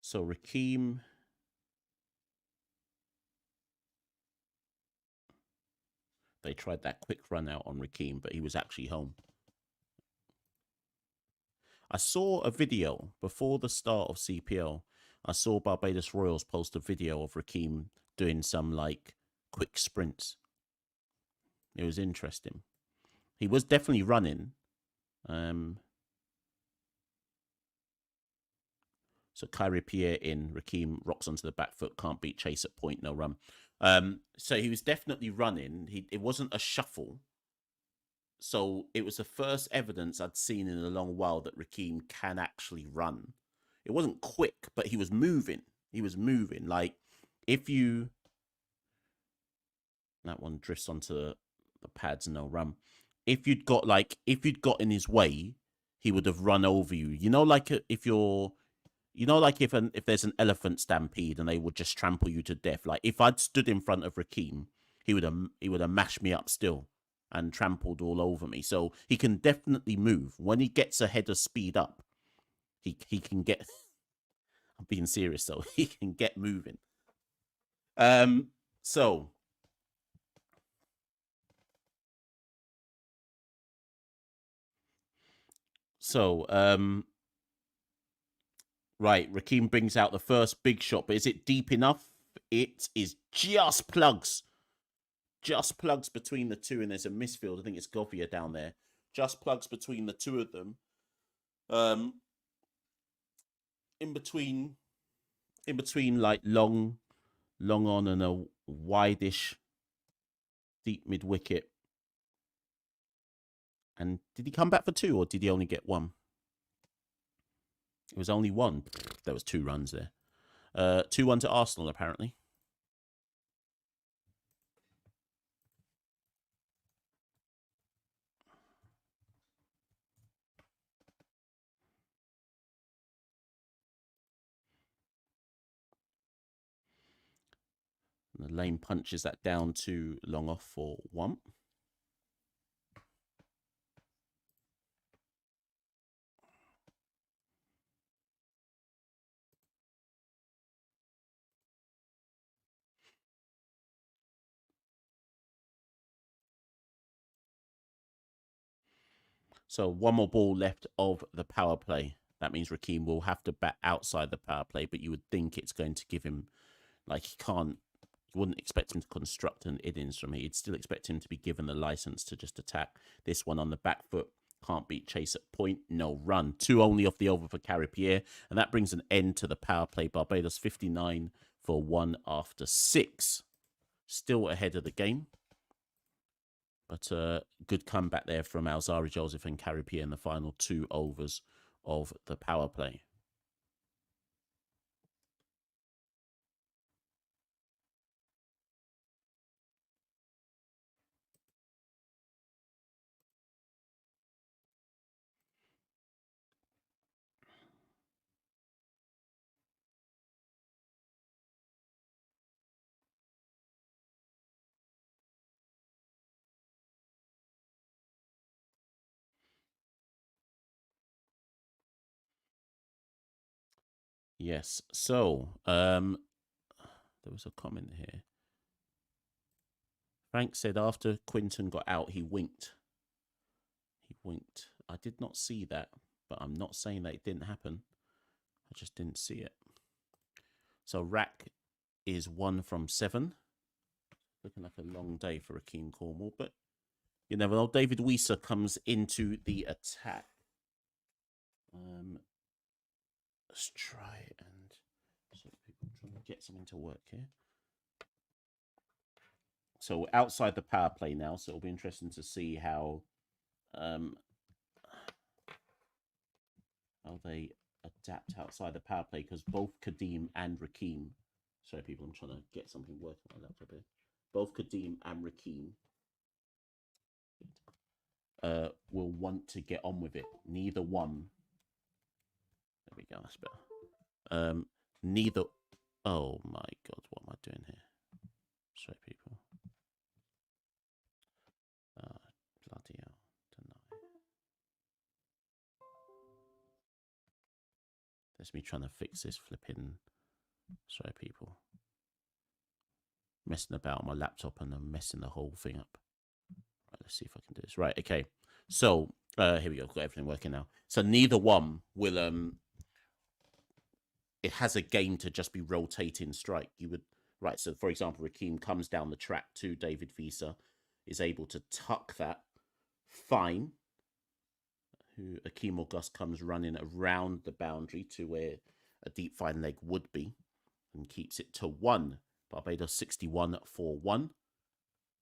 So Raheem, they tried that quick run out on Raheem, but he was actually home. I saw a video before the start of CPL. I saw Barbados Royals post a video of Rakeem doing some like quick sprints. It was interesting. He was definitely running. So Kyrie Pierre in, Rakeem rocks onto the back foot, can't beat chase at point, no run. So he was definitely running. It wasn't a shuffle. So it was the first evidence I'd seen in a long while that Rakeem can actually run. It wasn't quick, but he was moving. He was moving. Like if you... That one drifts onto the pads, no run. If you'd got in his way, he would have run over you. You know, like if you're... You know, like if there's an elephant stampede and they would just trample you to death. Like if I'd stood in front of Rakeem, he would have mashed me up still and trampled all over me. So he can definitely move. When he gets ahead of speed up, he can get... I'm being serious though. He can get moving. So right, Rakeem brings out the first big shot, but is it deep enough? It is just plugs. Just plugs between the two, and there's a misfield. I think it's Govia down there. Just plugs between the two of them. In between like long on and a wide-ish deep mid wicket. And did he come back for two, or did he only get one? It was only one. There was 2 runs there. 2-1 to Arsenal, apparently. And the lane punches that down to long off for 1. So 1 more ball left of the power play. That means Rakeem will have to bat outside the power play, but you would think it's going to give him, like, he can't, you wouldn't expect him to construct an innings from here. You'd still expect him to be given the license to just attack. This one on the back foot, can't beat chase at point, no run. 2 only off the over for Kyrie Pierre, and that brings an end to the power play. Barbados 59 for 1 after 6. Still ahead of the game. But good comeback there from Alzari Joseph and Kyrie Pierre in the final 2 overs of the power play. Yes, so there was a comment here. Frank said after Quinton got out, he winked. He winked. I did not see that, but I'm not saying that it didn't happen. I just didn't see it. So Rack is 1 from 7. Looking like a long day for Rakeem Cornwall, but you never know. David Weiser comes into the attack. Let's try and so people trying to get something to work here. So outside the power play now, so it'll be interesting to see how they adapt outside the power play, because both Kadeem and Rakeem, sorry people, I'm trying to get something working on my laptop here. Both Kadeem and Rakeem will want to get on with it. Neither one. There we go. That's better. Neither. Oh my God, what am I doing here? Sorry, people. Bloody hell. Deny. That's me trying to fix this flipping. Sorry, people. Messing about on my laptop and I'm messing the whole thing up. Right, let's see if I can do this. Right, okay. So Here we go. Got everything working now. So neither one will it has a game to just be rotating strike. You would right. So for example, Rakeem comes down the track to David Visa, is able to tuck that fine. Who Akeem or Gus comes running around the boundary to where a deep fine leg would be, and keeps it to 1. Barbados 61 for 1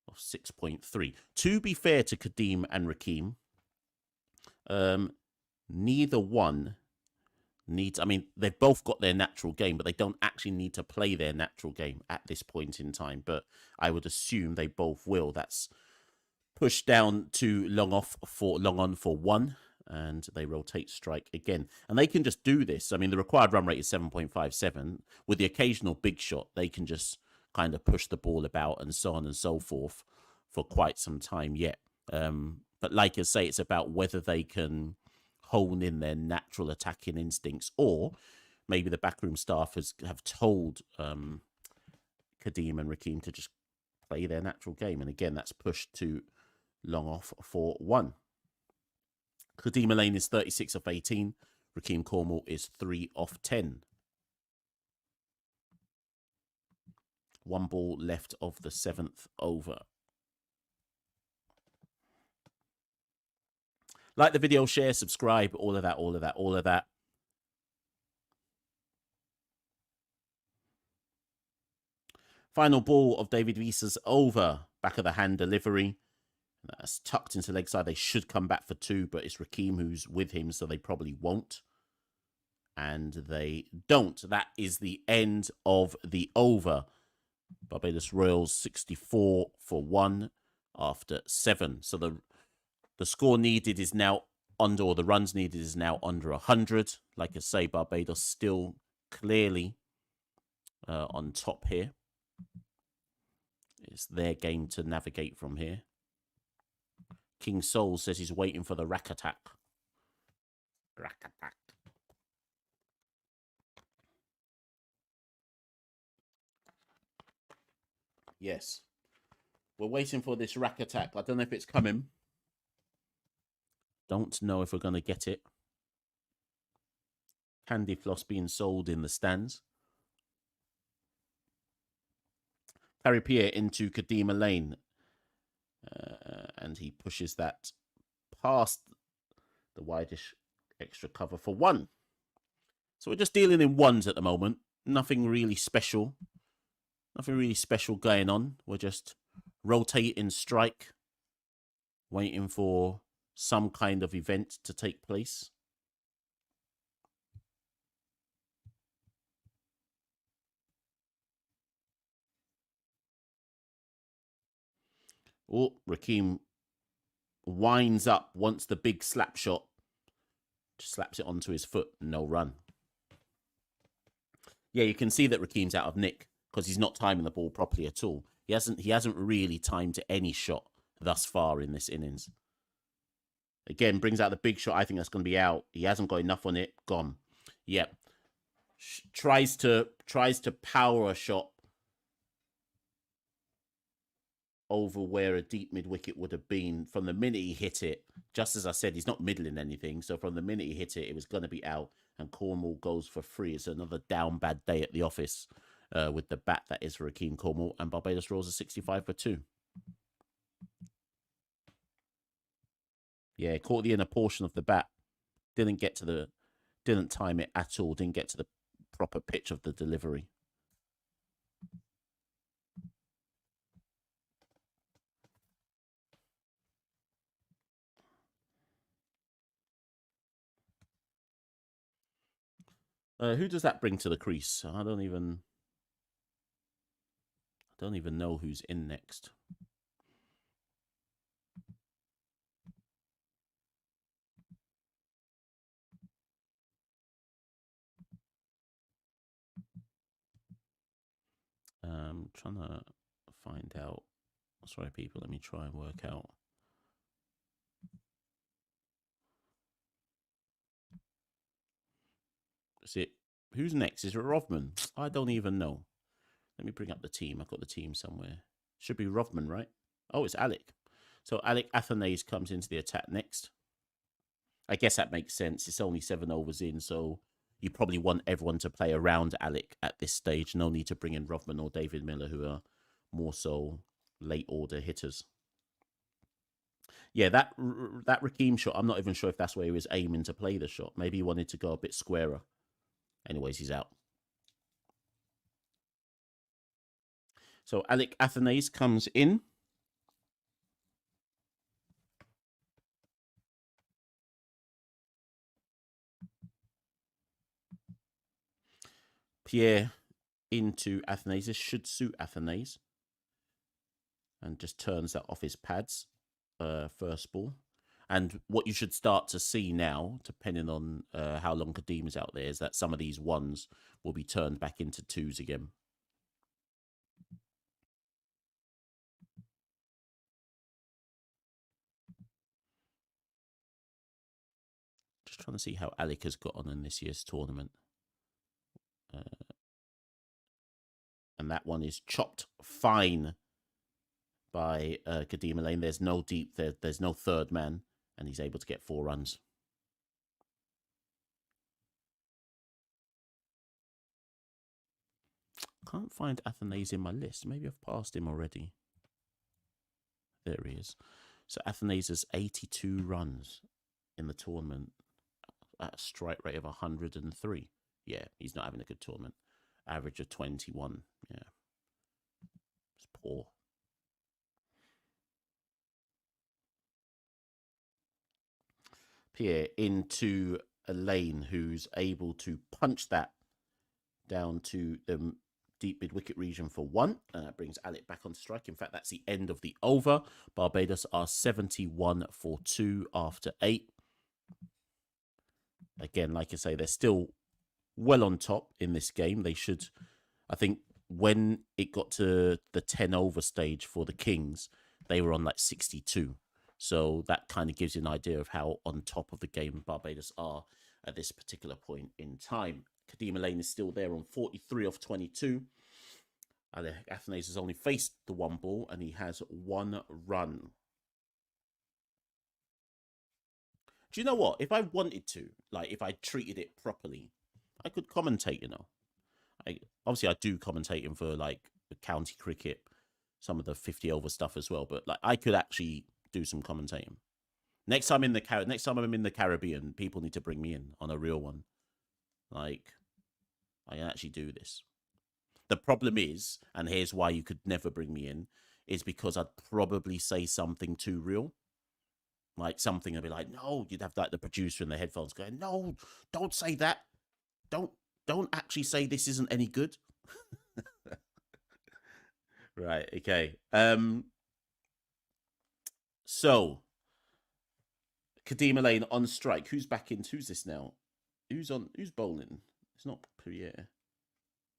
of 6.3. To be fair to Kadeem and Rakeem, neither one needs. I mean, they've both got their natural game, but they don't actually need to play their natural game at this point in time. But I would assume they both will. That's pushed down to long on for 1. And they rotate strike again. And they can just do this. I mean, the required run rate is 7.57. With the occasional big shot, they can just kind of push the ball about and so on and so forth for quite some time yet. But like I say, it's about whether they can hone in their natural attacking instincts, or maybe the backroom staff have told Kadeem and Rakeem to just play their natural game. And again, that's pushed to long off for 1. Kadeem Lane is 36 of 18. Rakeem Cornwall is 3 of 10. 1 ball left of the 7th over. Like the video, share, subscribe, all of that, all of that, all of that. Final ball of David Visa's over. Back of the hand delivery. That's tucked into leg side. They should come back for 2, but it's Rakeem who's with him, so they probably won't. And they don't. That is the end of the over. Barbados Royals 64 for 1 after 7. So the score needed is now under, or the runs needed is now under 100. Like I say, Barbados still clearly on top here. It's their game to navigate from here. King Soul says he's waiting for the rack attack. Rack attack. Yes. We're waiting for this rack attack. I don't know if it's coming. Don't know if we're going to get it. Candy floss being sold in the stands. Harry Pierre into Kadima Lane. And he pushes that past the wideish extra cover for 1. So we're just dealing in 1s at the moment. Nothing really special. Nothing really special going on. We're just rotating strike, waiting for some kind of event to take place. Oh, Rakeem winds up, wants the big slap shot. Just slaps it onto his foot. No run. Yeah, you can see that Rakeem's out of nick because he's not timing the ball properly at all. He hasn't really timed any shot thus far in this innings. Again, brings out the big shot. I think that's going to be out. He hasn't got enough on it. Gone. Yep. Tries to power a shot over where a deep mid wicket would have been. From the minute he hit it, just as I said, he's not middling anything. So from the minute he hit it, it was going to be out. And Cornwall goes for 3. It's another down bad day at the office with the bat that is for Rakeem Cornwall. And Barbados Royals are 65 for 2. Yeah, caught the inner portion of the bat. Didn't time it at all. Didn't get to the proper pitch of the delivery. Who does that bring to the crease? I don't even know who's in next. Trying to find out. Sorry, people. Let me try and work out. Is it? Who's next? Is it Rovman? I don't even know. Let me bring up the team. I've got the team somewhere. Should be Rovman, right? Oh, it's Alec. So Alec Athanase comes into the attack next. I guess that makes sense. It's only 7 overs in, so you probably want everyone to play around Alec at this stage. No need to bring in Rothman or David Miller, who are more so late order hitters. Yeah, that Raheem shot, I'm not even sure if that's where he was aiming to play the shot. Maybe he wanted to go a bit squarer. Anyways, he's out. So Alec Athanase comes in. Pierre into Athanase. This should suit Athanase. And just turns that off his pads. First ball. And what you should start to see now, depending on how long Kadeem is out there, is that some of these ones will be turned back into twos again. Just trying to see how Alec has got on in this year's tournament. And that one is chopped fine by Kadeem Lane. There's no deep, there's no third man, and he's able to get 4 runs. Can't find Athanase in my list. Maybe I've passed him already. There he is. So Athanase has 82 runs in the tournament at a strike rate of 103. Yeah, he's not having a good tournament. Average of 21. Yeah. It's poor. Pierre into Elaine, who's able to punch that down to the deep mid-wicket region for 1. And that brings Alec back on strike. In fact, that's the end of the over. Barbados are 71 for 2 after 8. Again, like I say, they're still well on top in this game. They should, I think, when it got to the 10 over stage for the Kings, they were on like 62. So that kind of gives you an idea of how on top of the game Barbados are at this particular point in time. Kadeem Lane is still there on 43 off 22. Athanase has only faced the 1 ball and he has 1 run. Do you know what? If I wanted to, like if I treated it properly, I could commentate, you know. Obviously I do commentating for like the county cricket, some of the 50 over stuff as well, but like I could actually do some commentating. Next time I'm in the Caribbean, people need to bring me in on a real one. Like I can actually do this. The problem is, and here's why you could never bring me in, is because I'd probably say something too real. Like something I'd be like, no, you'd have like the producer in the headphones going, no, don't say that. Don't actually say this isn't any good. Right, okay. So Kadeem Lane on strike. Who's back in? Who's this now? Who's bowling? It's not Pierre.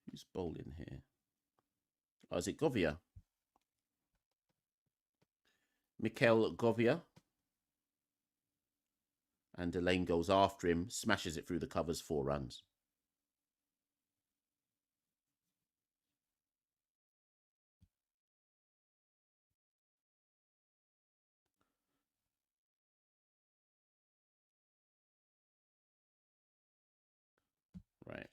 Who's bowling here? Oh, is it Govia? Machel Govia. And Elaine goes after him, smashes it through the covers, 4 runs. Right.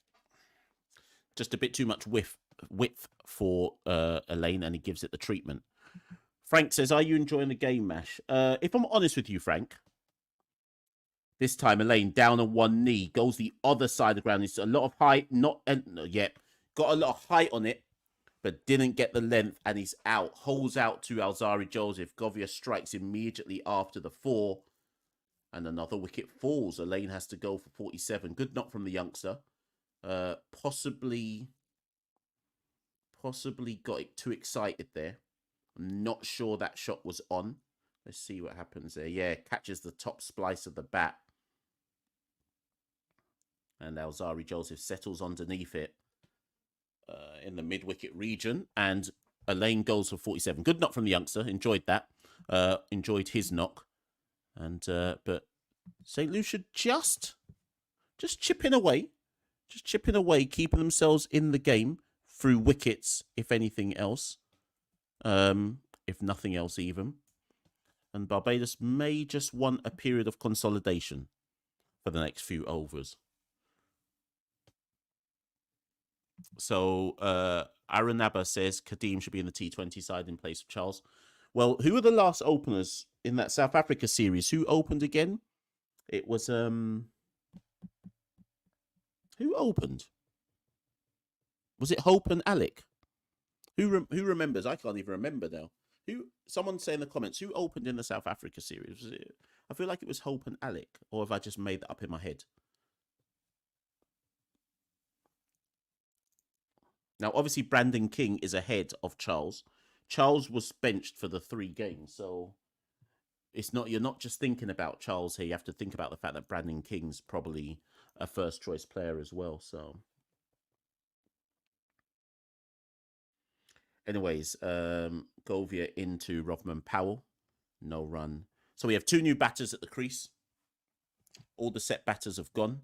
Just a bit too much width for Elaine, and he gives it the treatment. Frank says, are you enjoying the game, Mash? If I'm honest with you, Frank, this time Elaine down on 1 knee, goes the other side of the ground. It's a lot of height, not yet. Got a lot of height on it, but didn't get the length, and he's out. Holds out to Alzari Joseph. Govia strikes immediately after the 4, and another wicket falls. Elaine has to go for 47. Good knock from the youngster. Possibly got it too excited there. I'm not sure that shot was on. Let's see what happens there. Yeah, catches the top splice of the bat. And Alzari Joseph settles underneath it in the mid-wicket region. And Elaine goes for 47. Good knock from the youngster. Enjoyed that. Enjoyed his knock. And but Saint Lucia just chipping away. Just chipping away, keeping themselves in the game through wickets, if anything else. If nothing else even. And Barbados may just want a period of consolidation. for the next few overs. So Aranaba says Kadeem should be in the T20 side in place of Charles. Well, who were the last openers in that South Africa series? Who opened again? It was who opened? Was it Hope and Alec? Who remembers? I can't even remember now. Who? Someone say in the comments who opened in the South Africa series. Was it? I feel like it was Hope and Alec, or have I just made that up in my head? Now, obviously, Brandon King is ahead of Charles. Charles was benched for the 3 games, so it's not, you're not just thinking about Charles here. You have to think about the fact that Brandon King's probably a first choice player as well. So, anyways, Govia into Rothman Powell, no run. So we have 2 new batters at the crease. All the set batters have gone.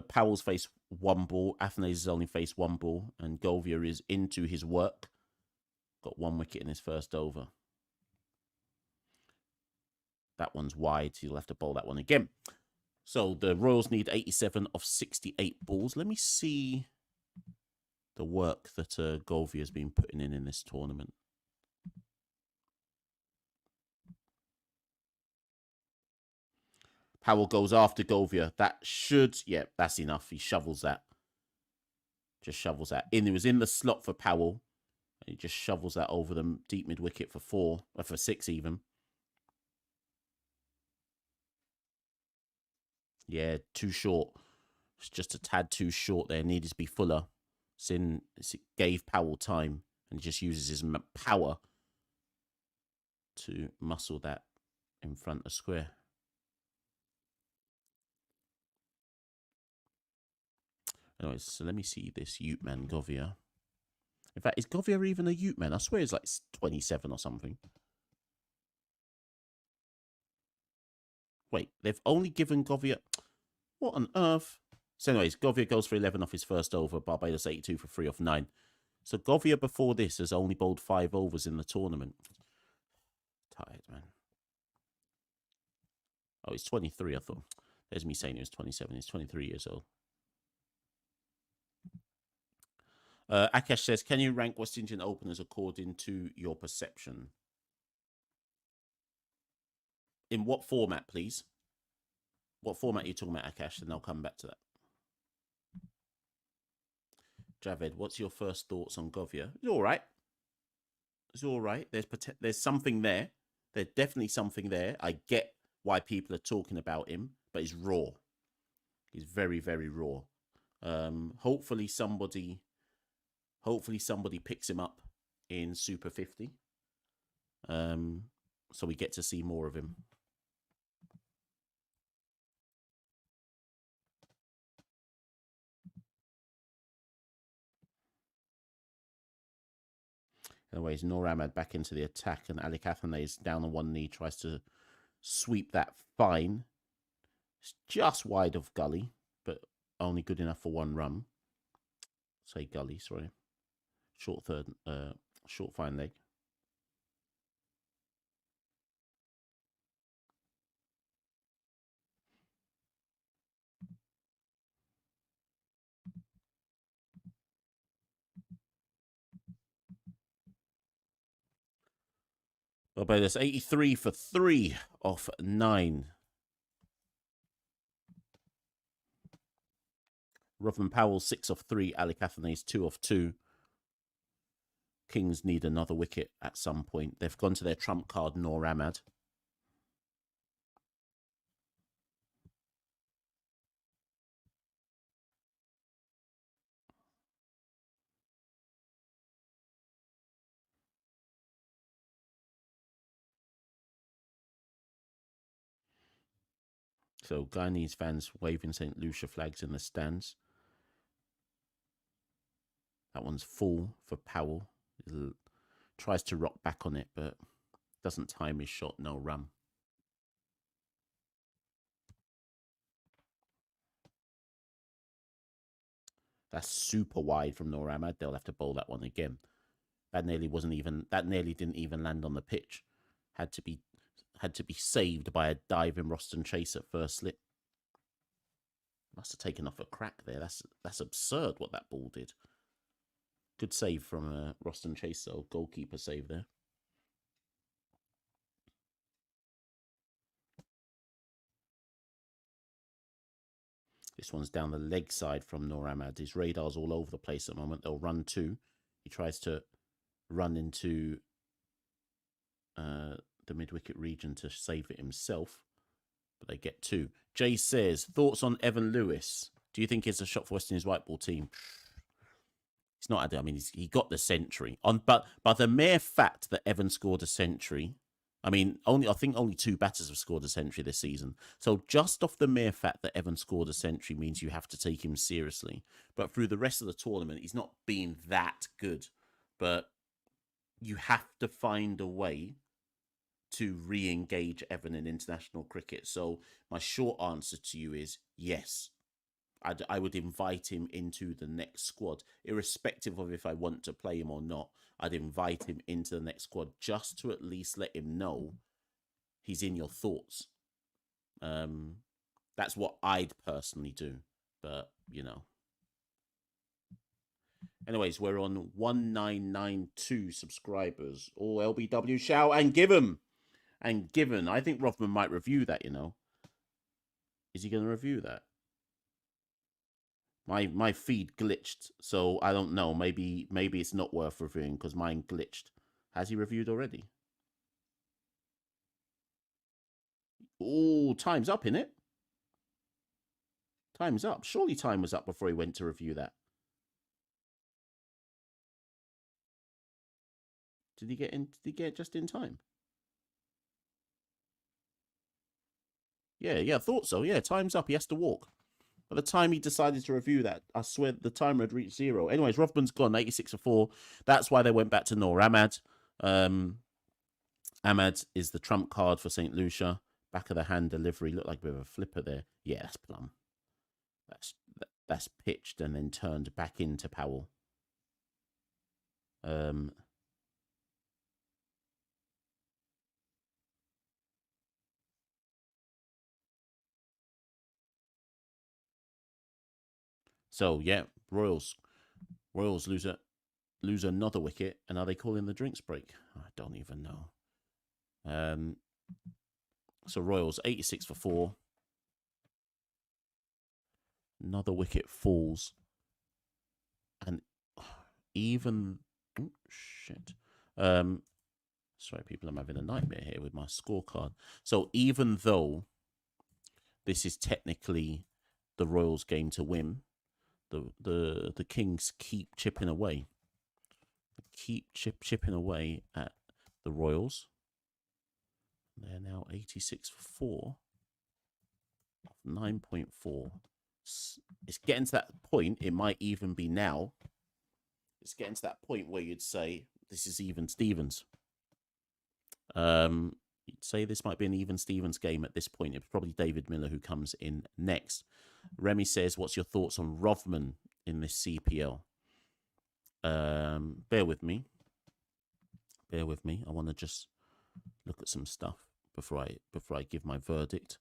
Powell's faced 1 ball. Athanaze has only faced 1 ball. And Govia is into his work. Got 1 wicket in his first over. That one's wide. So you'll have to bowl that one again. So the Royals need 87 of 68 balls. Let me see the work that Govia has been putting in this tournament. Powell goes after Govia. That should, yeah, that's enough. He shovels that. Just shovels that in. It was in the slot for Powell. And he just shovels that over the deep mid wicket for 4, or for 6 even. Yeah, too short. It's just a tad too short there. Needed to be fuller. Sin gave Powell time and he just uses his power to muscle that in front of square. Anyways, so let me see this Ute man, Govia. In fact, is Govia even a Ute man? I swear it's like 27 or something. Wait, they've only given Govia... What on earth? So anyways, Govia goes for 11 off his first over. Barbados 82 for 3 off 9. So Govia before this has only bowled 5 overs in the tournament. Tired, man. Oh, he's 23, I thought. There's me saying he was 27. He's 23 years old. Akash says, can you rank West Indian openers according to your perception? In what format, please? What format are you talking about, Akash? And I'll come back to that. Javed, what's your first thoughts on Govia? It's all right. It's all right. There's something there. There's definitely something there. I get why people are talking about him, but he's raw. He's very, very raw. Hopefully somebody picks him up in Super 50. So we get to see more of him. Anyways, Noor Ahmad back into the attack, and Ali Athanaze down on 1 knee, tries to sweep that fine. It's just wide of gully, but only good enough for 1 run. Say gully, sorry. Short third, short fine leg. Barbados 83 for 3 off 9. Rothman Powell 6 off 3. Alec Athanaze 2 off 2. Kings need another wicket at some point. They've gone to their trump card, Noor Ahmad. So Guyanese fans waving Saint Lucia flags in the stands. That one's full for Powell. He tries to rock back on it, but doesn't time his shot. No run. That's super wide from Noor Ahmad. They'll have to bowl that one again. That nearly didn't even land on the pitch. Had to be saved by a diving Roston chase at first slip. Must have taken off a crack there. That's absurd what that ball did. Good save from Roston Chase, though. Goalkeeper save there. This one's down the leg side from Noor Ahmad. His radar's all over the place at the moment. They'll run two. He tries to run into the mid-wicket region to save it himself, but they get two. Jay says, thoughts on Evan Lewis? Do you think it's a shot for West Indies white ball team? It's not. I mean, he got the century but the mere fact that Evan scored a century. I mean, I think only two batters have scored a century this season. So just off the mere fact that Evan scored a century means you have to take him seriously. But through the rest of the tournament, he's not been that good. But you have to find a way to re-engage Evan in international cricket. So my short answer to you is yes. I would invite him into the next squad, irrespective of if I want to play him or not. I'd invite him into the next squad just to at least let him know he's in your thoughts. That's what I'd personally do. But, you know. Anyways, we're on 1992 subscribers. All LBW shout and give him. And given, I think Rothman might review that, you know. Is he going to review that? My feed glitched, so I don't know. Maybe it's not worth reviewing because mine glitched. Has he reviewed already? Oh, time's up, innit? Time's up. Surely time was up before he went to review that. Did he get in? Did he get just in time? Yeah, I thought so. Yeah, time's up. He has to walk. By the time he decided to review that, I swear the timer had reached 0. Anyways, Rothman's gone, 86 for 4. That's why they went back to Noor Ahmad. Ahmad is the trump card for Saint Lucia. Back of the hand delivery. Looked like a bit of a flipper there. Yeah, that's plum. That's pitched and then turned back into Powell. So yeah, Royals lose another wicket, and are they calling the drinks break? I don't even know. So Royals 86 for 4. Another wicket falls, and even shit. Sorry, people, I'm having a nightmare here with my scorecard. So even though this is technically the Royals' game to win, the Kings keep chipping away. Chipping away at the Royals. They're now 86 for 4. 9.4. It's getting to that point. It might even be now. It's getting to that point where you'd say this is even Stevens. You'd say this might be an even Stevens game at this point. It's probably David Miller who comes in next. Remy says, what's your thoughts on Rothman in this CPL? Bear with me. I want to just look at some stuff before I give my verdict.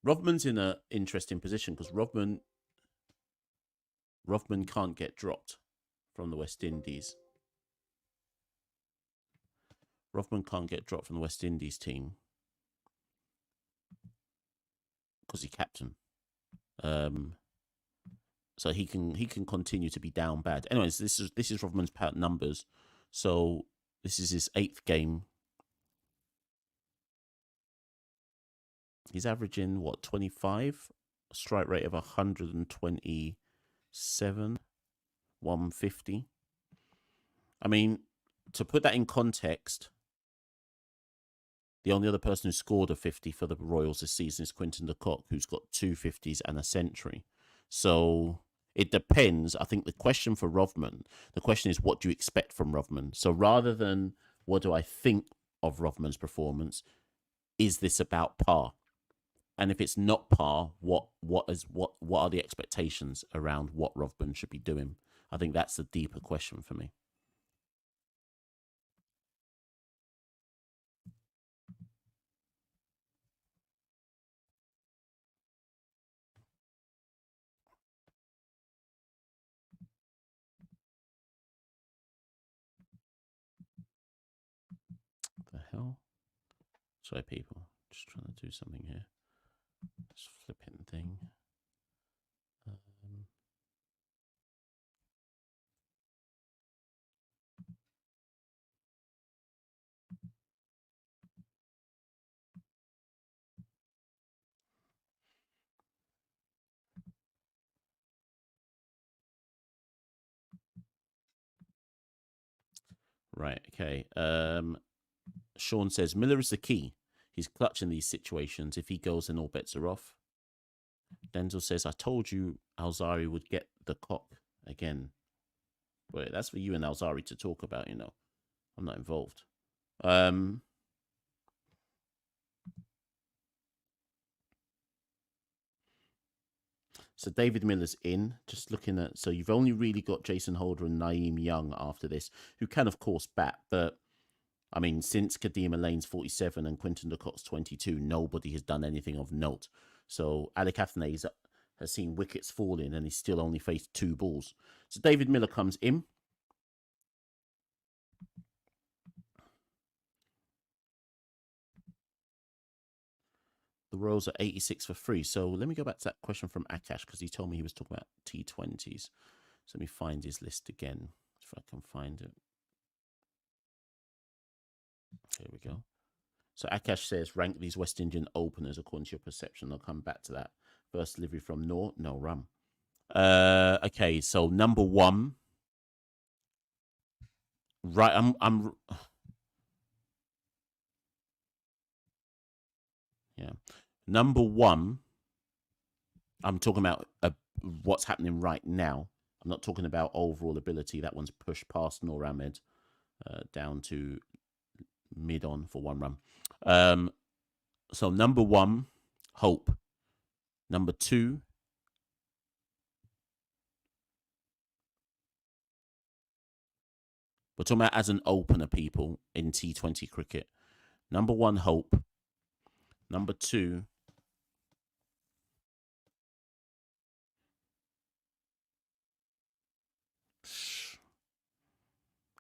Rothman's in an interesting position because Rothman can't get dropped from the West Indies. Rothman can't get dropped from the West Indies team because he's captain. So he can continue to be down bad. Anyways, this is Rothman's numbers. So this is his 8th game. He's averaging what, 25, a strike rate of 127, 150. I mean, to put that in context, the only other person who scored a 50 for the Royals this season is Quinton de Kock, who's got 2 50s and a century. So it depends. I think the question for Rothman, the question is, what do you expect from Rothman? So rather than what do I think of Rothman's performance, is this about par? And if it's not par, what are the expectations around what Rothman should be doing? I think that's the deeper question for me. hell? Sorry, people. Just trying to do something here. This flipping thing. Right, okay. Sean says, Miller is the key. He's clutch in these situations. If he goes, then all bets are off. Denzel says, I told you Alzari would get the cock again. But that's for you and Alzari to talk about, you know. I'm not involved. So David Miller's in. Just looking at, so you've only really got Jason Holder and Naeem Young after this, who can of course bat, but I mean, since Kadima Lane's 47 and Quinton de Kock's 22, nobody has done anything of note. So Alec Athanaze has seen wickets falling and he's still only faced 2 balls. So David Miller comes in. The Royals are 86 for 3. So let me go back to that question from Akash because he told me he was talking about T20s. So let me find his list again if I can find it. Here we go. So Akash says, rank these West Indian openers according to your perception. I'll come back to that. First delivery from Noor, no rum. Okay, so number 1. Right, I'm yeah. Number 1, I'm talking about what's happening right now. I'm not talking about overall ability. That one's pushed past Noor Ahmed down to mid on for 1 run. So number 1, Hope. Number 2, we're talking about as an opener, people, in T20 cricket. Number 1, Hope. Number 2,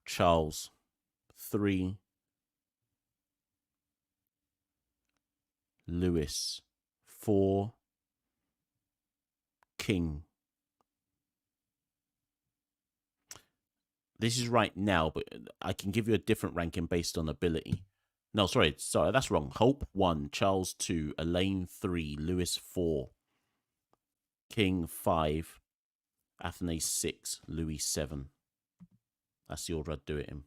Charles. 3, Lewis. 4, King. This is right now, but I can give you a different ranking based on ability. No, sorry, that's wrong. Hope 1, Charles 2, Elaine 3, Lewis 4, King 5, Athanaze 6, Louis 7. That's the order I'd do it in.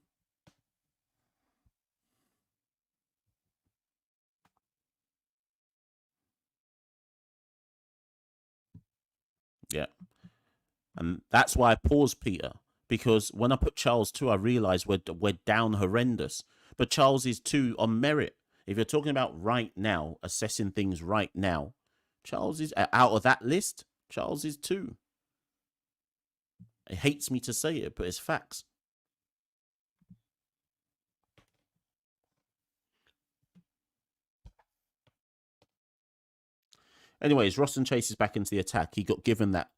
Yeah. And that's why I paused, Peter, because when I put Charles 2, I realized we're down horrendous. But Charles is 2 on merit. If you're talking about right now, assessing things right now, Charles is out of that list. Charles is 2. It hates me to say it, but it's facts. Anyways, Roston Chase is back into the attack. He got given that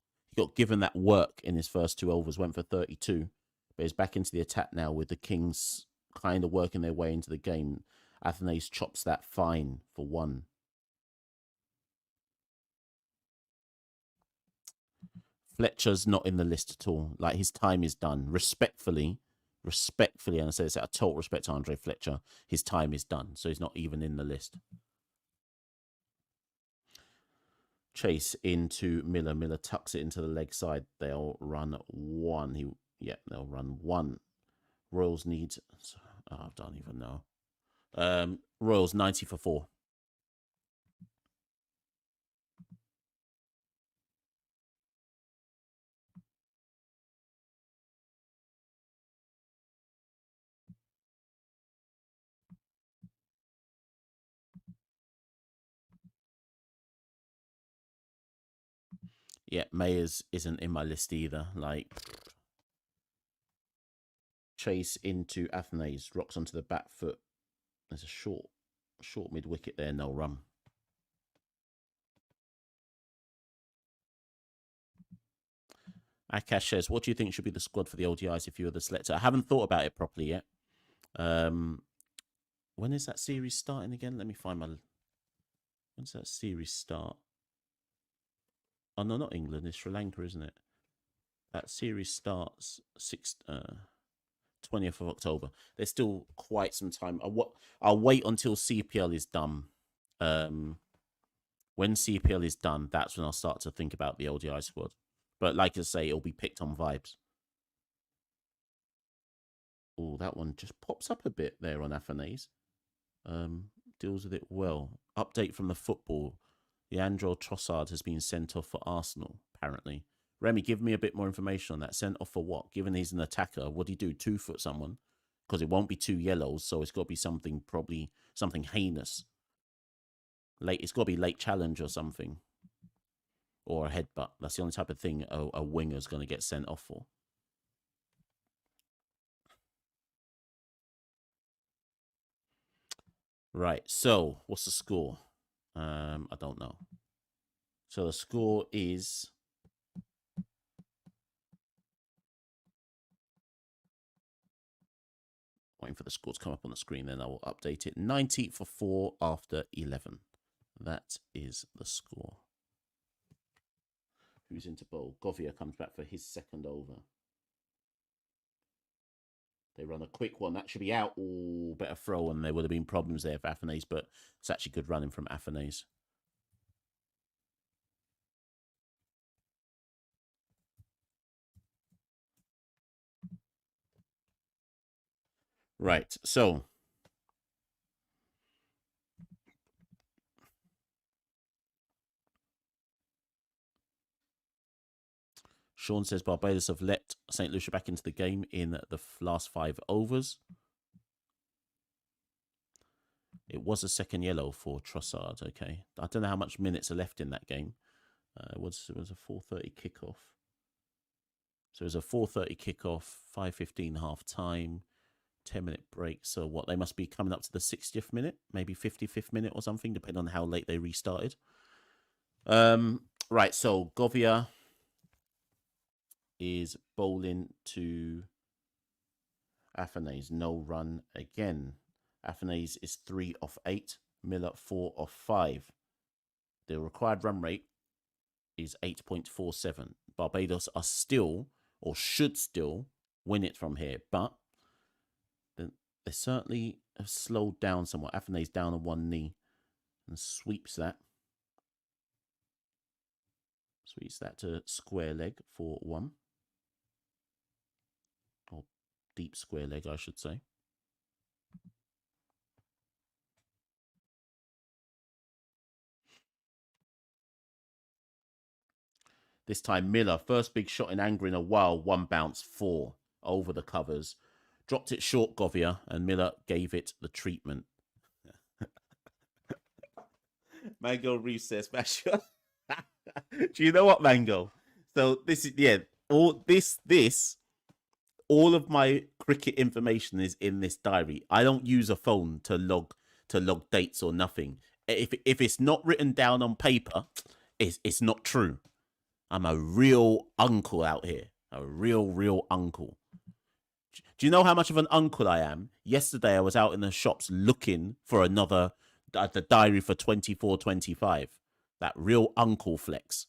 work in his first 2 overs, went for 32, but he's back into the attack now with the Kings kind of working their way into the game. Athanaze chops that fine for 1. Fletcher's not in the list at all. Like, his time is done. Respectfully, and I say this out of total respect to Andre Fletcher, his time is done. So he's not even in the list. Chase into Miller. Miller tucks it into the leg side. They'll run 1. They'll run 1. Royals need... I don't even know. Royals 90 for 4. Yeah, Mayers isn't in my list either. Like, Chase into Athanaze, rocks onto the back foot. There's a short mid wicket there, no run. Akash says, what do you think should be the squad for the ODIs if you were the selector? I haven't thought about it properly yet. when is that series starting again? Let me find my. When's that series start? Oh no, not England. It's Sri Lanka, isn't it? That series starts 20th of October. There's still quite some time. I'll wait until CPL is done. When CPL is done, that's when I'll start to think about the ODI squad. But like I say, it'll be picked on vibes. Oh, that one just pops up a bit there on Afanase. Deals with it well. Update from the football. Leandro Trossard has been sent off for Arsenal, apparently. Remy, give me a bit more information on that. Sent off for what? Given he's an attacker, what do he do? 2-foot someone? Because it won't be 2 yellows, so it's got to be something, probably something heinous. It's got to be late challenge or something. Or a headbutt. That's the only type of thing a winger's going to get sent off for. Right, so what's the score? I don't know. So the score is... Waiting for the score to come up on the screen, then I will update it. 90 for 4 after 11. That is the score. Who's into bowl? Govia comes back for his second over. They run a quick one. That should be out. Oh, better throw. And there would have been problems there for Afanase, but it's actually good running from Afanase. Right, so Sean says Barbados have let Saint Lucia back into the game in the last 5 overs. It was a second yellow for Trossard, okay. I don't know how much minutes are left in that game. It was a 4:30 kickoff. So it was a 4:30 kickoff, 5:15 half time, 10-minute break. So what? They must be coming up to the 60th minute, maybe 55th minute or something, depending on how late they restarted. Right, so Govia is bowling to Afanase. No run again. Afanase is 3 off 8. Miller 4 off 5. The required run rate is 8.47. Barbados are still, or should still, win it from here, but they certainly have slowed down somewhat. Afanase down on one knee and sweeps that. Sweeps that to square leg for 1. Or deep square leg, I should say. This time Miller, first big shot in anger in a while, 1 bounce, 4 over the covers. Dropped it short, Govia, and Miller gave it the treatment. Mango recess, Machel. Do you know what, Mango? So this is all of my cricket information is in this diary. I don't use a phone to log dates or nothing. If it's not written down on paper, it's not true. I'm a real uncle out here. A real uncle. Do you know how much of an uncle I am? Yesterday I was out in the shops looking for the diary for 24-25. That real uncle flex.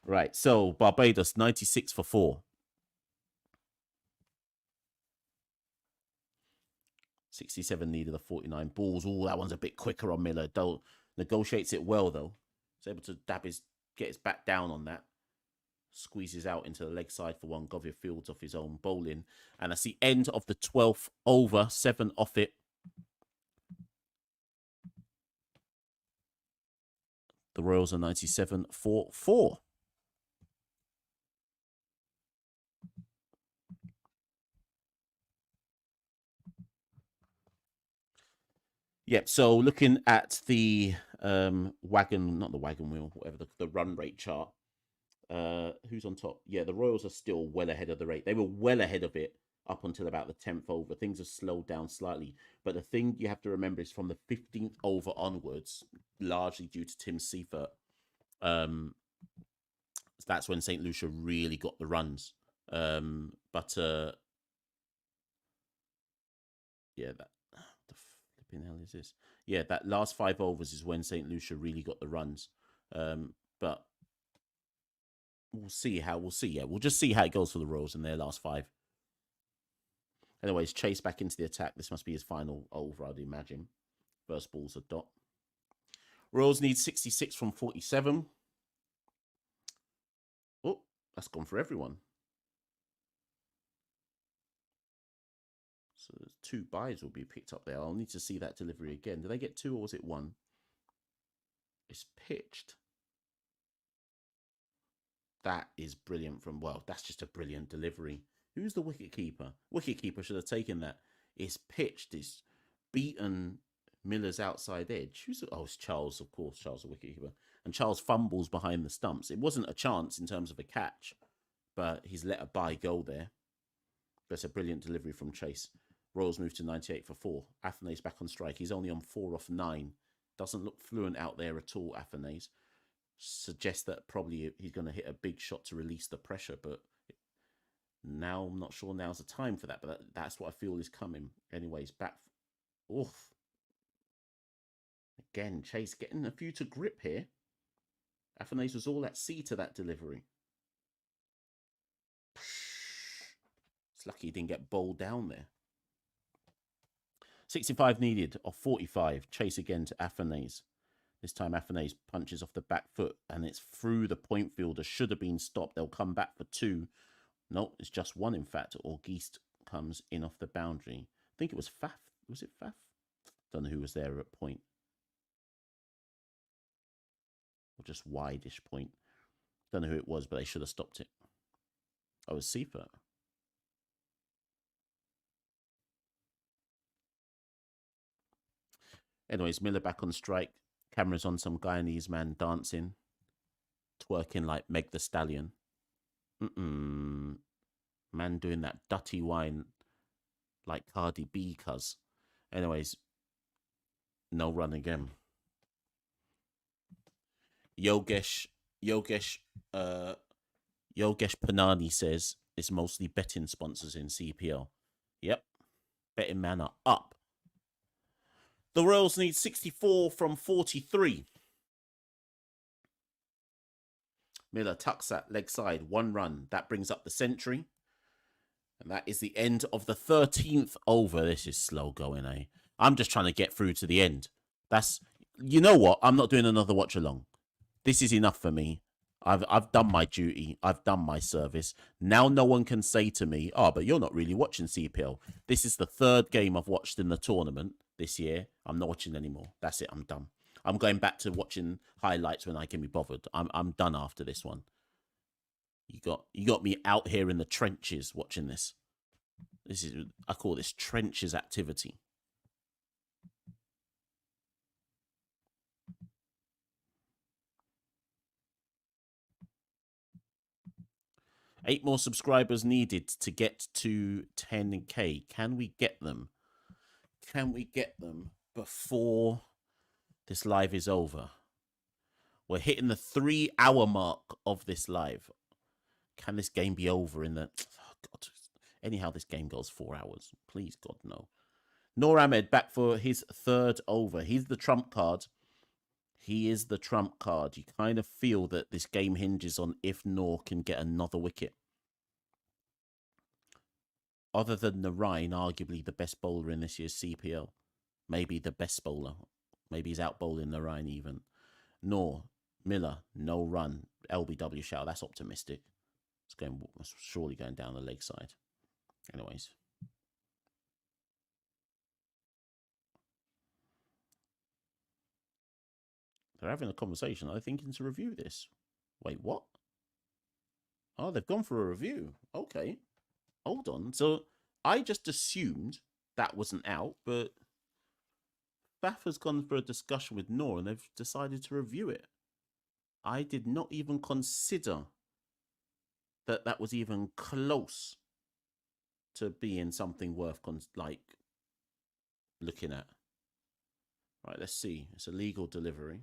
Right, so Barbados 96 for 4. 67 needed a 49 balls. Oh, that one's a bit quicker on Miller. Don't negotiates it well though. He's able to get his back down on that. Squeezes out into the leg side for 1. Govia fields off his own bowling. And that's the end of the 12th over. 7 off it. The Royals are 97 for 4. Yep, so looking at the not the wagon wheel, whatever, the run rate chart. Who's on top? Yeah, the Royals are still well ahead of the rate. They were well ahead of it up until about the 10th over. Things have slowed down slightly. But the thing you have to remember is from the 15th over onwards, largely due to Tim Seifert, that's when St. Lucia really got the runs. But Yeah, that the flipping hell is this? Yeah, that last 5 overs is when Saint Lucia really got the runs. But we'll see how we'll see. Yeah, we'll just see how it goes for the Royals in their last 5. Anyways, Chase back into the attack. This must be his final over, I'd imagine. First ball's a dot. Royals need 66 from 47. Oh, that's gone for everyone. So 2 byes will be picked up there. I'll need to see that delivery again. Did they get 2 or was it 1? It's pitched. That is brilliant from, well, that's just a brilliant delivery. Who's the wicketkeeper? Wicketkeeper should have taken that. It's pitched. It's beaten Miller's outside edge. It's Charles, of course. Charles, the wicketkeeper. And Charles fumbles behind the stumps. It wasn't a chance in terms of a catch, but he's let a bye go there. That's a brilliant delivery from Chase. Royals move to 98 for 4. Athanase back on strike. He's only on 4 off 9. Doesn't look fluent out there at all, Athanase. Suggests that probably he's going to hit a big shot to release the pressure, but now I'm not sure now's the time for that, but that's what I feel is coming. Anyways, back. Oof. Again, Chase getting a few to grip here. Athanase was all at sea to that delivery. It's lucky he didn't get bowled down there. 65 needed of 45. Chase again to Athanase. This time Athanase punches off the back foot and it's through the point fielder. Should have been stopped. They'll come back for 2. No, it's just 1 in fact. Or Geist comes in off the boundary. I think it was Faf. Was it Faf? Don't know who was there at point. Or just wide-ish point. Don't know who it was, but they should have stopped it. Oh, it was Seifert. Anyways, Miller back on strike. Cameras on some Guyanese man dancing. Twerking like Meg the Stallion. Man doing that dutty wine like Cardi B, cuz. Anyways, no run again. Yogesh Panani says it's mostly betting sponsors in CPL. Yep. Betting man are up. The Royals need 64 from 43. Miller tucks that leg side, 1 run. That brings up the century. And that is the end of the 13th over. This is slow going, eh? I'm just trying to get through to the end. You know what? I'm not doing another watch along. This is enough for me. I've done my duty. I've done my service. Now no one can say to me, oh, but you're not really watching CPL. This is the 3rd game I've watched in the tournament this year. I'm not watching anymore. That's it. I'm done. I'm going back to watching highlights when I can be bothered. I'm done after this one. You got me out here in the trenches watching this. I call this trenches activity. Eight more subscribers needed to get to 10K. Can we get them? Can we get them before this live is over? We're hitting the 3-hour mark of this live. Can this game be over in the... Oh, God. Anyhow, this game goes 4 hours. Please, God, no. Noor Ahmed back for his 3rd over. He's the trump card. He is the trump card. You kind of feel that this game hinges on if Noor can get another wicket. Other than Narain, arguably the best bowler in this year's CPL. Maybe the best bowler. Maybe he's out bowling Narain even. Noor, Miller, no run. LBW shout. That's optimistic. It's surely going down the leg side. Anyways. They're having a conversation. Are they thinking to review this? Wait, what? Oh, they've gone for a review. Okay. Hold on. So I just assumed that wasn't out, but Bath has gone for a discussion with Noor and they've decided to review it. I did not even consider that was even close to being something worth looking at. Right, let's see. It's a legal delivery.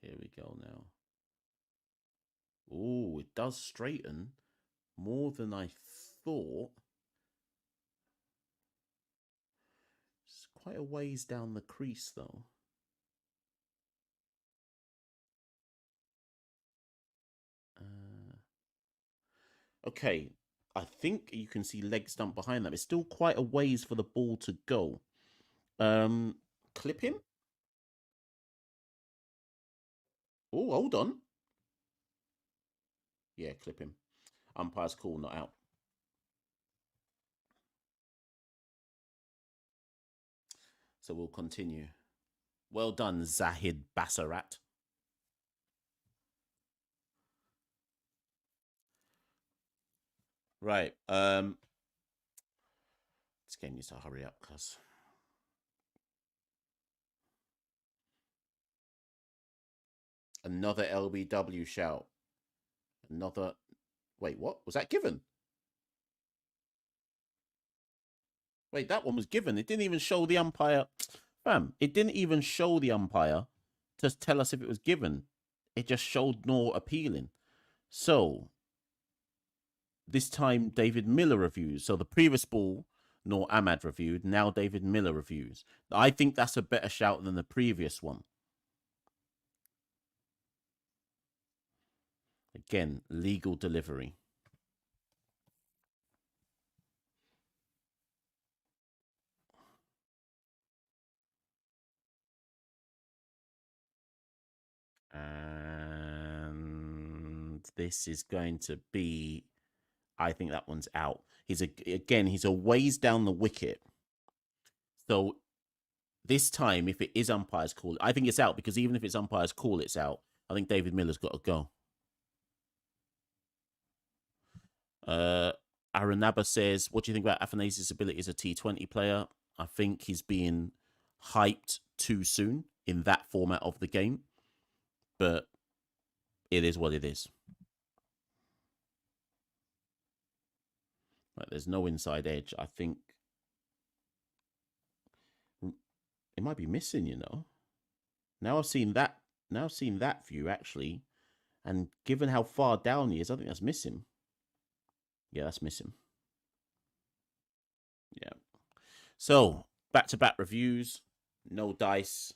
Here we go now. Oh, it does straighten more than I thought. It's quite a ways down the crease, though. Okay, I think you can see leg stump behind them. It's still quite a ways for the ball to go. Clip him. Oh, hold on. Yeah, clip him. Umpire's call, not out. So we'll continue. Well done, Zahid Bassarat. Right. This game needs to hurry up, cuz. Another LBW shout. Another. Wait, what? Was that given? Wait, that one was given. It didn't even show the umpire. Fam, it didn't even show the umpire to tell us if it was given. It just showed Nor appealing. So, this time David Miller reviews. So, the previous ball, Nor Ahmad reviewed. Now, David Miller reviews. I think that's a better shout than the previous one. Again, legal delivery. And this is going to be, I think that one's out. He's a ways down the wicket. So this time, if it is umpire's call, I think it's out, because even if it's umpire's call, it's out. I think David Miller's got to go. Aranaba says, what do you think about Afanasi's ability as a T20 player? I think he's being hyped too soon in that format of the game, but it is what it is. Right, there's no inside edge. I think it might be missing, you know. Now I've seen that. Now I've seen that view actually, and given how far down he is, I think that's missing. Yeah, that's missing. Yeah. So back-to-back reviews. No dice.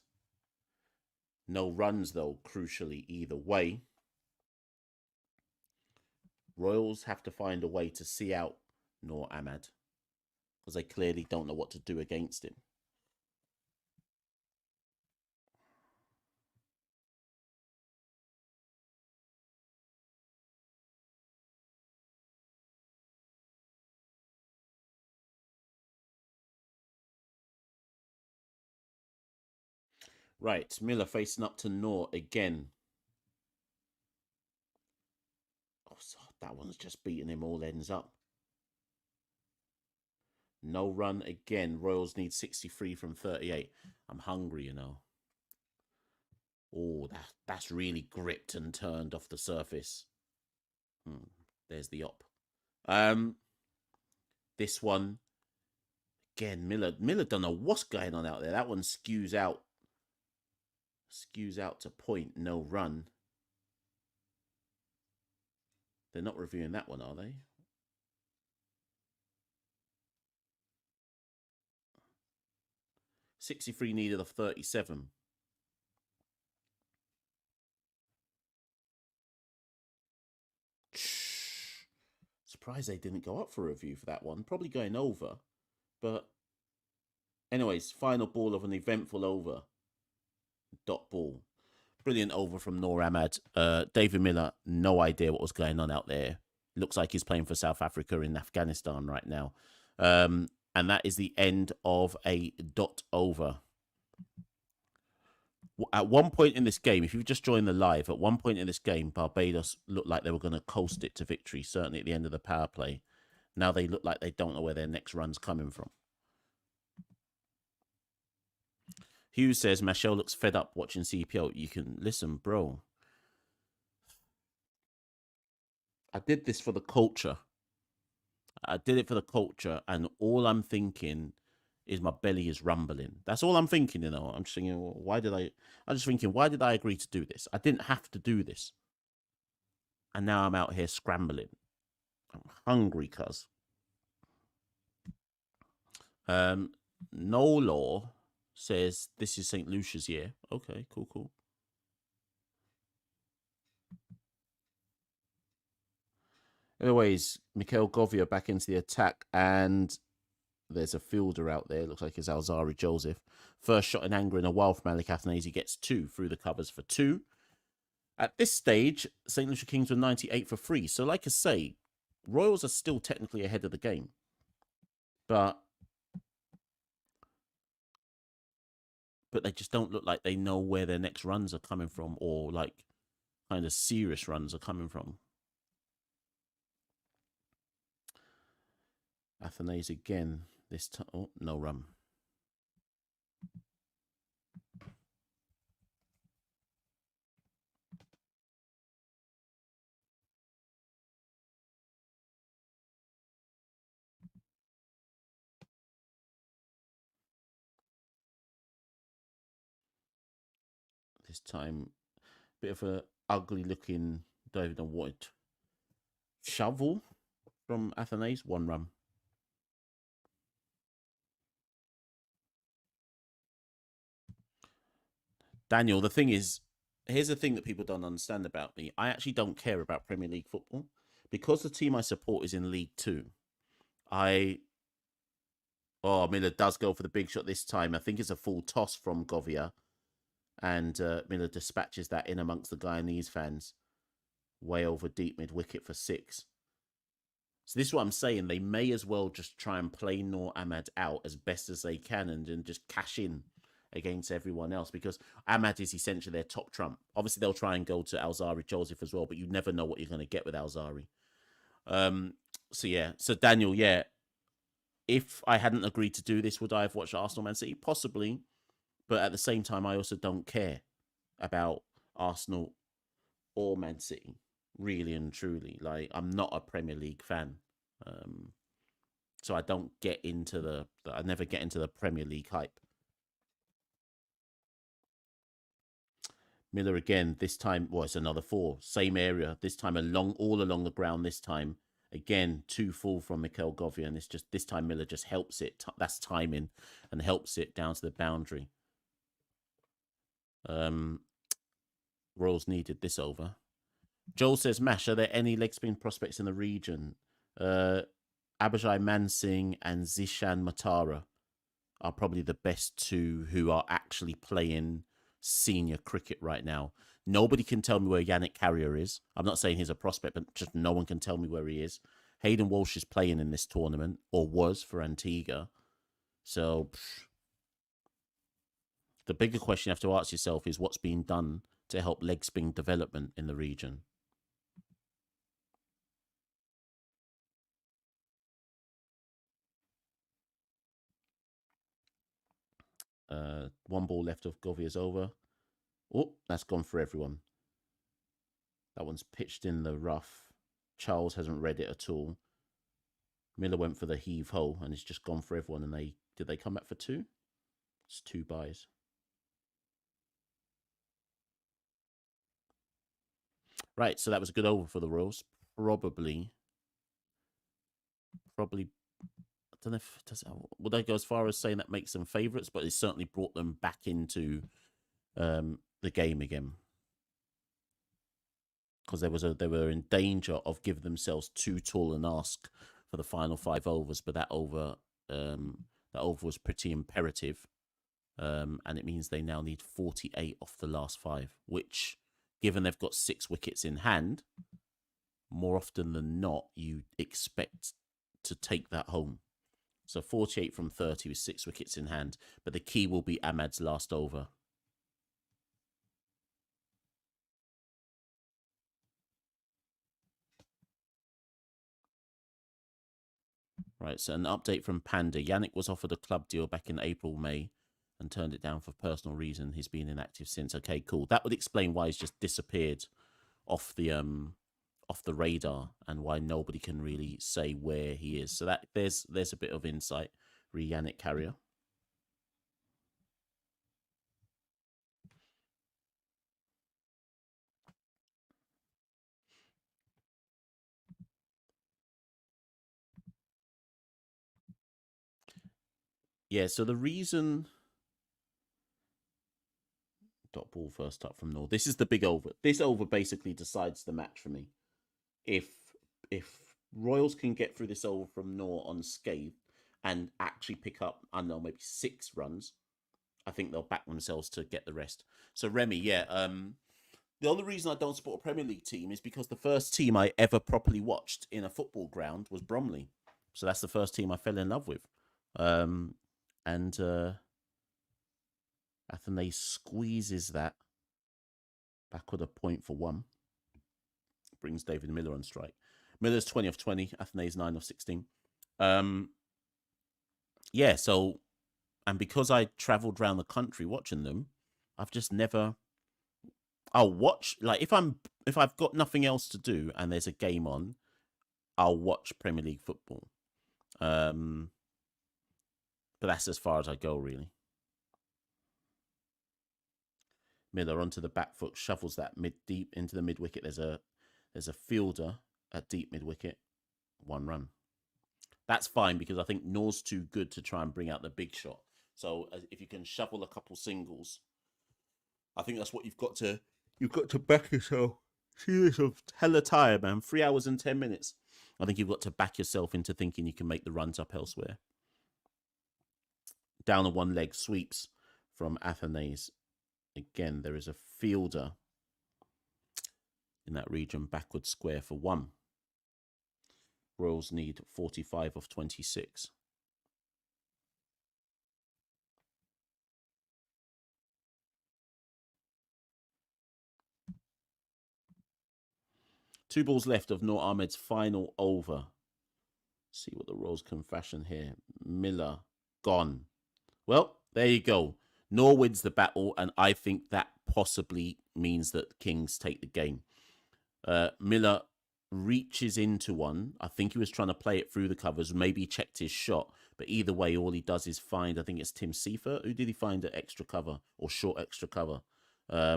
No runs though. Crucially, either way. Royals have to find a way to see out Nor Ahmad, because they clearly don't know what to do against him. Right, Miller facing up to Nor again. Oh, that one's just beating him all ends up. No run again. Royals need 63 from 38. I'm hungry, you know. Oh, that's really gripped and turned off the surface. There's the op. This one again. Miller don't know what's going on out there. That one skews out. Skews out to point. No run. They're not reviewing that one, are they? $63 needed of 37. Surprised they didn't go up for a review for that one. Probably going over. But anyways, final ball of an eventful over. Dot ball. Brilliant over from Nor Ahmad. David Miller, no idea what was going on out there. Looks like he's playing for South Africa in Afghanistan right now. And that is the end of a dot over. At one point in this game, if you've just joined the live, at one point in this game, Barbados looked like they were going to coast it to victory, certainly at the end of the power play. Now they look like they don't know where their next run's coming from. Hughes says, Machel looks fed up watching CPL. You can listen, bro. I did this for the culture. I did it for the culture, and all I'm thinking is my belly is rumbling. That's all I'm thinking, you know. I'm just thinking, why did I agree to do this? I didn't have to do this. And now I'm out here scrambling. I'm hungry, cuz. No Law says this is St. Lucia's year. Okay, cool, cool. Anyways, Machel Govia back into the attack, and there's a fielder out there. Looks like it's Alzari Joseph. First shot in anger in a while from Malik Athanasi. Gets 2 through the covers for 2. At this stage, St. Lucia Kings were 98 for 3. So, like I say, Royals are still technically ahead of the game. But they just don't look like they know where their next runs are coming from, or like kind of serious runs are coming from. Athanase again. This time, oh, no run. This time, bit of a ugly looking, don't even know what, shovel from Athanase. 1 run. Daniel, the thing is, here's the thing that people don't understand about me. I actually don't care about Premier League football because the team I support is in League Two. Miller does go for the big shot this time. I think it's a full toss from Govia, and Miller dispatches that in amongst the Guyanese fans, way over deep mid wicket for 6. So this is what I'm saying. They may as well just try and play Noor Ahmad out as best as they can, and just cash in against everyone else, because Ahmad is essentially their top trump. Obviously, they'll try and go to Alzari Joseph as well, but you never know what you're going to get with Alzari. So Daniel, if I hadn't agreed to do this, would I have watched Arsenal Man City? Possibly, but at the same time, I also don't care about Arsenal or Man City, really and truly. Like, I'm not a Premier League fan. So I don't get into I never get into the Premier League hype. Miller again, this time, it's another 4. Same area, this time all along the ground this time. Again, 2 full from Machel Govia, and this time Miller just helps it. That's timing, and helps it down to the boundary. Royals needed this over. Joel says, Mash, are there any leg spin prospects in the region? Abhijay Mansingh and Zishan Matara are probably the best 2 who are actually playing senior cricket right now. Nobody can tell me where Yannick Carrier is. I'm not saying he's a prospect, but just no one can tell me where he is. Hayden Walsh is playing in this tournament, or was for Antigua. So the bigger question you have to ask yourself is what's being done to help leg spin development in the region. One ball left of Govia's over. Oh, that's gone for everyone. That one's pitched in the rough. Charles hasn't read it at all. Miller went for the heave ho, and it's just gone for everyone. And did they come back for 2? It's 2 byes. Right, so that was a good over for the Royals. Probably. I don't know if would I go as far as saying that makes them favourites, but it certainly brought them back into the game again, because they were in danger of giving themselves too tall an ask for the final 5 overs, but that over was pretty imperative, and it means they now need 48 off the last 5, which, given they've got 6 wickets in hand, more often than not you expect to take that home. So 48 from 30 with 6 wickets in hand, but the key will be Ahmad's last over. Right, so an update from Panda. Yannick was offered a club deal back in April, May, and turned it down for personal reason. He's been inactive since. Okay, cool. That would explain why he's just disappeared off the radar, and why nobody can really say where he is. So that there's a bit of insight. Yannick Carrier. Yeah, so the reason dot ball first up from North. This is the big over. This over basically decides the match for me. If if Royals can get through this over from North unscathed and actually pick up, I don't know, maybe 6 runs, I think they'll back themselves to get the rest. So Remy, yeah, the only reason I don't support a Premier League team is because the first team I ever properly watched in a football ground was Bromley. So that's the first team I fell in love with. And Athens squeezes that backward a point for 1. Brings David Miller on strike. Miller's 20 of 20. Athens 9 of 16. Yeah, so, and because I travelled around the country watching them, I've just never... I'll watch, like, if I've got nothing else to do and there's a game on, I'll watch Premier League football. But that's as far as I go, really. Miller onto the back foot, shovels that deep into the mid wicket. There's a fielder at deep mid wicket, 1 run. That's fine because I think Nor's too good to try and bring out the big shot. So if you can shovel a couple singles, I think that's what you've got to back yourself. See this of hella tired, man. 3 hours and 10 minutes. I think you've got to back yourself into thinking you can make the runs up elsewhere. Down on 1 leg sweeps from Athens. Again, there is a fielder in that region, backward square for 1. Royals need 45 of 26. Two balls left of Noor Ahmed's final over. See what the Royals can fashion here. Miller gone. Well, there you go. Noor wins the battle, and I think that possibly means that Kings take the game. Miller reaches into one. I think he was trying to play it through the covers. Maybe he checked his shot. But either way, all he does is find, I think it's Tim Seifert. Who did he find at extra cover or short extra cover? I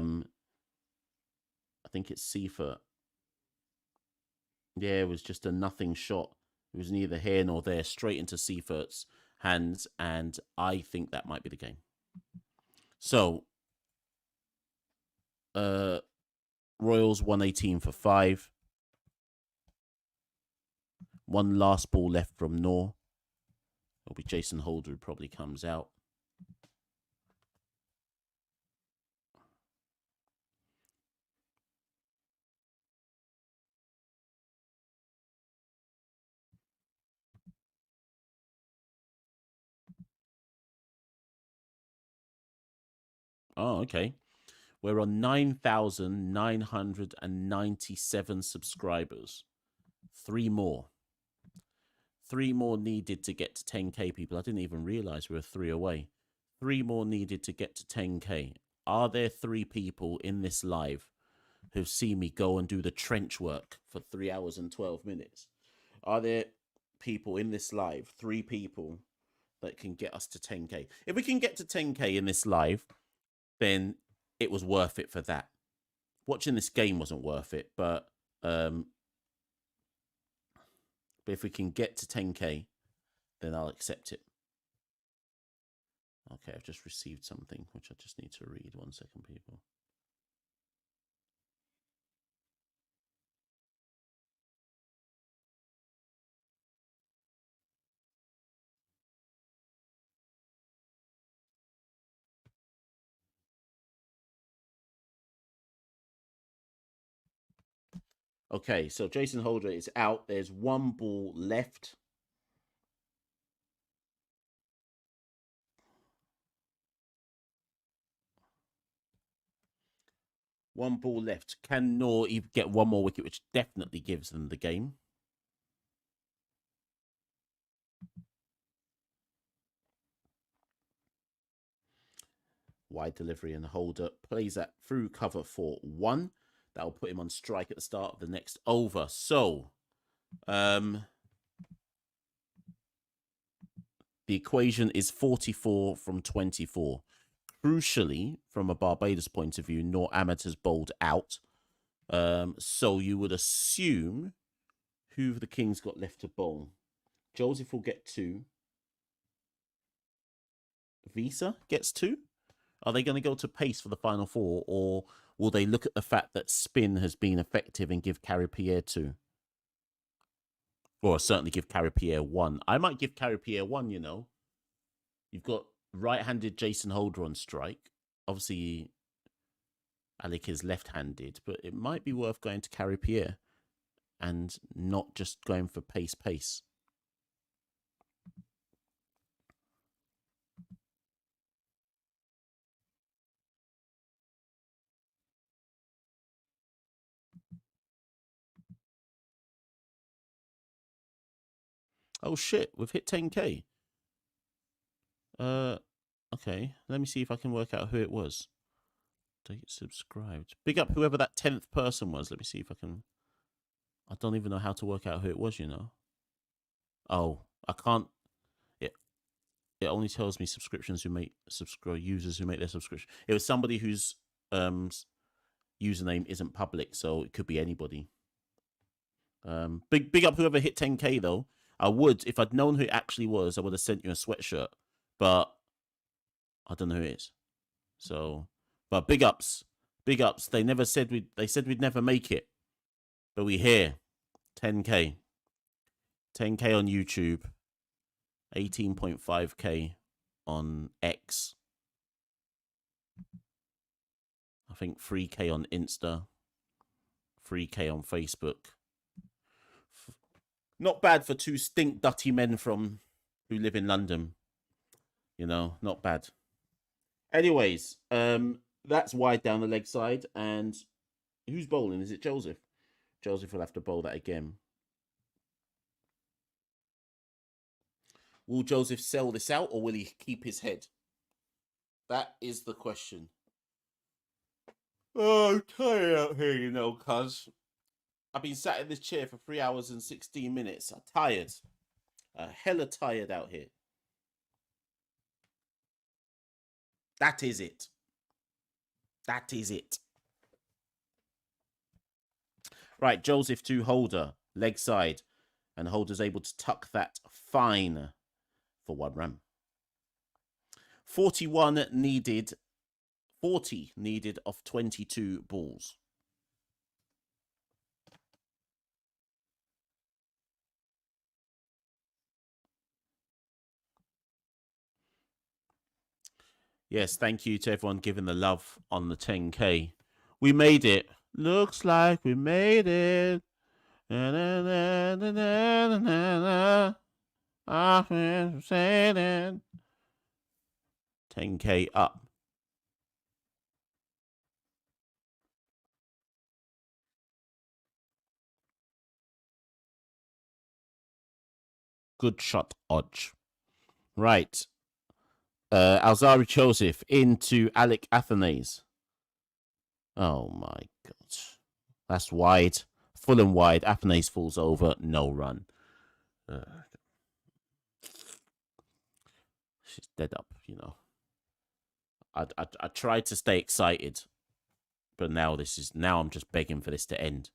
think it's Seifert. Yeah, it was just a nothing shot. It was neither here nor there. Straight into Seifert's hands. And I think that might be the game. So, Royals 118 for 5. 1 last ball left from Noor. It'll be Jason Holder who probably comes out. Oh, okay. We're on 9,997 subscribers. 3 more. 3 more needed to get to 10K, people. I didn't even realize we were 3 away. 3 more needed to get to 10K. Are there 3 people in this live who've seen me go and do the trench work for 3 hours and 12 minutes? Are there people in this live, 3 people that can get us to 10K? If we can get to 10K in this live, then it was worth it for that. Watching this game wasn't worth it, but if we can get to 10K, then I'll accept it. Okay, I've just received something, which I just need to read. 1 second, people. Okay, so Jason Holder is out. There's 1 ball left. One ball left. Can Noor get 1 more wicket, which definitely gives them the game? Wide delivery, and Holder plays that through cover for 1. That'll put him on strike at the start of the next over. So, the equation is 44 from 24. Crucially, from a Barbados point of view, Noor Ahmed has bowled out. So you would assume who the Kings got left to bowl. Joseph will get 2. Visa gets 2? Are they going to go to pace for the final 4, or will they look at the fact that spin has been effective and give Carrier 2? Or certainly give Carrier 1. I might give Carrier 1, you know. You've got right-handed Jason Holder on strike. Obviously, Alec is left-handed, but it might be worth going to Carrier and not just going for pace. Oh shit, we've hit 10k. Okay, let me see if I can work out who it was. Did I get subscribed? Big up whoever that 10th person was. Let me see if I can. I don't even know how to work out who it was, you know. Oh, I can't. It only tells me subscriptions who make users who make their subscription. It was somebody whose username isn't public, so it could be anybody. Big up whoever hit 10k though. I would, if I'd known who it actually was, I would have sent you a sweatshirt. But I don't know who it is. So, but big ups. They never said they said we'd never make it, but we here. 10k on YouTube, 18.5k on X. I think 3k on Insta, 3k on Facebook. Not bad for 2 stink dutty men who live in London. You know, not bad. Anyways, that's wide down the leg side. And who's bowling? Is it Joseph? Joseph will have to bowl that again. Will Joseph sell this out, or will he keep his head? That is the question. Oh, I'm tired out here, you know, cuz. I've been sat in this chair for 3 hours and 16 minutes. I'm tired. Hella tired out here. That is it. That is it. Right, Joseph to Holder, leg side. And Holder's able to tuck that fine for 1 run. 40 needed of 22 balls. Yes, thank you to everyone giving the love on the 10k. We made it. Looks like we made it. I've been saying 10k up. Good shot, Odge. Right. Alzari Joseph into Alec Athanase. Oh my god. That's wide. Full and wide. Athanase falls over. No run. She's dead up, you know. I tried to stay excited, but now I'm just begging for this to end.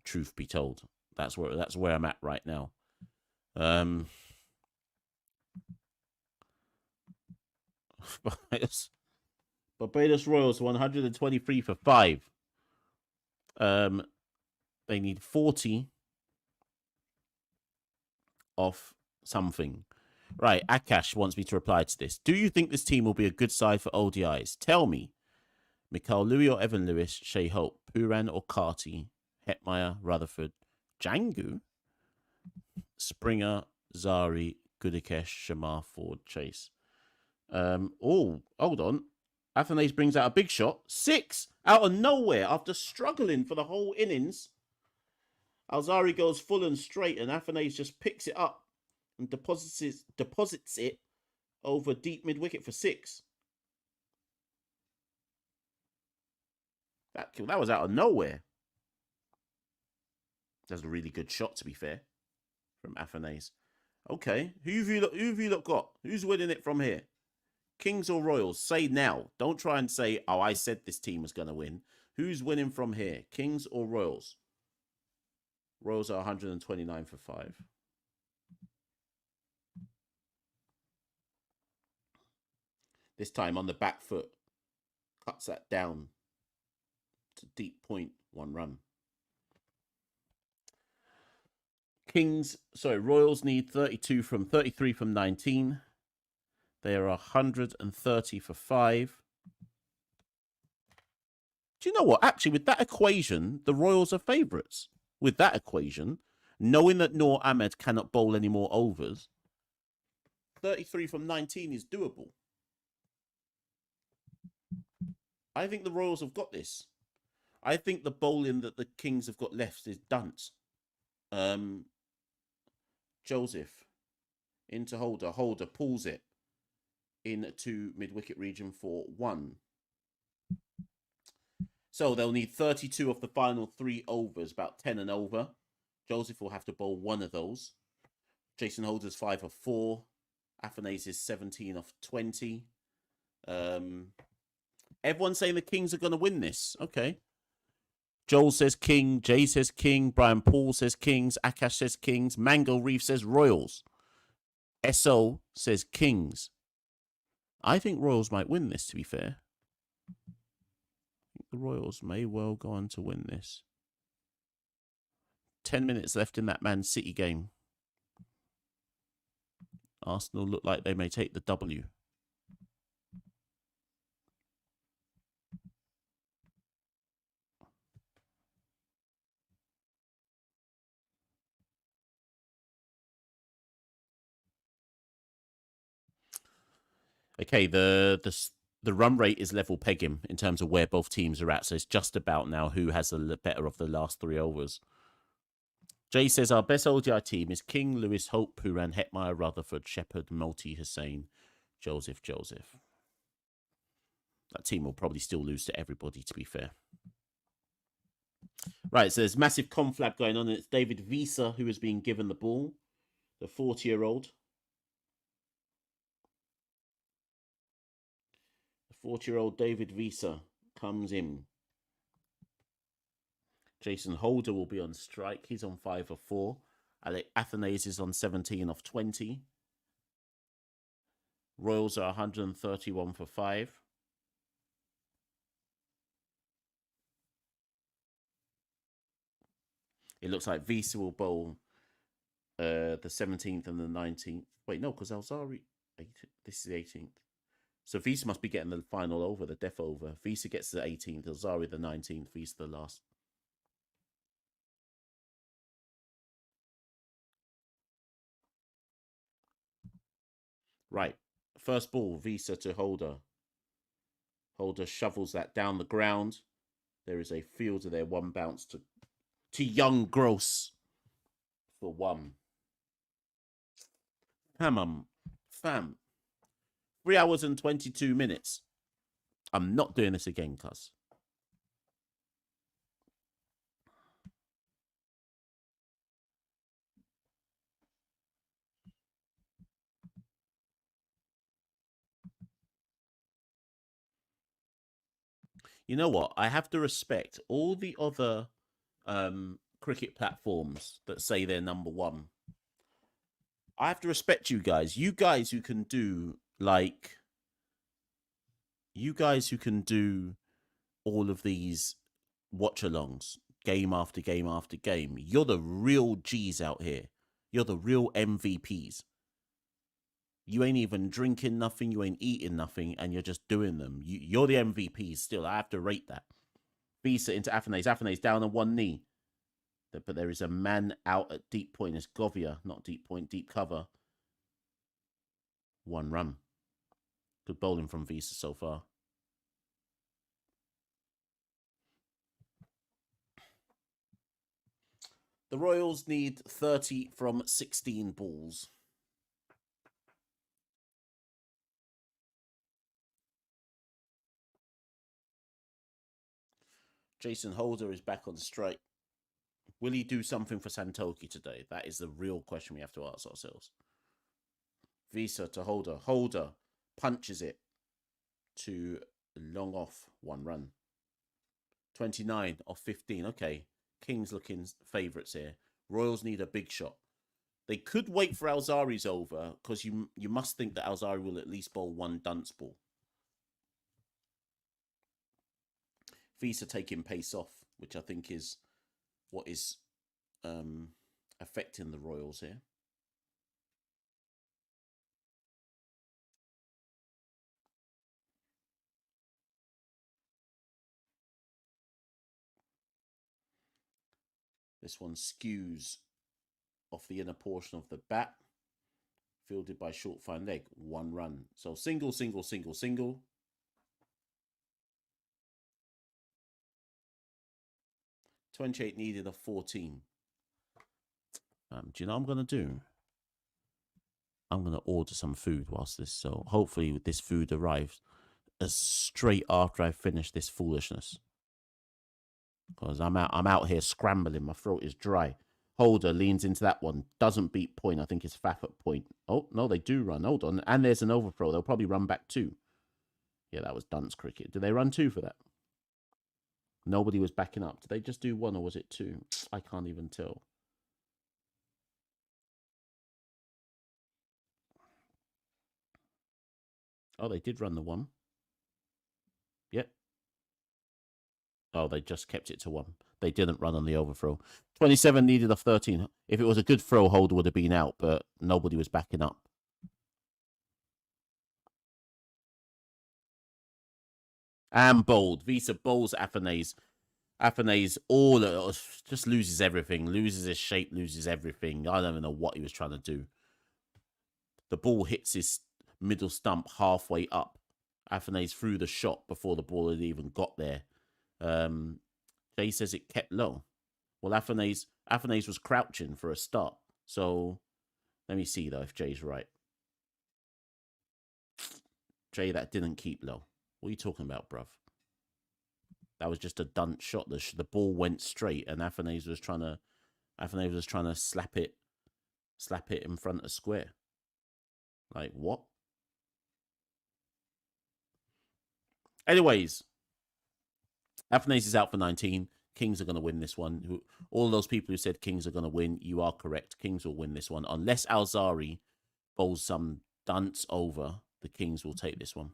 Truth be told, that's where I'm at right now. Barbados Royals 123 for 5. They need 40 off something. Right, Akash wants me to reply to this. Do you think this team will be a good side for ODIs? Tell me. Machel Louis or Evan Lewis, Shea Hope, Puran or Carty, Hetmeyer, Rutherford, Django, Springer, Zari, Gudakesh, Shamar, Ford, Chase. Oh, hold on. Athanase brings out a big shot. 6 out of nowhere after struggling for the whole innings. Alzari goes full and straight, and Athanase just picks it up and deposits it over deep mid wicket for 6. That was out of nowhere. That's a really good shot, to be fair, from Athanase. Okay, who have you lot got? Who's winning it from here? Kings or Royals? Say now. Don't try and say, oh, I said this team was going to win. Who's winning from here? Kings or Royals? Royals are 129 for 5. This time on the back foot. Cuts that down to deep point, 1 run. Royals need 33 from 19. They are 130 for 5. Do you know what? Actually, with that equation, the Royals are favourites. With that equation, knowing that Noor Ahmed cannot bowl any more overs, 33 from 19 is doable. I think the Royals have got this. I think the bowling that the Kings have got left is dunce. Joseph into Holder. Holder pulls it into mid-wicket region for 1. So they'll need 32 of the final 3 overs, about 10 and over. Joseph will have to bowl 1 of those. Jason Holder's 5 of 4. Afanase is 17 of 20. Everyone's saying the Kings are going to win this. Okay. Joel says King. Jay says King. Brian Paul says Kings. Akash says Kings. Mango Reef says Royals. SO says Kings. I think Royals might win this, to be fair. I think the Royals may well go on to win this. 10 minutes left in that Man City game. Arsenal look like they may take the W. Okay, the run rate is level pegging in terms of where both teams are at. So it's just about now who has the better of the last 3 overs. Jay says our best ODI team is King, Lewis, Hope, Puran, Hetmeyer, Rutherford, Shepherd, Multi, Hussain, Joseph. That team will probably still lose to everybody, to be fair. Right, so there's massive conflab going on. And it's David Visa who has been given the ball, the 40-year-old. The 40-year-old David Visa comes in. Jason Holder will be on strike. He's on 5 of 4. Alec Afanase is on 17 of 20. Royals are 131 for 5. It looks like Visa will bowl the 17th and the 19th. Wait, no, because Alzari... This is the 18th. So Visa must be getting the final over, the death over. Visa gets the 18th, Alzari the 19th, Visa the last. Right. First ball, Visa to Holder. Holder shovels that down the ground. There is a fielder there, 1 bounce to Young Gross for 1. Fam. 3 hours and 22 minutes. I'm not doing this again, cuz. You know what? I have to respect all the other cricket platforms that say they're number 1. I have to respect you guys. You guys who can do all of these watch-alongs, game after game after game. You're the real G's out here. You're the real MVPs. You ain't even drinking nothing. You ain't eating nothing. And you're just doing them. You're the MVPs still. I have to rate that. Visa into Afanase. Afanase down on 1 knee. But there is a man out at deep point. It's Govia, not deep point, deep cover. 1 run. Good bowling from Visa so far. The Royals need 30 from 16 balls. Jason Holder is back on strike. Will he do something for Santoki today? That is the real question we have to ask ourselves. Visa to Holder. Holder punches it to long off, 1 run. 29 off 15. Okay. Kings looking favourites here. Royals need a big shot. They could wait for Alzari's over because you must think that Alzari will at least bowl 1 dunce ball. Visa taking pace off, which I think is what is affecting the Royals here. This one skews off the inner portion of the bat, fielded by short fine leg, 1 run. So single, single, single, single. $28 needed of 14. Do you know what I'm going to do? I'm going to order some food whilst this, so hopefully this food arrives as straight after I finish this foolishness. Because I'm out here scrambling. My throat is dry. Holder leans into that one. Doesn't beat point. I think it's faff at point. Oh, no, they do run. Hold on. And there's an overthrow. They'll probably run back 2. Yeah, that was dunce cricket. Did they run 2 for that? Nobody was backing up. Did they just do 1 or was it 2? I can't even tell. Oh, they did run the 1. Yep. Oh, they just kept it to 1. They didn't run on the overthrow. 27 needed of 13. If it was a good throw, Holder would have been out, but nobody was backing up. And bowled. Visa bowls Afanase. Afanase just loses everything. Loses his shape, loses everything. I don't even know what he was trying to do. The ball hits his middle stump halfway up. Afanase threw the shot before the ball had even got there. Jay says it kept low. Well, Afanase was crouching for a start. So let me see, though, if Jay's right. Jay, that didn't keep low. What are you talking about, bruv? That was just a dunce shot. The ball went straight, and Afanase was trying to slap it in front of square. Like, what? Anyways, Afanase is out for 19. Kings are going to win this one. All those people who said Kings are going to win, you are correct. Kings will win this one. Unless Alzari bowls some dunce over, the Kings will take this one.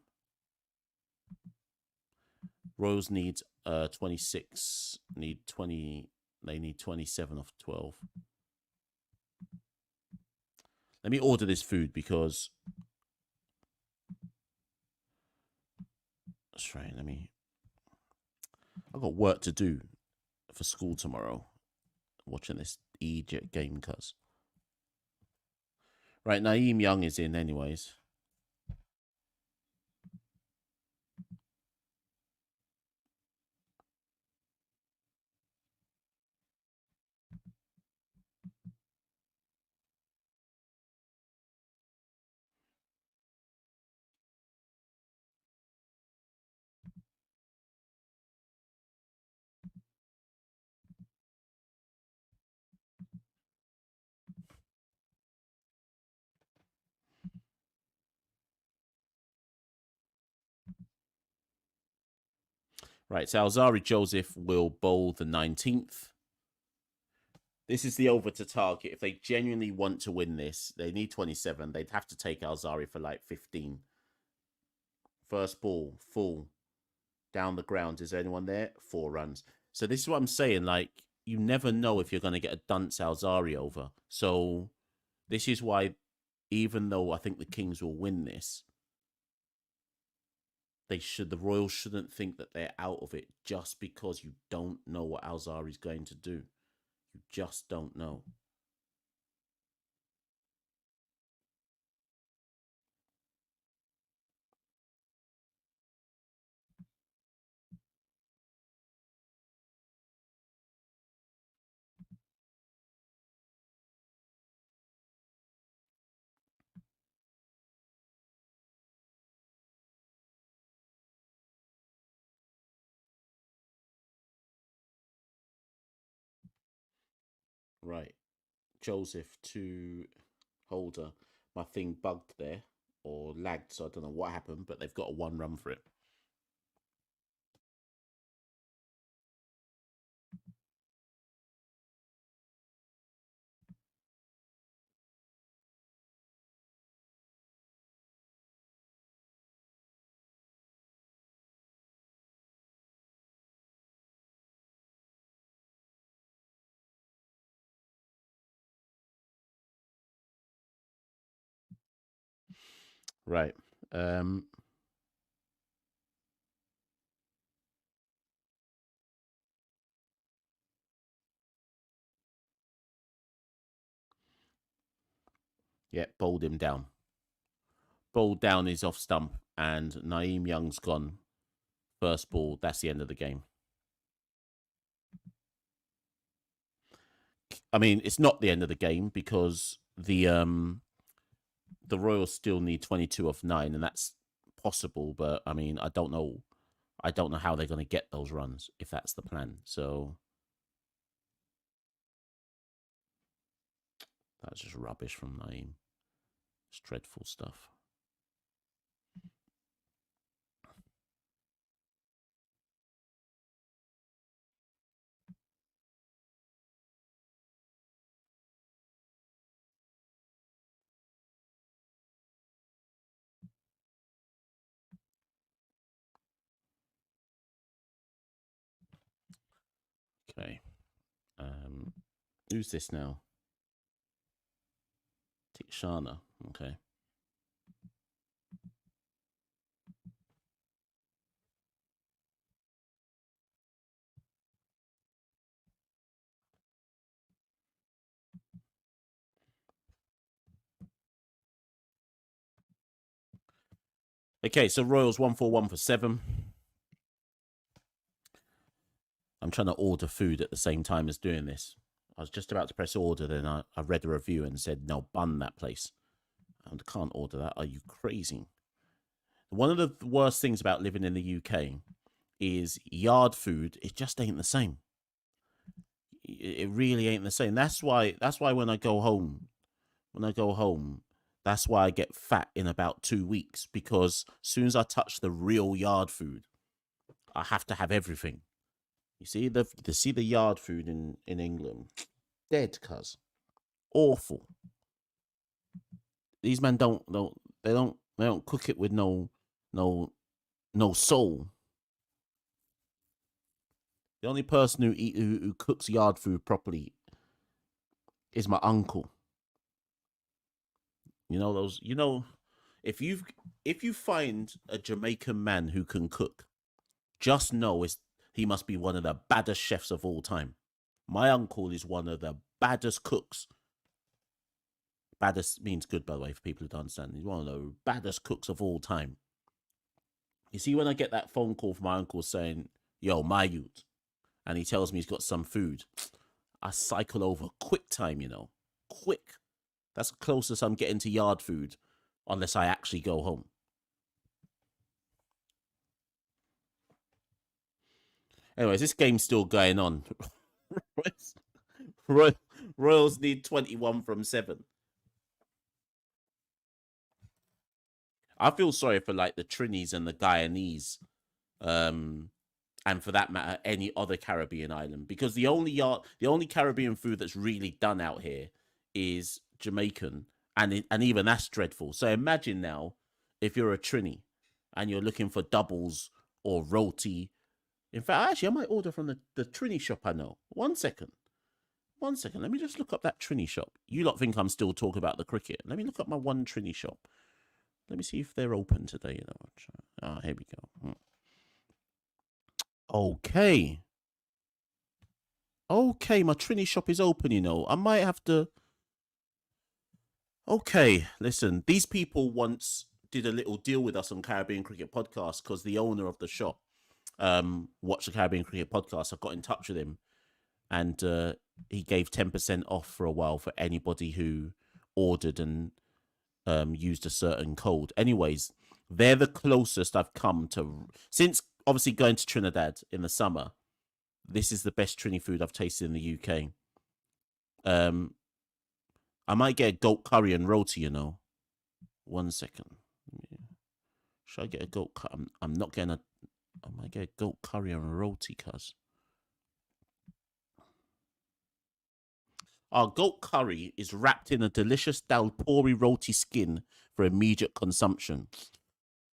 Royals need 26. Need 20. They need 27 off 12. Let me order this food because... That's right. I've got work to do for school tomorrow. Watching this Egypt game, cuz. Right, Naeem Young is in anyways. Right, so Alzari Joseph will bowl the 19th. This is the over to target. If they genuinely want to win this, they need 27. They'd have to take Alzari for like 15. First ball, full. Down the ground. Is there anyone there? 4 runs. So this is what I'm saying. Like, you never know if you're going to get a dunce Alzari over. So this is why, even though I think the Kings will win this, the Royals shouldn't think that they're out of it just because you don't know what Alzari's going to do. You just don't know. Right. Joseph to Holder. My thing bugged there or lagged, so I don't know what happened, but they've got a 1 run for it. Right. Yeah, bowled him down. Bowled down his off stump, and Naeem Young's gone. First ball. That's the end of the game. I mean, it's not the end of the game because the Royals still need 22 off 9, and that's possible. But I mean, I don't know. I don't know how they're going to get those runs if that's the plan. So that's just rubbish from Naeem. It's dreadful stuff. Okay. Um, who's this now? Tikshana. Okay. Okay, so Royals 141 for 7. I'm trying to order food at the same time as doing this. I was just about to press order, then I read a review and said, no, bun that place. I can't order that. Are you crazy? One of the worst things about living in the UK is yard food. It just ain't the same. It really ain't the same. That's why when I go home, that's why I get fat in about 2 weeks, because as soon as I touch the real yard food, I have to have everything. You see the yard food in England, dead, cuz awful. These men don't cook it with no no soul. The only person who cooks yard food properly is my uncle. You know those. You know, if you find a Jamaican man who can cook, just know he must be one of the baddest chefs of all time. My uncle is one of the baddest cooks. Baddest means good, by the way, for people who don't understand. He's one of the baddest cooks of all time. You see, when I get that phone call from my uncle saying, "Yo, my youth," and he tells me he's got some food, I cycle over quick time, quick. That's the closest I'm getting to yard food, unless I actually go home. Anyways, this game's still going on. Royals need 21 from 7. I feel sorry for like the Trinis and the Guyanese, um, and for that matter, any other Caribbean island, because the only Caribbean food that's really done out here is Jamaican, and even that's dreadful. So imagine now if you're a Trini and you're looking for doubles or roti. In fact, actually, I might order from the Trini shop I know. 1 second. 1 second. Let me just look up that Trini shop. You lot think I'm still talking about the cricket. Let me look up my one Trini shop. Let me see if they're open today. Here we go. Okay. Okay, my Trini shop is open, I might have to. Okay, listen, these people once did a little deal with us on Caribbean Cricket Podcast because the owner of the shop watched the Caribbean Cricket Podcast. I got in touch with him, and he gave 10% off for a while for anybody who ordered and used a certain code. Anyways, they're the closest I've come to since obviously going to Trinidad in the summer. This is the best Trini food I've tasted in the UK. Um, I might get a goat curry and roti. 1 second. Should I get a goat? I'm not getting a. I might get a goat curry and roti, cuz. Our goat curry is wrapped in a delicious dalpuri roti skin for immediate consumption.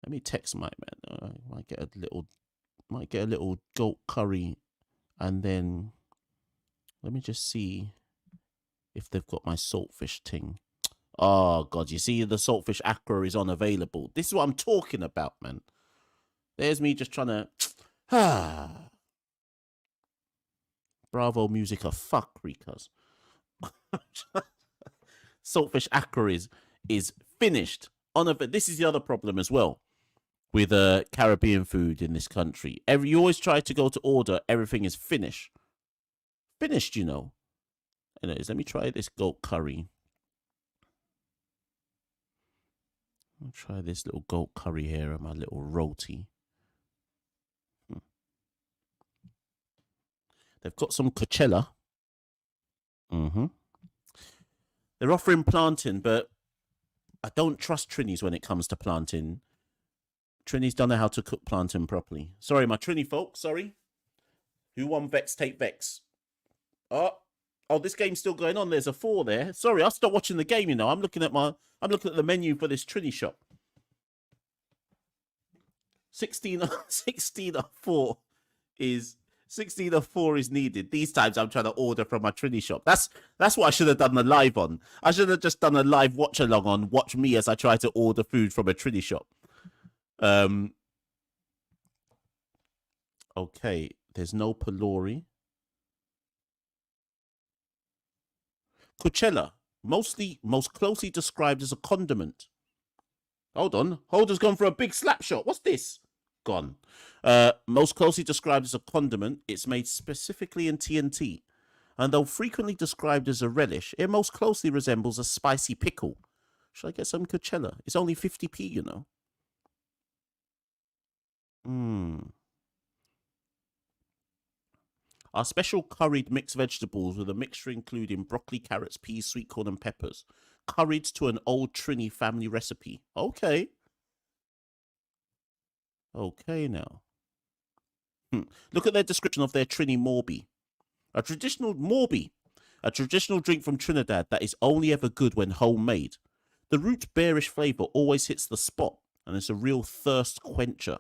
Let me text my man. I might get a little goat curry, and then let me just see if they've got my saltfish ting. Oh, God. You see, the saltfish aqua is unavailable. This is what I'm talking about, man. There's me just trying to... Bravo Musica. Fuck, Rikas. Saltfish aqua is finished. This is the other problem as well with Caribbean food in this country. You always try to go to order, everything is finished. Finished, you know. Anyways, let me try this goat curry. I'll try this little goat curry here and my little roti. They've got some Coachella. They're offering plantain, but I don't trust Trinis when it comes to plantain. Trinis don't know how to cook plantain properly. Sorry, my Trini folks, sorry. Who won Vex? Take Vex. Oh, this game's still going on. There's a 4 there. Sorry, I'll stop watching the game, you know. I'm looking at the menu for this Trini shop. 16 of 4 is 16 of 4 is needed. These times I'm trying to order from my Trini shop. That's what I should have done the live on. I should have just done a live watch along on Watch Me as I try to order food from a Trini shop. Okay, there's no Pelori. Coachella, most closely described as a condiment. Hold on. Holder's gone for a big slap shot. What's this? Gone. Most closely described as a condiment, it's made specifically in TNT. And though frequently described as a relish, it most closely resembles a spicy pickle. Should I get some Coachella? It's only 50p, you know. Our special curried mixed vegetables with a mixture including broccoli, carrots, peas, sweet corn, and peppers. Curried to an old Trini family recipe. Okay. Okay, now. Look at their description of their Trini Morbi. A traditional Morbi. A traditional drink from Trinidad that is only ever good when homemade. The root bearish flavour always hits the spot, and it's a real thirst quencher.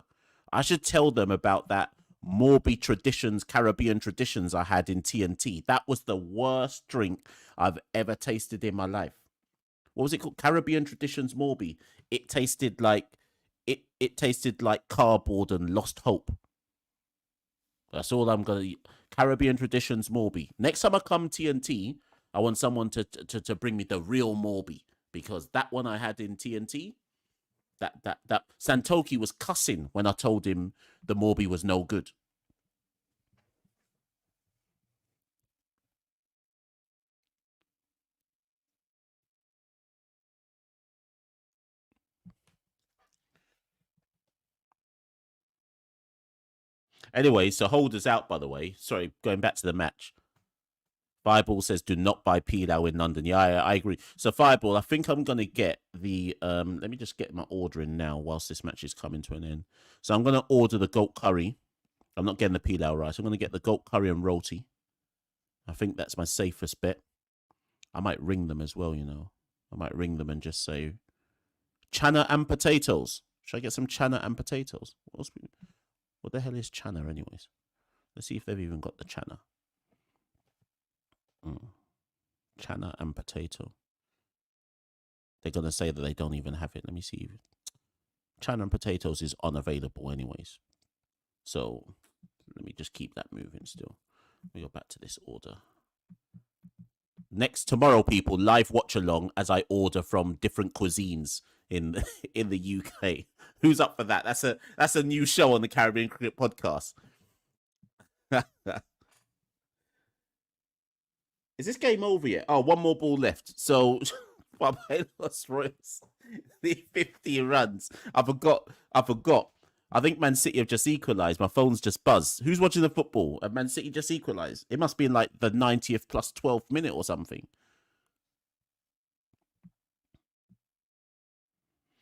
I should tell them about that Morbi traditions, Caribbean traditions I had in TNT. That was the worst drink I've ever tasted in my life. What was it called? Caribbean Traditions Morbi. It tasted like cardboard and lost hope. That's all I'm gonna eat. Caribbean Traditions Morbi. Next time I come TNT, I want someone to bring me the real Morbi, because that one I had in TNT, that Santoki was cussing when I told him the Morbi was no good. Anyway, so Holder's out, by the way. Sorry, going back to the match. Fireball says, do not buy pilau in London. Yeah, I agree. So, Fireball, I think I'm going to get the... let me just get my order in now whilst this match is coming to an end. So, I'm going to order the goat curry. I'm not getting the pilau rice. I'm going to get the goat curry and roti. I think that's my safest bet. I might ring them as well, you know. I might ring them and just say, chana and potatoes. Should I get some chana and potatoes? What the hell is chana anyways? Let's see if they've even got the chana. Chana and potato. They're going to say that they don't even have it. Let me see. Chana and potatoes is unavailable anyways. So let me just keep that moving still. We go back to this order. Next tomorrow, people, live watch along as I order from different cuisines in the UK. Who's up for that? That's a new show on the Caribbean Cricket Podcast. Is this game over yet? Oh, one more ball left. So Barbados Royals, the 50 runs. I forgot. I think Man City have just equalised. My phone's just buzzed. Who's watching the football? Have Man City just equalised? It must be in like the 90th plus 12th minute or something.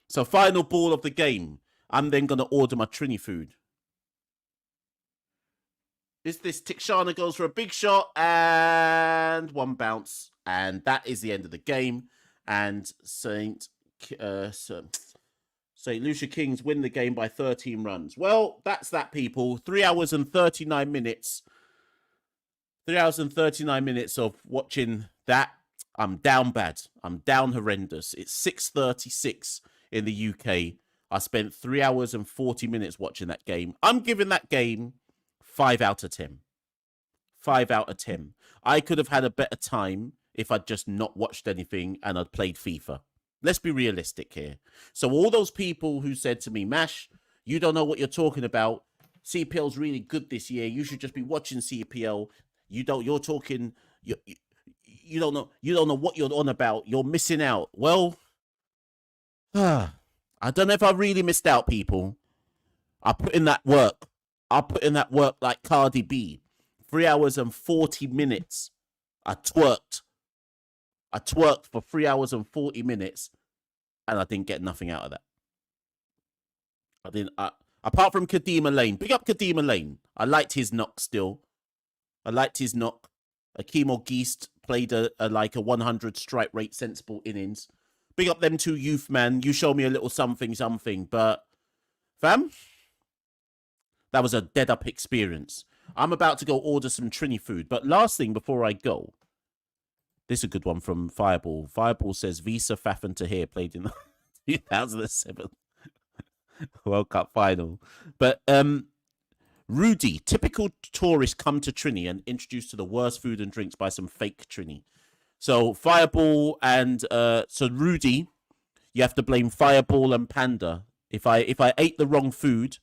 So final ball of the game. I'm then going to order my Trini food. This Tixana goes for a big shot and one bounce. And that is the end of the game. And Saint Lucia Kings win the game by 13 runs. Well, that's that, people. 3 hours and 39 minutes. 3 hours and 39 minutes of watching that. I'm down bad. I'm down horrendous. It's 6:36 in the UK. I spent 3 hours and 40 minutes watching that game. I'm giving that game 5 out of 10. 5 out of 10. I could have had a better time if I'd just not watched anything and I'd played FIFA. Let's be realistic here. So all those people who said to me, Mash, you don't know what you're talking about. CPL's really good this year. You should just be watching CPL. You're talking, you don't know what you're on about. You're missing out. Well, I don't know if I really missed out, people. I put in that work. I put in that work like Cardi B. 3 hours and 40 minutes. I twerked for 3 hours and 40 minutes, and I didn't get nothing out of that. I didn't. Apart from Kadima Lane, big up Kadima Lane. I liked his knock still. I liked his knock. Akeem Geist played a 100 strike rate sensible innings. Big up them two youth, man. You show me a little something, but fam, that was a dead up experience. I'm about to go order some Trini food, but last thing before I go, this is a good one from Fireball. Fireball says Visa Fafan Tahir played in the 2007 World Cup final. But Rudy, typical tourist come to Trini and introduced to the worst food and drinks by some fake Trini. So Fireball and so Rudy, you have to blame Fireball and Panda. If I ate the wrong food,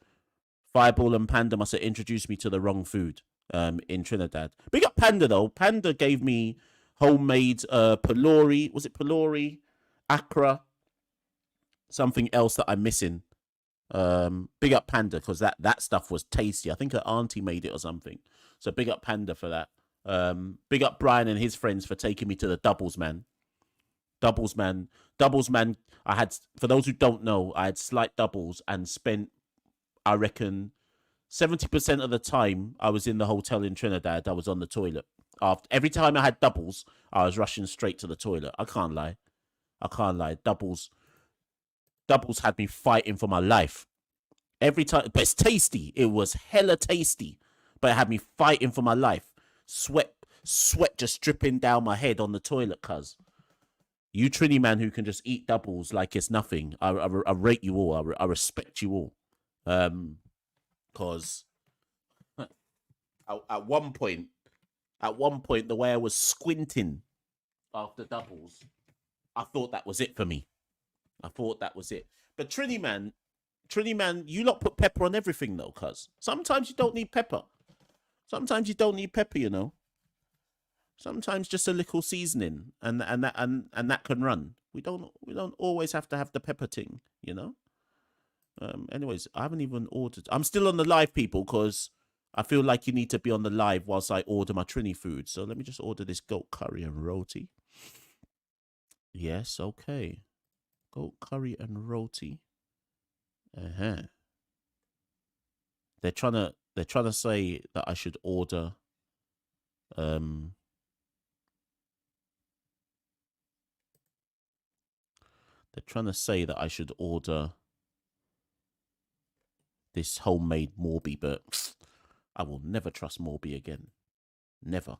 Fireball and Panda must have introduced me to the wrong food in Trinidad. Big up Panda though. Panda gave me homemade pylori. Was it pylori? Accra. Something else that I'm missing. Big up Panda because that stuff was tasty. I think her auntie made it or something. So big up Panda for that. Big up Brian and his friends for taking me to the doubles man. Doubles man. I had, for those who don't know, I had slight doubles and spent, I reckon, 70% of the time I was in the hotel in Trinidad, I was on the toilet. Every time I had doubles, I was rushing straight to the toilet. I can't lie. Doubles had me fighting for my life. Every time, but it's tasty. It was hella tasty, but it had me fighting for my life. Sweat just dripping down my head on the toilet, cuz. You Trini man who can just eat doubles like it's nothing. I rate you all. I respect you all. Cause at one point, the way I was squinting after doubles, I thought that was it for me. But Trini man, you lot put pepper on everything though, cuz. Sometimes you don't need pepper. You know. Sometimes just a little seasoning and that can run. We don't always have to have the pepper ting, you know. Anyways, I haven't even ordered. I'm still on the live, people, because I feel like you need to be on the live whilst I order my Trini food. So let me just order this goat curry and roti. Yes, okay. Goat curry and roti. They're trying to say that I should order they're trying to say that I should order this homemade Morby, but I will never trust Morby again. Never.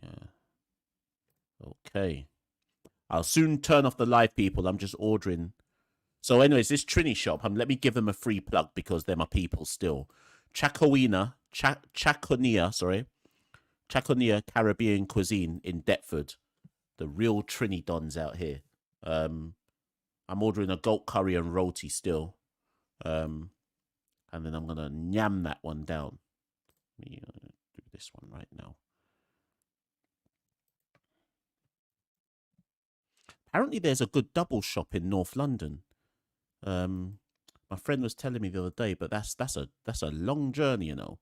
Yeah. Okay. I'll soon turn off the live, people. I'm just ordering. So anyways, this Trini shop, let me give them a free plug because they're my people still. Chaconia Caribbean cuisine in Deptford. The real Trini dons out here. I'm ordering a goat curry and roti still. And then I'm going to nyam that one down. Let me do this one right now. Apparently there's a good double shop in North London. My friend was telling me the other day, but that's a long journey, you know,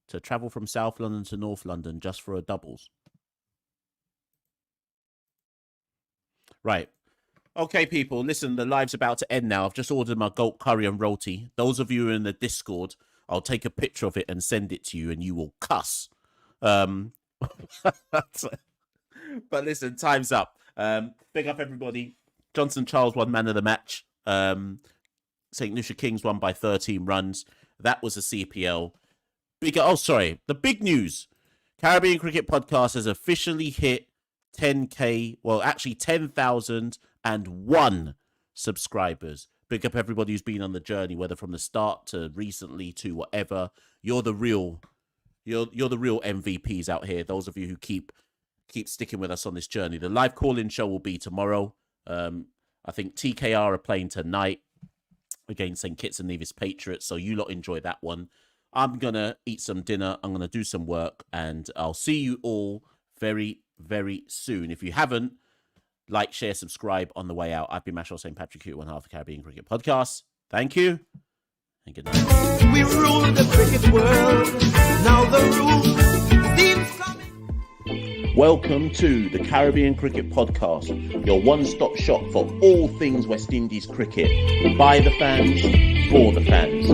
to travel from South London to North London just for a doubles. Right. Okay, people, listen, the live's about to end now. I've just ordered my goat curry and roti. Those of you in the Discord, I'll take a picture of it and send it to you, and you will cuss. But listen, time's up. Big up everybody. Johnson Charles won man of the match. Saint Lucia Kings won by 13 runs. That was a CPL. The big news. Caribbean Cricket Podcast has officially hit 10K, well, actually 10,001 subscribers. Big up everybody who's been on the journey, whether from the start to recently to whatever. You're the real MVPs out here. Those of you who keep sticking with us on this journey. The live call-in show will be tomorrow. I think TKR are playing tonight against St. Kitts and Nevis Patriots, so you lot enjoy that one. I'm going to eat some dinner. I'm going to do some work, and I'll see you all very, very soon. If you haven't, like, share, subscribe on the way out. I've been Machel St. Patrick, one half of the Caribbean Cricket Podcast. Thank you, and good night. We rule the cricket world. Now the rules seems coming. Welcome to the Caribbean Cricket Podcast, your one-stop shop for all things West Indies cricket. By the fans, for the fans.